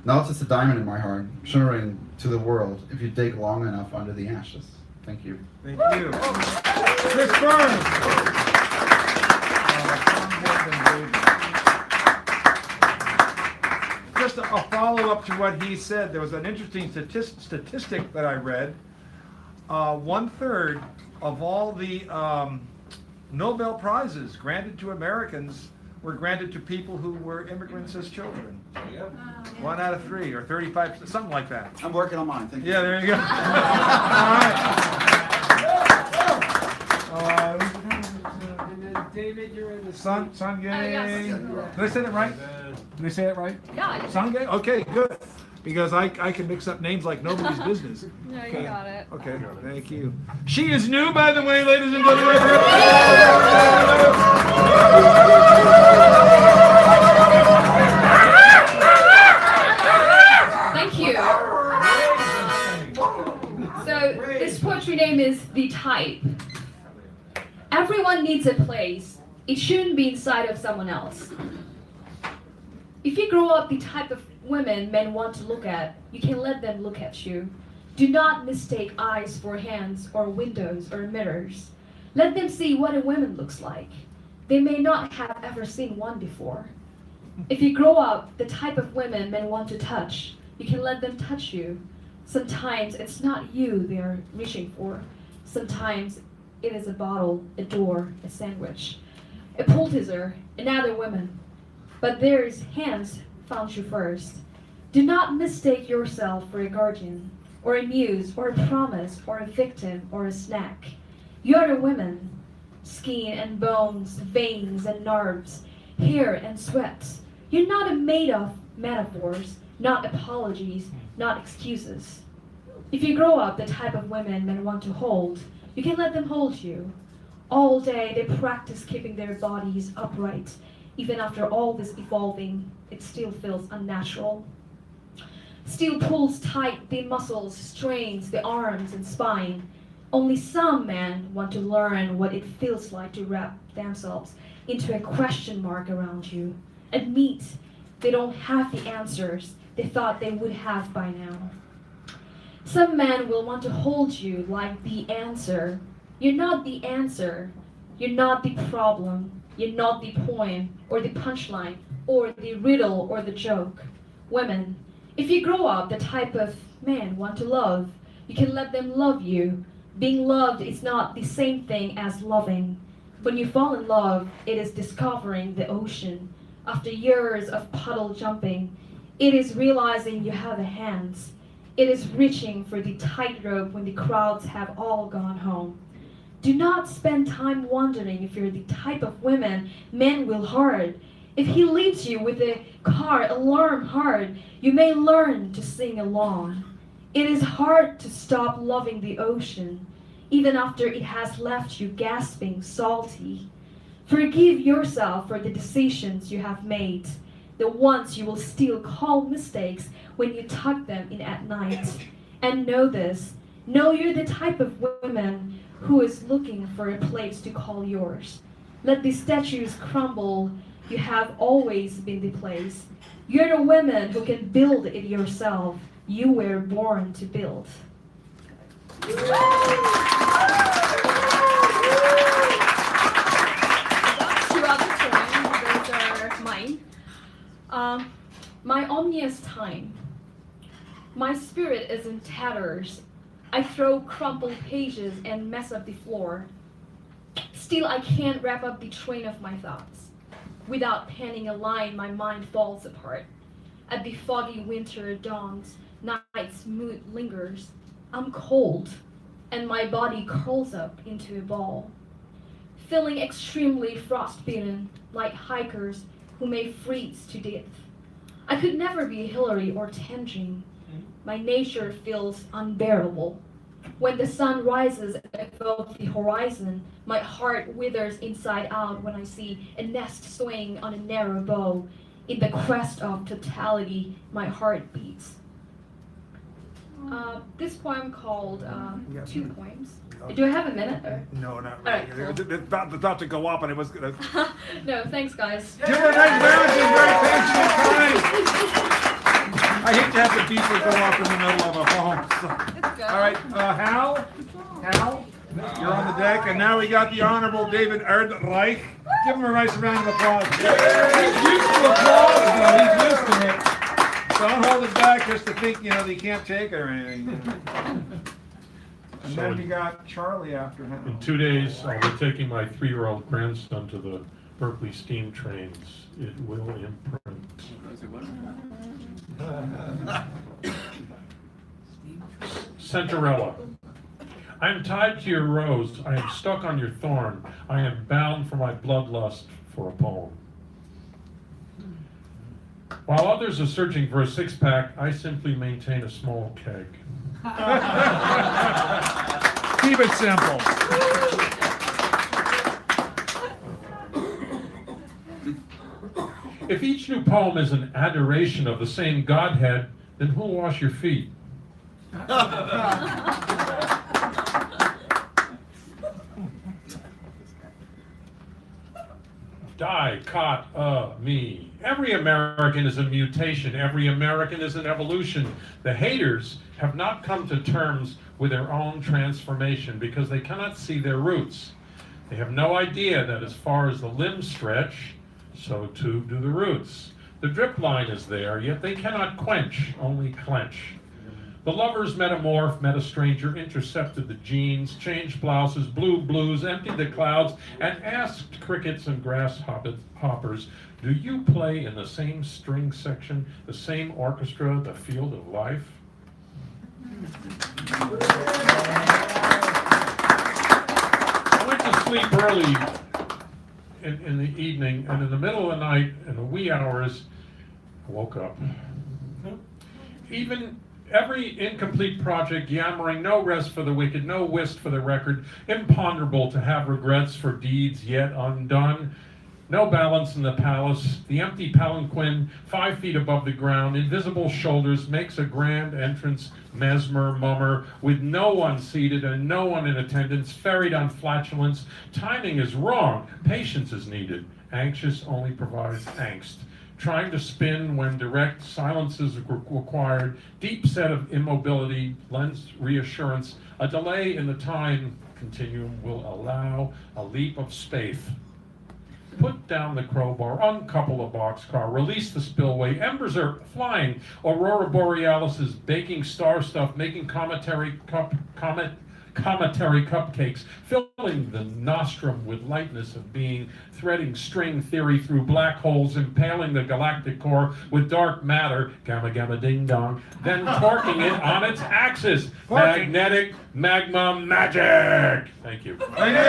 Now it's just a diamond in my heart, shimmering to the world if you dig long enough under the ashes. Thank you.
Thank you. Chris Burns. Just a follow-up to what he said, there was an interesting statistic that I read. 1/3 of all the Nobel Prizes granted to Americans were granted to people who were immigrants as children.
Yeah.
1 out of 3, or 35%, something like that.
I'm working on mine. Thank you.
Yeah, there you go. All right.
David, you're in the
Sungay.
yes.
Did I say that right? Did I say it right?
Yeah.
Sungay? Okay, good. Because I can mix up names like nobody's business.
No, you got it.
Okay, thank you. She is new, by the way, ladies and gentlemen.
Thank you. So this poetry name is The Type. Everyone needs a place. It shouldn't be inside of someone else. If you grow up the type of women men want to look at, you can let them look at you. Do not mistake eyes for hands or windows or mirrors. Let them see what a woman looks like. They may not have ever seen one before. If you grow up the type of women men want to touch, you can let them touch you. Sometimes it's not you they are reaching for. Sometimes it is a bottle, a door, a sandwich, a poulticer, another woman. But theirs hands found you first. Do not mistake yourself for a guardian, or a muse, or a promise, or a victim, or a snack. You are a woman. Skin and bones, veins and nerves, hair and sweat. You're not made of metaphors, not apologies, not excuses. If you grow up the type of women men want to hold, you can let them hold you. All day they practice keeping their bodies upright. Even after all this evolving, it still feels unnatural. Still pulls tight the muscles, strains the arms and spine. Only some men want to learn what it feels like to wrap themselves into a question mark around you. Admit they don't have the answers they thought they would have by now. Some men will want to hold you like the answer. You're not the answer. You're not the problem. You're not the poem or the punchline or the riddle or the joke. Women, if you grow up the type of man want to love, you can let them love you. Being loved is not the same thing as loving. When you fall in love, it is discovering the ocean. After years of puddle jumping, it is realizing you have a hands. It is reaching for the tightrope when the crowds have all gone home. Do not spend time wondering if you're the type of women men will hard. If he leaves you with a car alarm hard, you may learn to sing along. It is hard to stop loving the ocean, even after it has left you gasping salty. Forgive yourself for the decisions you have made, the ones you will still call mistakes when you tuck them in at night. And know this, know you're the type of women who is looking for a place to call yours. Let the statues crumble, you have always been the place. You're the women who can build it yourself. You were born to build.
Those are mine.
My ominous time. My spirit is in tatters. I throw crumpled pages and mess up the floor. Still, I can't wrap up the train of my thoughts. Without penning a line, my mind falls apart. At the foggy winter dawns, night's mood lingers. I'm cold, and my body curls up into a ball. Feeling extremely frostbitten, like hikers who may freeze to death. I could never be Hillary or Tenzing. My nature feels unbearable. When the sun rises above the horizon, my heart withers inside out when I see a nest swing on a narrow bow. In the quest of totality, my heart beats. This poem called Two Poems. Do I have a minute? Or?
No, not
All
really.
right, cool.
It's about to go up, and it was going to...
No, thanks, guys.
Give her a nice round. She's very patient and kind. I hate to have the beeper go off in the middle of a poem. So. All right, Hal, you're on the deck, and now we got the Honorable David Erdreich. Give him a nice round of applause. He's used to applause now. He's used to it. So don't hold it back just to think, that he can't take it or anything. And then we got Charlie after him.
In 2 days, I'll be taking my 3-year-old grandson to the Berkeley steam trains. It will imprint. Cinderella. I am tied to your rose, I am stuck on your thorn, I am bound for my bloodlust for a poem. While others are searching for a six-pack, I simply maintain a small keg.
Keep it simple.
If each new poem is an adoration of the same Godhead, then who'll wash your feet? Die, caught, me. Every American is a mutation. Every American is an evolution. The haters have not come to terms with their own transformation because they cannot see their roots. They have no idea that as far as the limbs stretch, so too do the roots. The drip line is there, yet they cannot quench, only clench. The lovers metamorph, met a stranger, intercepted the jeans, changed blouses, blew blues, emptied the clouds, and asked crickets and grasshoppers, do you play in the same string section, the same orchestra, the field of life? I went to sleep early in the evening, and in the middle of the night, in the wee hours, I woke up. Even every incomplete project, yammering, no rest for the wicked, no whist for the record, imponderable to have regrets for deeds yet undone. No balance in the palace, the empty palanquin, 5 feet above the ground, invisible shoulders, makes a grand entrance, mesmer, mummer, with no one seated and no one in attendance, ferried on flatulence. Timing is wrong, patience is needed. Anxious only provides angst. Trying to spin when direct silence is required, deep set of immobility lends reassurance. A delay in the time continuum will allow a leap of space. Put down the crowbar, uncouple a boxcar, release the spillway. Embers are flying. Aurora Borealis is baking star stuff, making cometary cupcakes, filling the nostrum with lightness of being, threading string theory through black holes, impaling the galactic core with dark matter, gamma gamma ding dong, then torquing it on its axis. Magnetic magma magic. Thank you.
Thank you.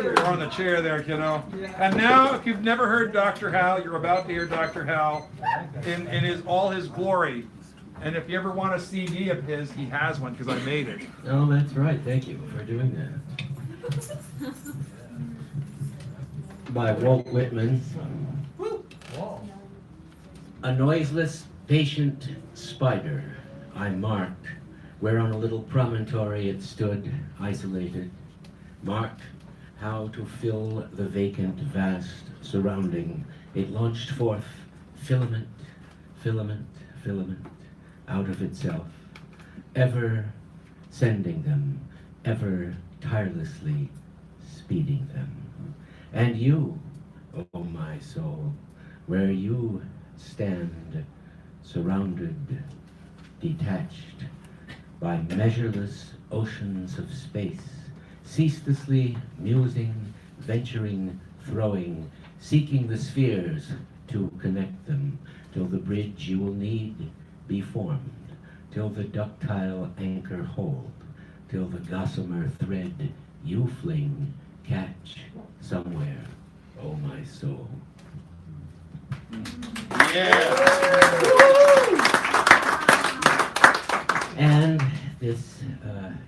You're on the chair there, kiddo. And now, if you've never heard Dr. Hal, you're about to hear Dr. Hal in all his glory. And if you ever want a CD of his, he has one because I made it.
Oh, that's right. Thank you for doing that. By Walt Whitman. A noiseless, patient spider I marked, where on a little promontory it stood, isolated, marked how to fill the vacant, vast surrounding. It launched forth filament, filament, filament, out of itself, ever sending them, ever tirelessly speeding them. And you, oh my soul, where you stand, surrounded, detached by measureless oceans of space, ceaselessly musing, venturing, throwing, seeking the spheres to connect them, till the bridge you will need be formed, till the ductile anchor hold, till the gossamer thread you fling catch somewhere, oh my soul. And this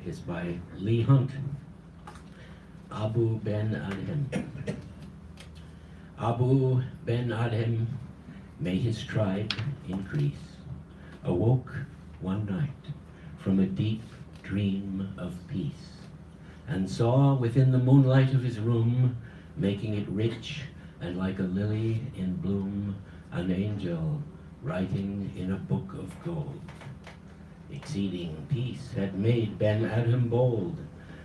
is by Lee Hunt. Abu Ben Adhem. Abu Ben Adhem, may his tribe increase, awoke one night from a deep dream of peace, and saw within the moonlight of his room, making it rich and like a lily in bloom, an angel writing in a book of gold. Exceeding peace had made Ben Adhem bold,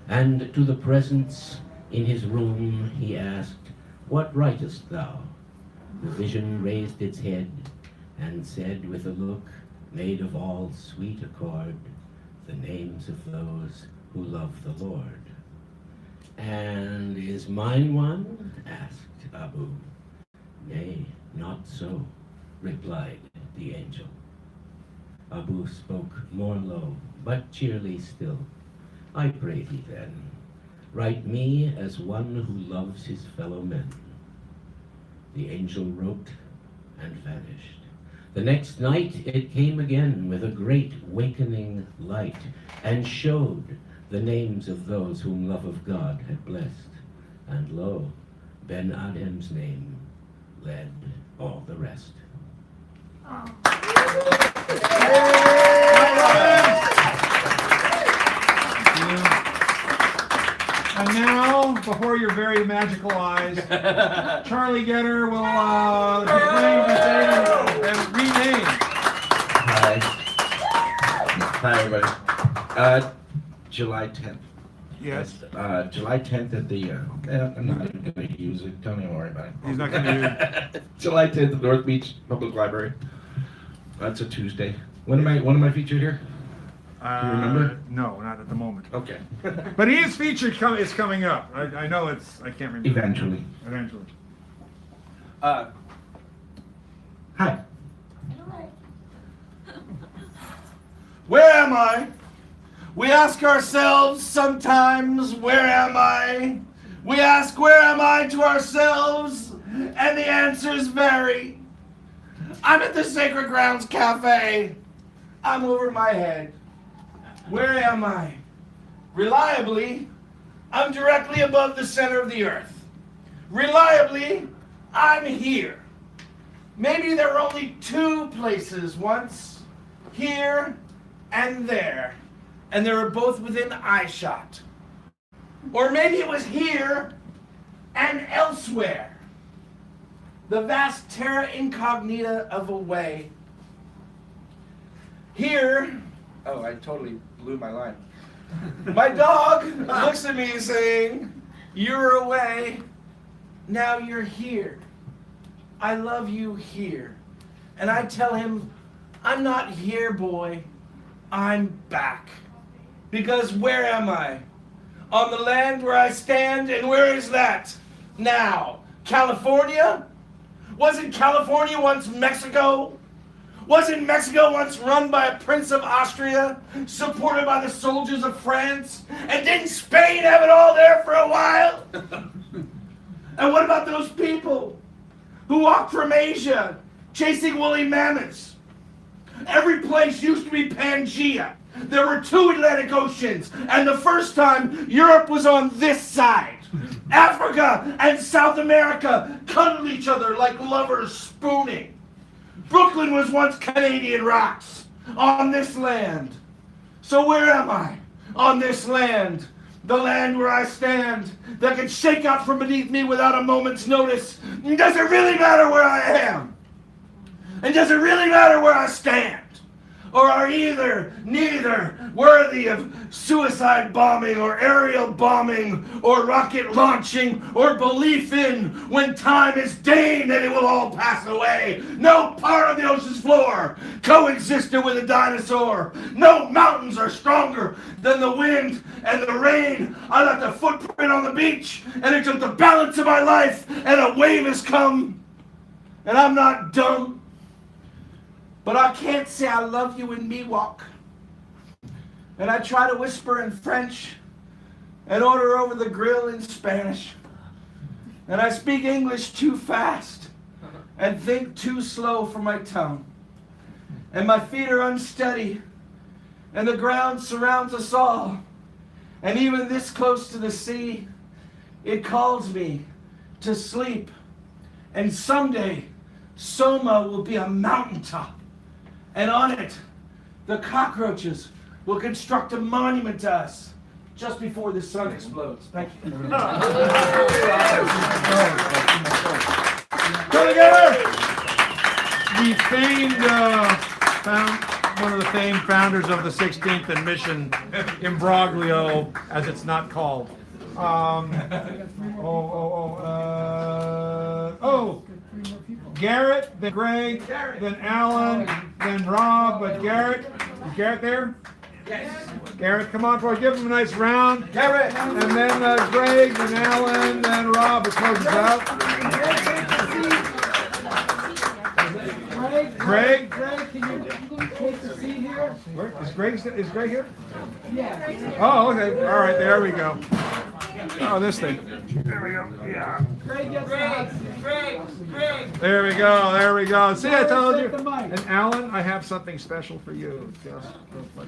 and to the presence in his room he asked, what writest thou? The vision raised its head and said with a look made of all sweet accord, the names of those who love the Lord. And is mine one? Asked Abu. Nay, not not so, replied the angel. Abu spoke more low, but cheerly still. I pray thee then, write me as one who loves his fellow men. The angel wrote and vanished. The next night it came again with a great wakening light, and showed the names of those whom love of God had blessed. And lo, Ben Adhem's name led all the rest.
And now, before your very magical eyes, Charlie Getter will proclaim his name and rename.
Hi. Hi, everybody. July 10th.
Yes.
July 10th at the, I'm not even going to use it. Don't even worry about it.
He's not going to use it.
July 10th at North Beach Public Library. That's a Tuesday. When am I featured here? Do you remember?
No, not at the moment.
Okay.
But he is featured. It's coming up. I know it's. I can't remember.
Eventually.
Eventually.
Hi.
Where am I? We ask ourselves sometimes, where am I? We ask, where am I to ourselves? And the answers vary. I'm at the Sacred Grounds Cafe. I'm over my head. Where am I? Reliably, I'm directly above the center of the earth. Reliably, I'm here. Maybe there were only two places once, here and there, and they were both within eyeshot. Or maybe it was here and elsewhere. The vast terra incognita of a way. Here, oh, I totally blew my line. My dog looks at me saying, you're away, now you're here. I love you here. And I tell him, I'm not here, boy, I'm back. Because where am I? On the land where I stand, and where is that now? California? Wasn't California once Mexico? Wasn't Mexico once run by a prince of Austria, supported by the soldiers of France? And didn't Spain have it all there for a while? And what about those people who walked from Asia, chasing woolly mammoths? Every place used to be Pangea. There were two Atlantic Oceans, and the first time Europe was on this side. Africa and South America cuddled each other like lovers spooning. Brooklyn was once Canadian rocks on this land. So where am I? On this land. The land where I stand, that can shake out from beneath me without a moment's notice. Does it really matter where I am? And does it really matter where I stand? Or are neither worthy of suicide bombing or aerial bombing or rocket launching or belief in when time is deigned that it will all pass away? No part of the ocean's floor coexisted with a dinosaur. No mountains are stronger than the wind and the rain. I left a footprint on the beach and it took the balance of my life, and a wave has come, and I'm not dumb. But I can't say I love you in Miwok. And I try to whisper in French and order over the grill in Spanish. And I speak English too fast and think too slow for my tongue. And my feet are unsteady, and the ground surrounds us all. And even this close to the sea, it calls me to sleep. And someday, Soma will be a mountaintop. And on it, the cockroaches will construct a monument to us just before the sun explodes. Thank you. Go
together! The famed, one of the famed founders of the 16th and Mission, Imbroglio, as it's not called. Garrett, then Greg, then Alan, then Rob, but Garrett, is Garrett there? Yes. Garrett, come on forward, give him a nice round. Garrett! And then Greg, then Alan, then Rob, it closes out. Greg?
Greg, can you take the seat here?
Where, is Greg here?
Yeah.
Oh, okay. All right, there we go. Oh, this thing. There we go. Yeah.
Greg,
There we go. There we go. See, I told you. And Alan, I have something special for you. Just like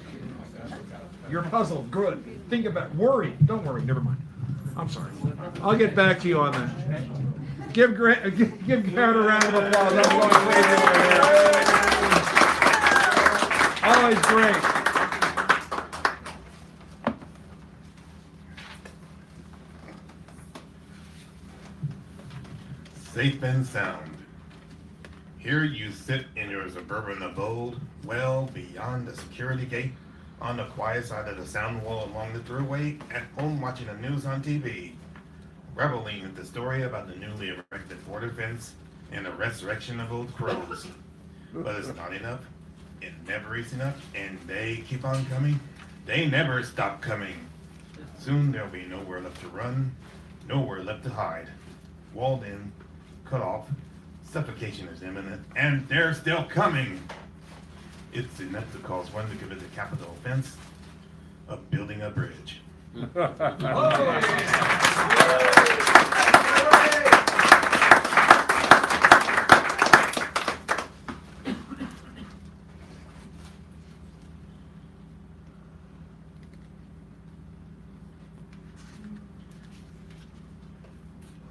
you're puzzled. Good. Think about it. Worry. Don't worry. Never mind. I'm sorry. I'll get back to you on that. Give Garrett a round of applause. That's going crazy over here. Always great.
Safe and sound. Here you sit in your suburban abode, well beyond the security gate, on the quiet side of the sound wall along the thruway, at home watching the news on TV, reveling in the story about the newly erected border fence and the resurrection of old crows. But it's not enough. It never is enough, and they keep on coming. They never stop coming. Soon there'll be nowhere left to run, nowhere left to hide. Walled in, cut off, suffocation is imminent, and they're still coming. It's enough to cause one to commit the capital offense of building a bridge.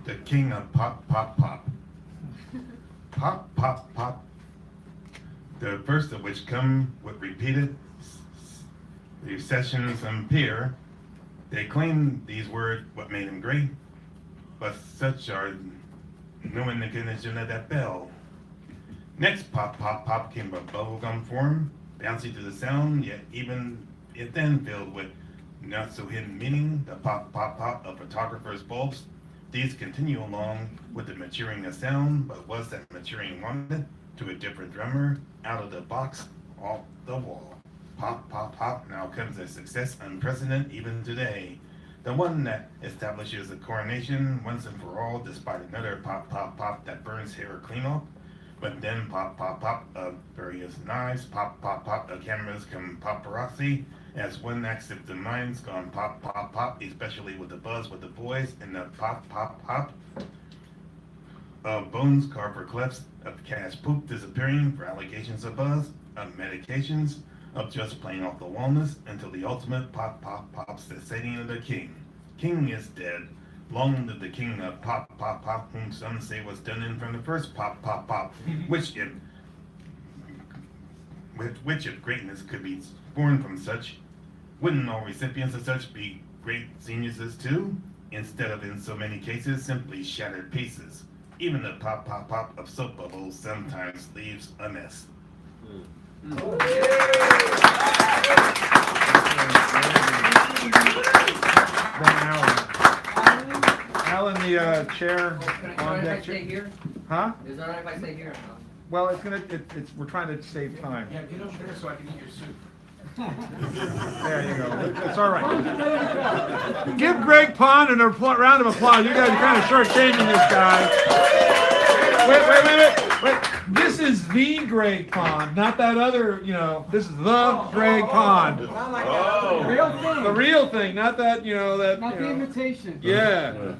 The king of pop, pop, pop. Pop, pop, pop. The first of which come with repeated recessions and peer. They claim these were what made him great, but such are no indication of that bell. Next pop, pop, pop came a bubblegum form, bouncy to the sound, yet even it then filled with not so hidden meaning, the pop, pop, pop of photographers' bulbs. These continue along with the maturing of sound, but was that maturing wanted to a different drummer, out of the box, off the wall. Pop, pop, pop, now comes a success unprecedented even today. The one that establishes a coronation once and for all, despite another pop, pop, pop that burns hair clean off. But then pop, pop, pop of various knives, pop, pop, pop of cameras come paparazzi, as one acts if the mind's gone pop, pop, pop, especially with the buzz with the boys, and the pop, pop, pop of bones carved for clefts, of cash poop disappearing for allegations of buzz, of medications, of just playing off the wallness, until the ultimate pop, pop, pops the setting of the king. King is dead. Long live the king of pop, pop, pop, whom some say was done in from the first pop, pop, pop, which if greatness could be born from such, wouldn't all recipients of such be great geniuses too? Instead of, in so many cases, simply shattered pieces. Even the pop, pop, pop of soap bubbles sometimes leaves a mess.
Alan, the chair on deck.
Stay here?
Huh?
Is it alright if I stay here?
Well, we're trying to save time.
Yeah, get over there so I can eat your soup.
There you go. It's all right. Give Greg Pond a round of applause. You guys are kind of shortchanging this guy. Wait. This is the Greg Pond, not that other, this is the Greg Pond.
The real thing.
The real thing, not that,
Not the imitation.
Yeah.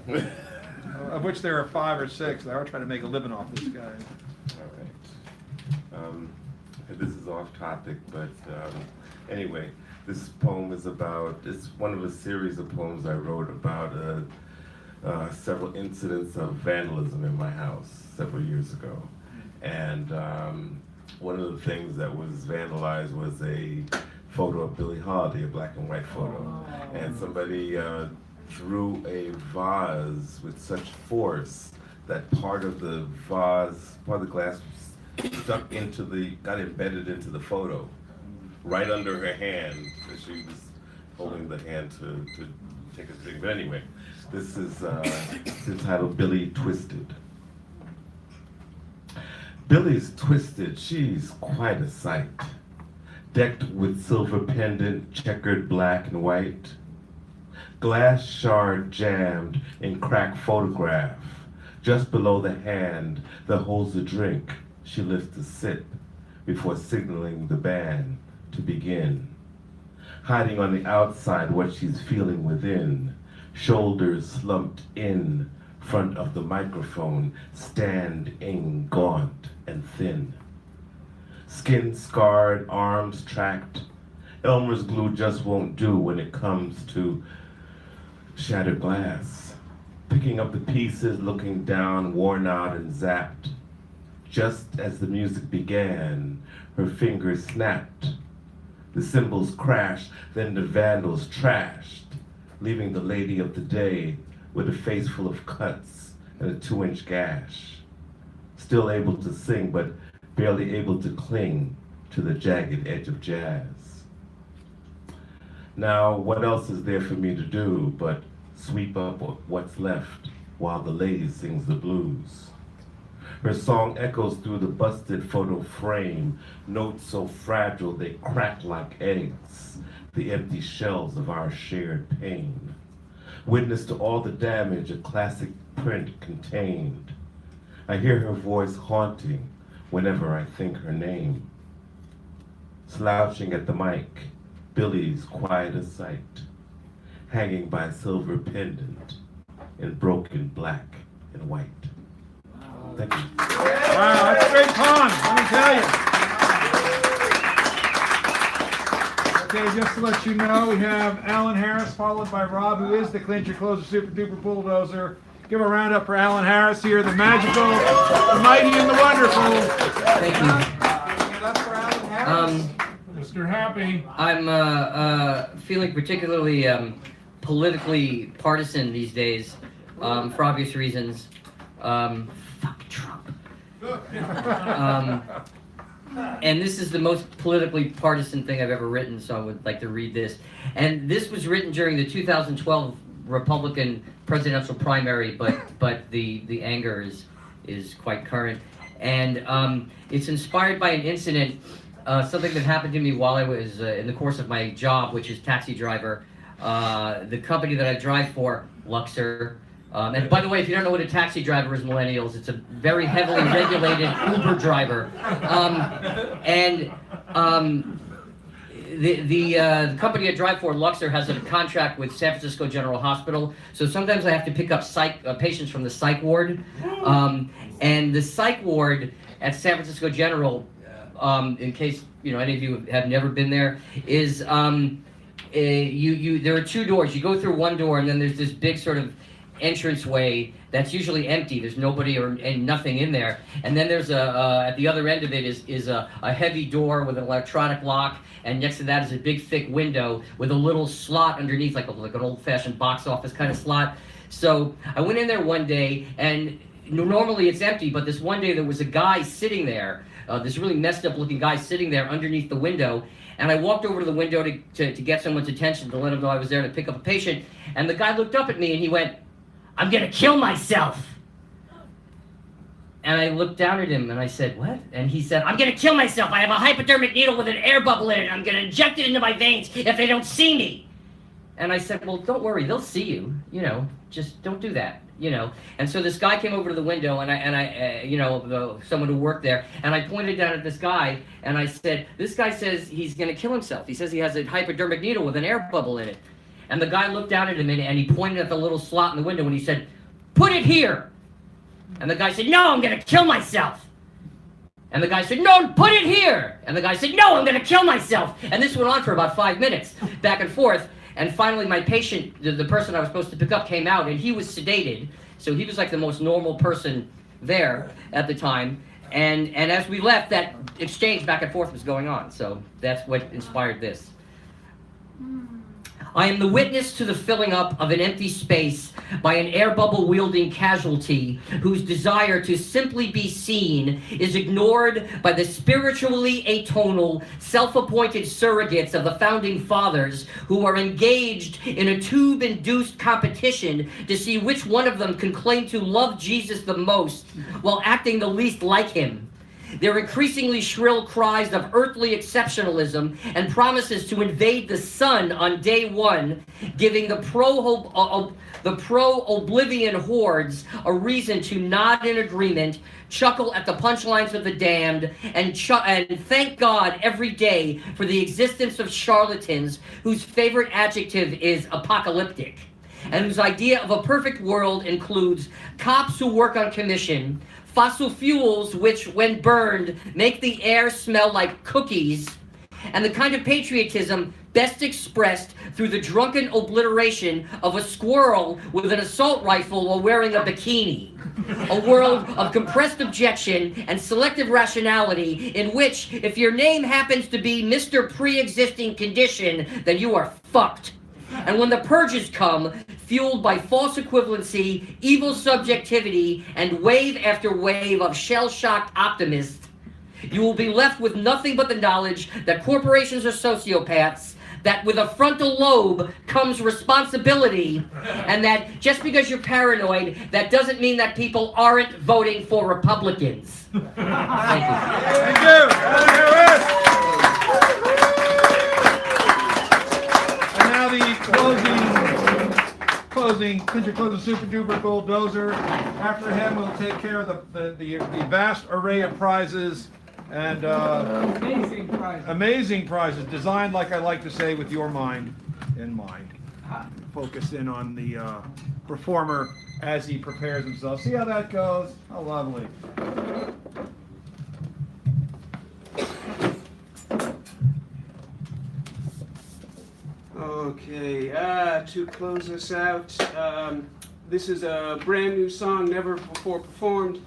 Of which there are 5 or 6. They are trying to make a living off this guy.
All right. This is off topic, but anyway, this poem is it's one of a series of poems I wrote about several incidents of vandalism in my house several years ago. And one of the things that was vandalized was a photo of Billie Holiday, a black and white photo. And somebody threw a vase with such force that part of the glass got embedded into the photo, right under her hand. She was holding the hand to take a thing. But anyway, this is entitled Billie Twisted. Billie's twisted, she's quite a sight. Decked with silver pendant, checkered black and white. Glass shard jammed in cracked photograph. Just below the hand that holds the drink, she lifts a sip. before signaling the band to begin. Hiding on the outside what she's feeling within, shoulders slumped in front of the microphone, standing gaunt and thin. Skin scarred, arms tracked. Elmer's glue just won't do when it comes to shattered glass. Picking up the pieces, looking down, worn out and zapped. Just as the music began, her fingers snapped. The cymbals crashed, then the vandals trashed, leaving the lady of the day with a face full of cuts and a 2-inch gash. Still able to sing, but barely able to cling to the jagged edge of jazz. Now, what else is there for me to do but sweep up what's left while the lady sings the blues? Her song echoes through the busted photo frame, notes so fragile they crack like eggs, the empty shells of our shared pain. Witness to all the damage a classic print contained. I hear her voice haunting whenever I think her name. Slouching at the mic, Billy's quiet as sight, hanging by a silver pendant in broken black and white. Thank you.
Wow, that's a great poem, let me tell you. Okay, just to let you know, we have Alan Harris followed by Rob, who is the clincher closer, super duper bulldozer. Give a round up for Alan Harris here, the magical, the mighty, and the wonderful.
Thank you.
Give it up for Alan Harris.
Mr. Happy.
I'm feeling particularly politically partisan these days, for obvious reasons. Fuck Trump. And this is the most politically partisan thing I've ever written, so I would like to read this. And this was written during the 2012 Republican presidential primary, but the anger is quite current. And it's inspired by an incident, something that happened to me while I was in the course of my job, which is taxi driver. The company that I drive for, Luxor. And by the way, if you don't know what a taxi driver is, millennials, it's a very heavily regulated Uber driver. The company I drive for, Luxor, has a contract with San Francisco General Hospital. So sometimes I have to pick up patients from the psych ward. And the psych ward at San Francisco General, in case any of you have never been there, is there are two doors. You go through one door, and then there's this big sort of entranceway that's usually empty. There's nobody and nothing in there. And then there's at the other end of it is a heavy door with an electronic lock, and next to that is a big thick window with a little slot underneath, like an old-fashioned box office kind of slot. So I went in there one day, and normally it's empty, but this one day there was a guy sitting there, this really messed up looking guy sitting there underneath the window. And I walked over to the window to get someone's attention, to let him know I was there to pick up a patient. And the guy looked up at me and he went, "I'm gonna kill myself." And I looked down at him and I said, "What?" And he said, "I'm gonna kill myself. I have a hypodermic needle with an air bubble in it. I'm gonna inject it into my veins if they don't see me." And I said, "Well, don't worry, they'll see you. Just don't do that." And so this guy came over to the window, and I someone who worked there, and I pointed down at this guy, and I said, "This guy says he's gonna kill himself. He says he has a hypodermic needle with an air bubble in it." And the guy looked down at him, and he pointed at the little slot in the window, and he said, "Put it here." And the guy said, "No, I'm gonna kill myself." And the guy said, "No, put it here." And the guy said, "No, I'm gonna kill myself." And this went on for about 5 minutes, back and forth. And finally, my patient, the person I was supposed to pick up, came out, and he was sedated. So he was like the most normal person there at the time. And as we left, that exchange back and forth was going on. So that's what inspired this. I am the witness to the filling up of an empty space by an air bubble wielding casualty whose desire to simply be seen is ignored by the spiritually atonal, self-appointed surrogates of the founding fathers who are engaged in a tube-induced competition to see which one of them can claim to love Jesus the most while acting the least like him. Their increasingly shrill cries of earthly exceptionalism and promises to invade the sun on day one, giving the pro-oblivion hordes a reason to nod in agreement, chuckle at the punchlines of the damned, and thank God every day for the existence of charlatans whose favorite adjective is apocalyptic, and whose idea of a perfect world includes cops who work on commission, fossil fuels which, when burned, make the air smell like cookies, and the kind of patriotism best expressed through the drunken obliteration of a squirrel with an assault rifle while wearing a bikini. A world of compressed objection and selective rationality in which, if your name happens to be Mr. Pre-Existing Condition, then you are fucked. And when the purges come, fueled by false equivalency, evil subjectivity, and wave after wave of shell-shocked optimists, you will be left with nothing but the knowledge that corporations are sociopaths, that with a frontal lobe comes responsibility, and that just because you're paranoid, that doesn't mean that people aren't voting for Republicans. Thank you.
Thank you. And now the closing, since you're closing Super Duper Bulldozer, after him we'll take care of the vast array of prizes and amazing prizes designed, like I like to say, with your mind in mind. Focus in on the performer as he prepares himself. See how that goes? How lovely.
Okay, to close us out, this is a brand new song, never before performed.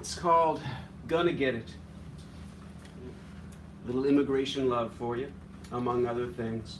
It's called Gonna Get It. Little immigration love for you, among other things.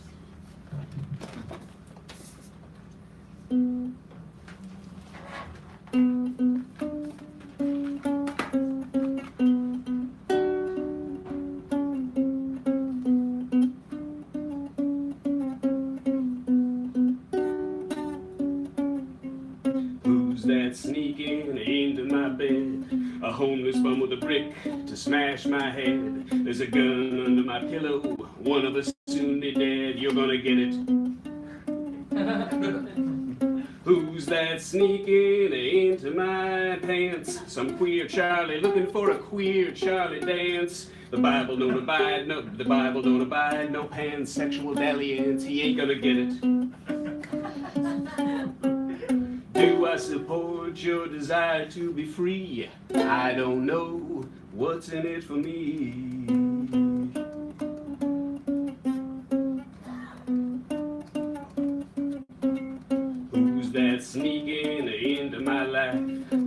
Who's that sneaking into my bed? A homeless bum with a brick to smash my head. There's a gun under my pillow. One of us soon be dead. You're gonna get it. Who's that sneaking into my pants? Some queer Charlie looking for a queer Charlie dance. The Bible don't abide no pansexual dalliance. He ain't gonna get it. Do I support your desire to be free? I don't know what's in it for me. Who's that sneaking into my life?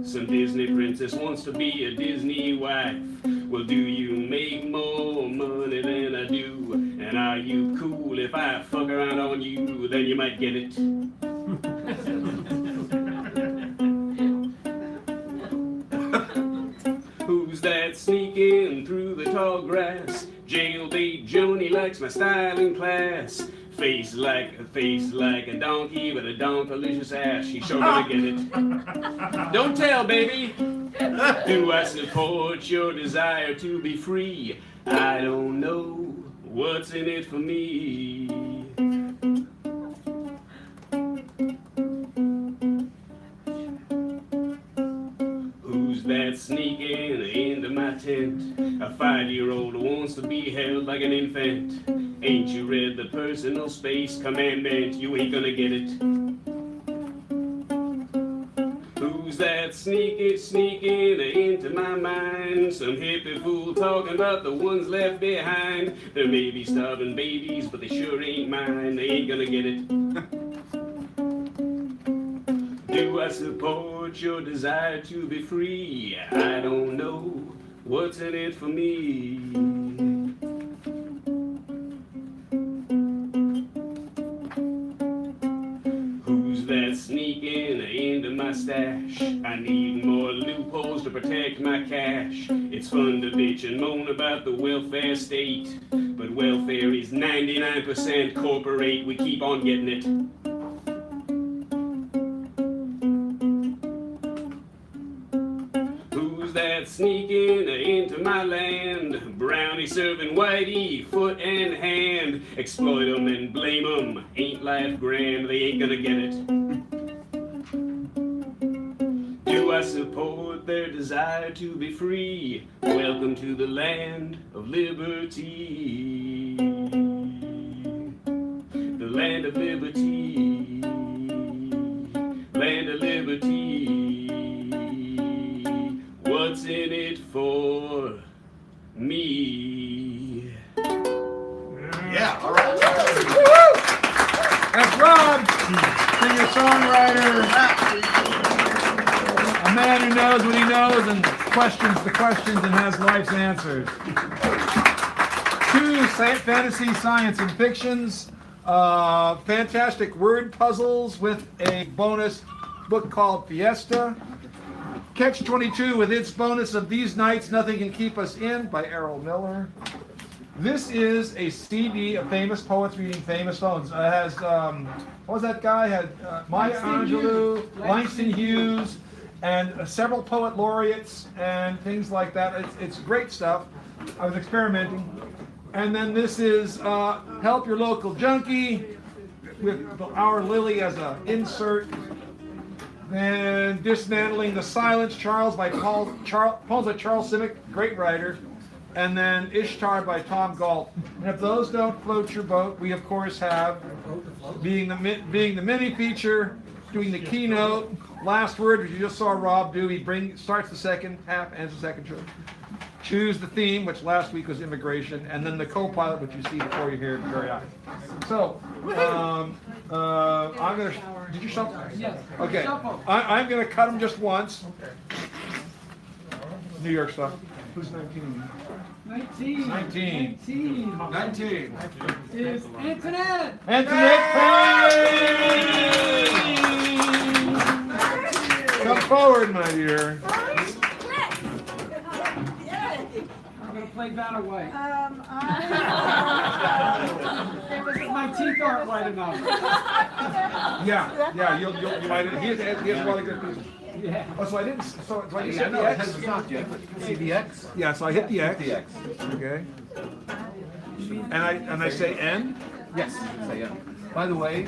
Some Disney princess wants to be a Disney wife. Well, do you make more money than I do? And are you cool if I fuck around on you? Then you might get it. Who's that sneaking through the tall grass? Jailbait Joni likes my style in class. Face like a donkey with a donkalicious ass. She sure gonna get it. Don't tell, baby. Do I support your desire to be free? I don't know what's in it for me. Who's that sneaking into my tent? A 5-year-old who wants to be held like an infant. Ain't you read the personal space commandment? You ain't gonna get it. Who's that sneaking into my mind? Some hippie fool talking about the ones left behind. There may be starving babies, but they sure ain't mine. They ain't gonna get it. Do I support your desire to be free? I don't know what's in it for me. Who's that sneaking into my stash? I need more loopholes to protect my cash. It's fun to bitch and moan about the welfare state, but welfare is 99% corporate. We keep on getting it. that sneaking into my land. Brownie serving whitey, foot and hand. Exploit them and blame them, ain't life grand, they ain't gonna get it. Do I support their desire to be free? Welcome to the land of liberty. The land of liberty. Land of liberty. What's in it for me?
Yeah, all right.
That's Rob, singer-songwriter, a man who knows what he knows and questions the questions and has life's answers. 2 fantasy, science, and fictions. Fantastic word puzzles with a bonus book called Fiesta. Catch 22 with its bonus of These Nights Nothing Can Keep Us In by Errol Miller. This is a CD of famous poets reading famous poems. It has, what was that guy? Had Maya Angelou, Langston Hughes, and several poet laureates and things like that. It's great stuff. I was experimenting. And then this is Help Your Local Junkie with Our Lily as an insert. Then Dismantling the Silence, poems by Charles Simic, great writer. And then Ishtar by Tom Galt. And if those don't float your boat, we of course have being the mini feature, doing the keynote, last word, which you just saw Rob do. He starts the second half, ends the second show. Choose the theme, which last week was immigration, and then the co-pilot, which you see before you hear very high. So, I'm gonna. Did you shuffle?
Yes.
Okay. I'm gonna cut them just once. New York stuff. Who's 19?
19.
19.
19 is Antoinette.
Antoinette Payne! Come forward, my dear.
I'm going to play that away. My teeth aren't white enough.
Yeah, you'll he has a lot of good people.
Yeah.
Oh, so I didn't. So I just hit the
it
X.
hasn't stopped yet. See the X?
Yeah, so I hit the X.
The X.
Okay. And I say N.
Yes. Say yeah. By the way,